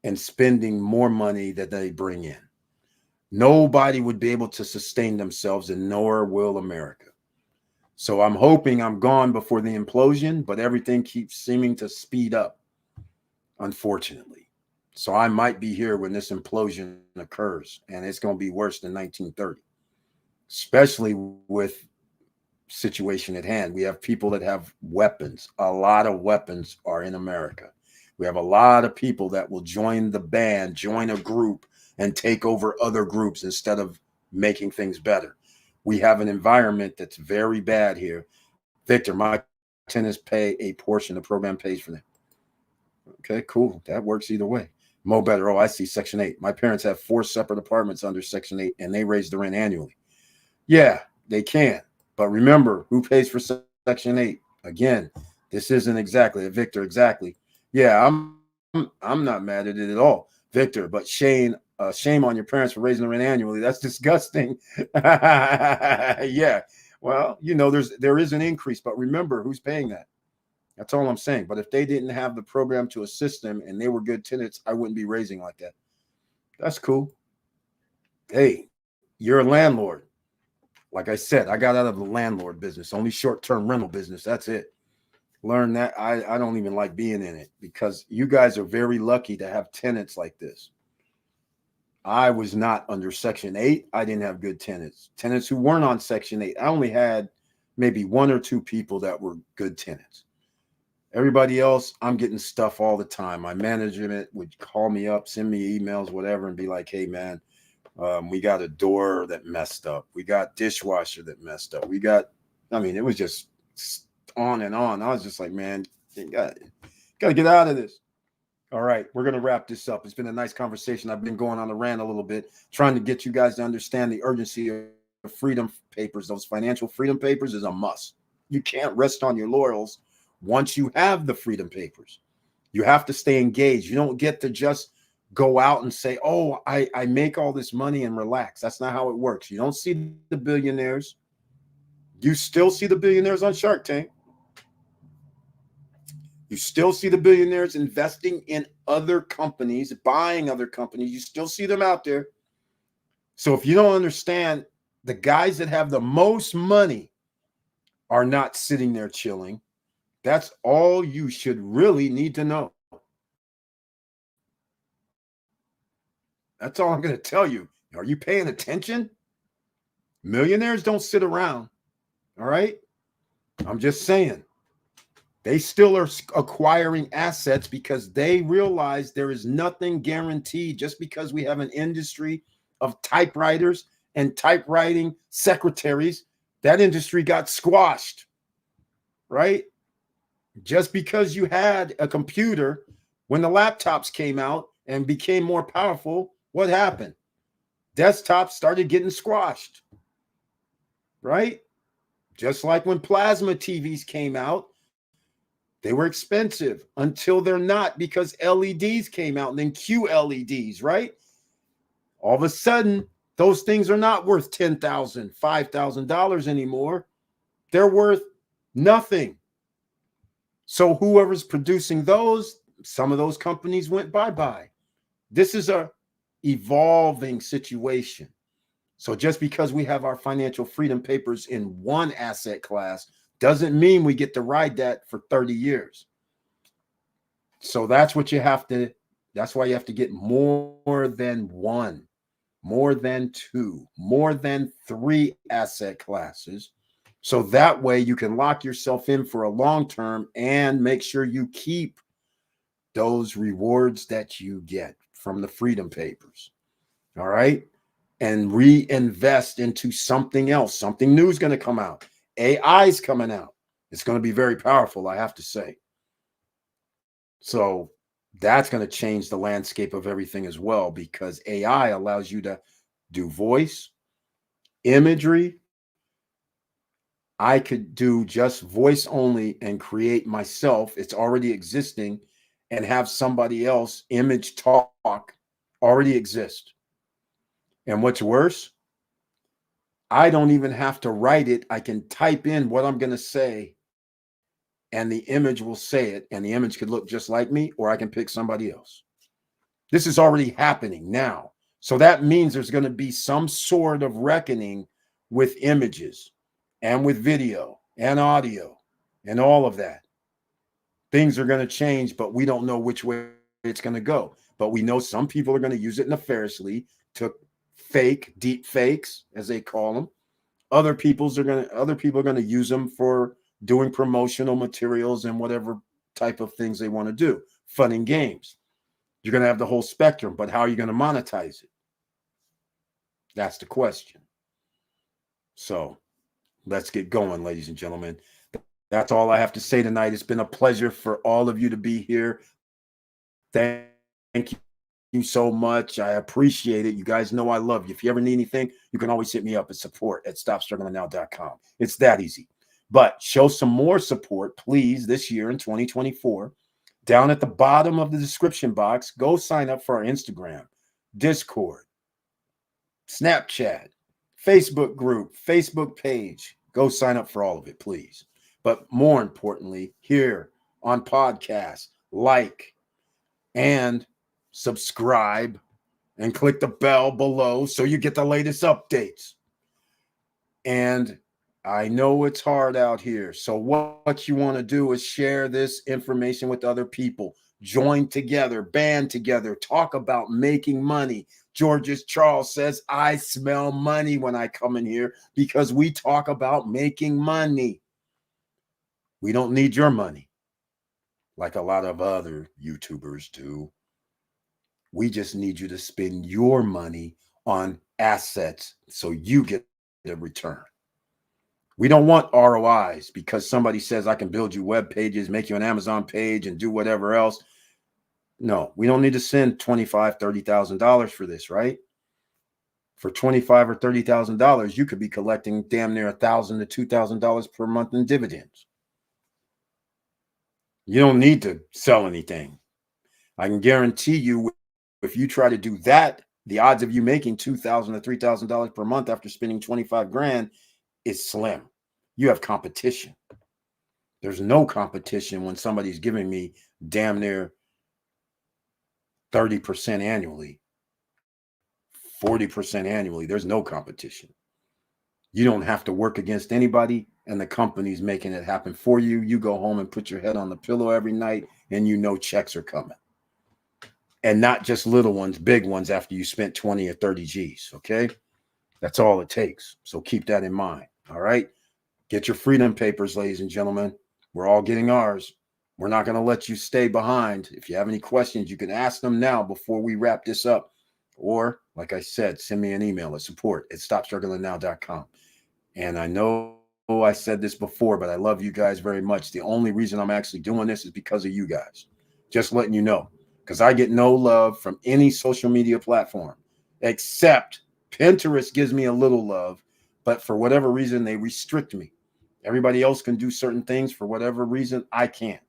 and spending more money that they bring in. Nobody would be able to sustain themselves, and nor will America. So I'm hoping I'm gone before the implosion, but everything keeps seeming to speed up, unfortunately. So I might be here when this implosion occurs, and it's going to be worse than 1930, especially with situation at hand. We have people that have weapons. A lot of weapons are in America. We have a lot of people that will join the band, join a group, and take over other groups instead of making things better. We have an environment that's very bad here. Victor, my tenants pay a portion. The program pays for them. Okay, cool. That works either way. Mo better. Oh, I see. Section 8. My parents have 4 separate apartments under Section 8, and they raise the rent annually. Yeah, they can. But remember, who pays for Section 8? Again, this isn't exactly a Victor. Exactly. Yeah, I'm not mad at it at all, Victor. But shame on your parents for raising the rent annually. That's disgusting. Yeah. Well, there is an increase, but remember who's paying that. That's all I'm saying. But if they didn't have the program to assist them and they were good tenants, I wouldn't be raising like that. That's cool. Hey, you're a landlord. Like I said, I got out of the landlord business, only short-term rental business. That's it. Learn that. I don't even like being in it because you guys are very lucky to have tenants like this. I was not under Section 8. I didn't have good tenants. Tenants who weren't on Section 8. I only had maybe 1 or 2 people that were good tenants. Everybody else, I'm getting stuff all the time. My management would call me up, send me emails, whatever, and be like, hey, man, we got a door that messed up. We got dishwasher that messed up. It was just on and on. I was just like, man, you got to get out of this. All right, we're going to wrap this up. It's been a nice conversation. I've been going on a rant a little bit, trying to get you guys to understand the urgency of freedom papers. Those financial freedom papers is a must. You can't rest on your laurels once you have the freedom papers. You have to stay engaged. You don't get to just go out and say, oh, I make all this money and relax. That's not how it works. You don't see the billionaires. You still see the billionaires on Shark Tank. You still see the billionaires investing in other companies, buying other companies. You still see them out there. So if you don't understand, the guys that have the most money are not sitting there chilling. That's all you should really need to know. That's all I'm going to tell you. Are you paying attention? Millionaires don't sit around. All right. I'm just saying. They still are acquiring assets because they realize there is nothing guaranteed. Just because we have an industry of typewriters and typewriting secretaries, that industry got squashed, right? Just because you had a computer, when the laptops came out and became more powerful, what happened? Desktops started getting squashed, right? Just like when plasma TVs came out, they were expensive until they're not, because LEDs came out and then QLEDs, right? All of a sudden, those things are not worth $10,000, $5,000 anymore. They're worth nothing. So whoever's producing those, some of those companies went bye-bye. This is a evolving situation. So just because we have our financial freedom papers in one asset class doesn't mean we get to ride that for 30 years. So that's what you have to, that's why you have to get more than one, more than two, more than three asset classes. So that way you can lock yourself in for a long term and make sure you keep those rewards that you get from the freedom papers. All right. And reinvest into something else. Something new is going to come out. AI is coming out. It's going to be very powerful, I have to say. So that's going to change the landscape of everything as well, because AI allows you to do voice, imagery. I could do just voice only and create myself. It's already existing, and have somebody else image talk already exist. And what's worse, I don't even have to write it. I can type in what I'm going to say, and the image will say it, and the image could look just like me, or I can pick somebody else. This is already happening now. So that means there's going to be some sort of reckoning with images and with video and audio and all of that. Things are going to change, but we don't know which way it's going to go. But we know some people are going to use it nefariously to fake, deep fakes, as they call them. Other people are going to use them for doing promotional materials and whatever type of things they want to do, fun and games. You're going to have the whole spectrum, but how are you going to monetize it? That's the question. So let's get going, ladies and gentlemen. That's all I have to say tonight. It's been a pleasure for all of you to be here. Thank you so much. I appreciate it. You guys know I love you. If you ever need anything, you can always hit me up at support@stopstrugglingnow.com. It's that easy. But show some more support, please, this year in 2024. Down at the bottom of the description box, go sign up for our Instagram, Discord, Snapchat, Facebook group, Facebook page. Go sign up for all of it, please. But more importantly, here on podcast, like and subscribe and click the bell below so you get the latest updates. And I know it's hard out here. So what you want to do is share this information with other people. Join together, band together, talk about making money. Georges Charles says, I smell money when I come in here, because we talk about making money. We don't need your money like a lot of other YouTubers do. We just need you to spend your money on assets so you get a return. We don't want ROIs because somebody says I can build you web pages, make you an Amazon page, and do whatever else. No, we don't need to send $25,000, $30,000 for this, right? For $25,000 or $30,000, you could be collecting damn near $1,000 to $2,000 per month in dividends. You don't need to sell anything. I can guarantee you, if you try to do that, the odds of you making $2,000 to $3,000 per month after spending 25 grand is slim. You have competition. There's no competition when somebody's giving me damn near 30% annually, 40% annually. There's no competition. You don't have to work against anybody, and the company's making it happen for you. You go home and put your head on the pillow every night, and you know checks are coming. and not just little ones, big ones after you spent 20 or 30 G's. Okay. That's all it takes. So keep that in mind. All right. Get your freedom papers, ladies and gentlemen. We're all getting ours. We're not going to let you stay behind. If you have any questions, you can ask them now before we wrap this up. Or, like I said, send me an email at support@stopstrugglingnow.com. And I know I said this before, but I love you guys very much. The only reason I'm actually doing this is because of you guys. Just letting you know. Because I get no love from any social media platform, except Pinterest gives me a little love, but for whatever reason, they restrict me. Everybody else can do certain things. For whatever reason, I can't.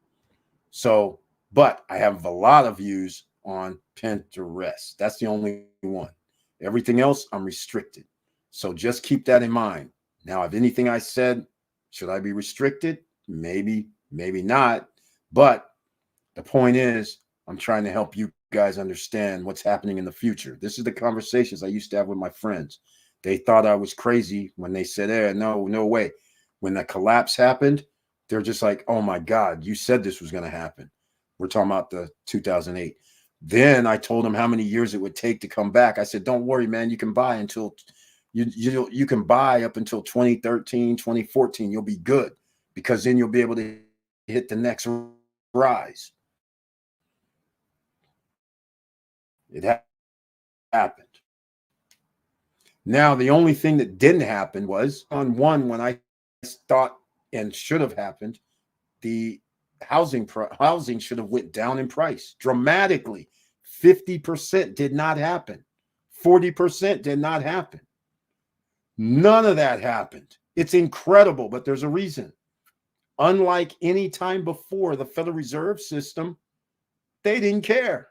So, but I have a lot of views on Pinterest. That's the only one. Everything else, I'm restricted. So just keep that in mind. Now, if anything I said, should I be restricted? Maybe, maybe not. But the point is, I'm trying to help you guys understand what's happening in the future. This is the conversations I used to have with my friends. They thought I was crazy when they said, no way. When the collapse happened, they're just like, oh my God, you said this was going to happen. We're talking about the 2008. Then I told them how many years it would take to come back. I said, don't worry, man, you can buy until you can buy up until 2013, 2014. You'll be good, because then you'll be able to hit the next rise. It happened. Now, the only thing that didn't happen was on one, when I thought and should have happened, the housing should have went down in price dramatically. 50% did not happen. 40% did not happen. None of that happened. It's incredible, but there's a reason. Unlike any time before the Federal Reserve System, they didn't care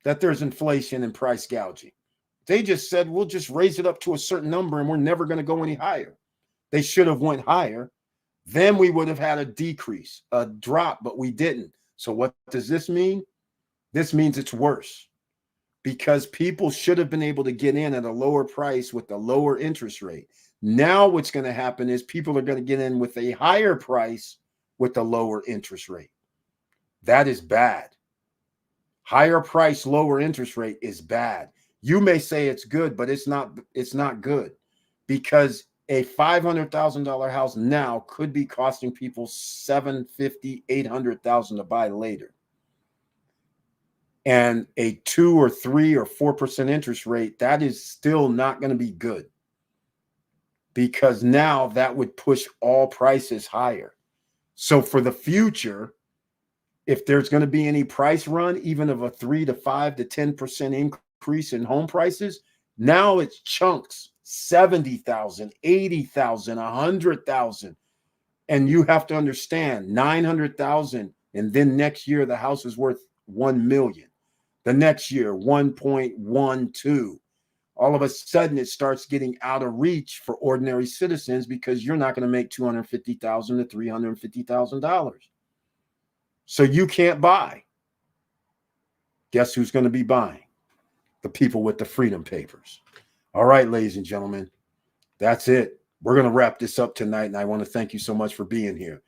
that there's inflation and price gouging. They just said, we'll just raise it up to a certain number and we're never going to go any higher. They should have went higher. Then we would have had a decrease, a drop, but we didn't. So what does this mean? This means it's worse, because people should have been able to get in at a lower price with a lower interest rate. Now what's going to happen is people are going to get in with a higher price with a lower interest rate. That is bad. Higher price, lower interest rate is bad. You may say it's good, but it's not good, because a $500,000 house now could be costing people $750,000, $800,000 to buy later. And a 2 or 3 or 4% interest rate, that is still not going to be good, because now that would push all prices higher. So for the future, if there's going to be any price run, even of a 3 to 5 to 10% increase in home prices, now it's chunks, 70,000, 80,000, 100,000. And you have to understand, 900,000. And then next year, the house is worth 1 million. The next year, 1.12. All of a sudden, it starts getting out of reach for ordinary citizens, because you're not going to make $250,000 to $350,000. So you can't buy. Guess who's going to be buying? The people with the freedom papers. All right, ladies and gentlemen, that's it. We're going to wrap this up tonight, and I want to thank you so much for being here.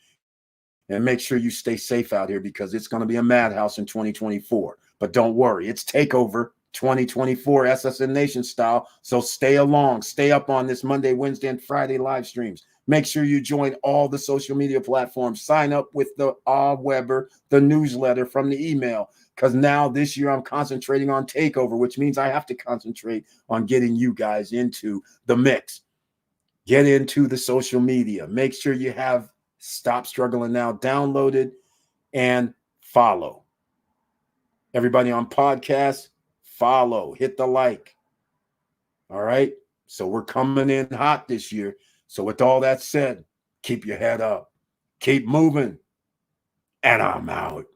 And make sure you stay safe out here, because it's going to be a madhouse in 2024. But don't worry, it's Takeover 2024 SSN Nation style. So stay along, stay up on this Monday, Wednesday, and Friday live streams. Make sure you join all the social media platforms. Sign up with the Weber, the newsletter from the email, because now this year I'm concentrating on Takeover, which means I have to concentrate on getting you guys into the mix. Get into the social media. Make sure you have Stop Struggling Now downloaded and follow. Everybody on podcast, follow, hit the like. All right. So we're coming in hot this year. So with all that said, keep your head up, keep moving, and I'm out.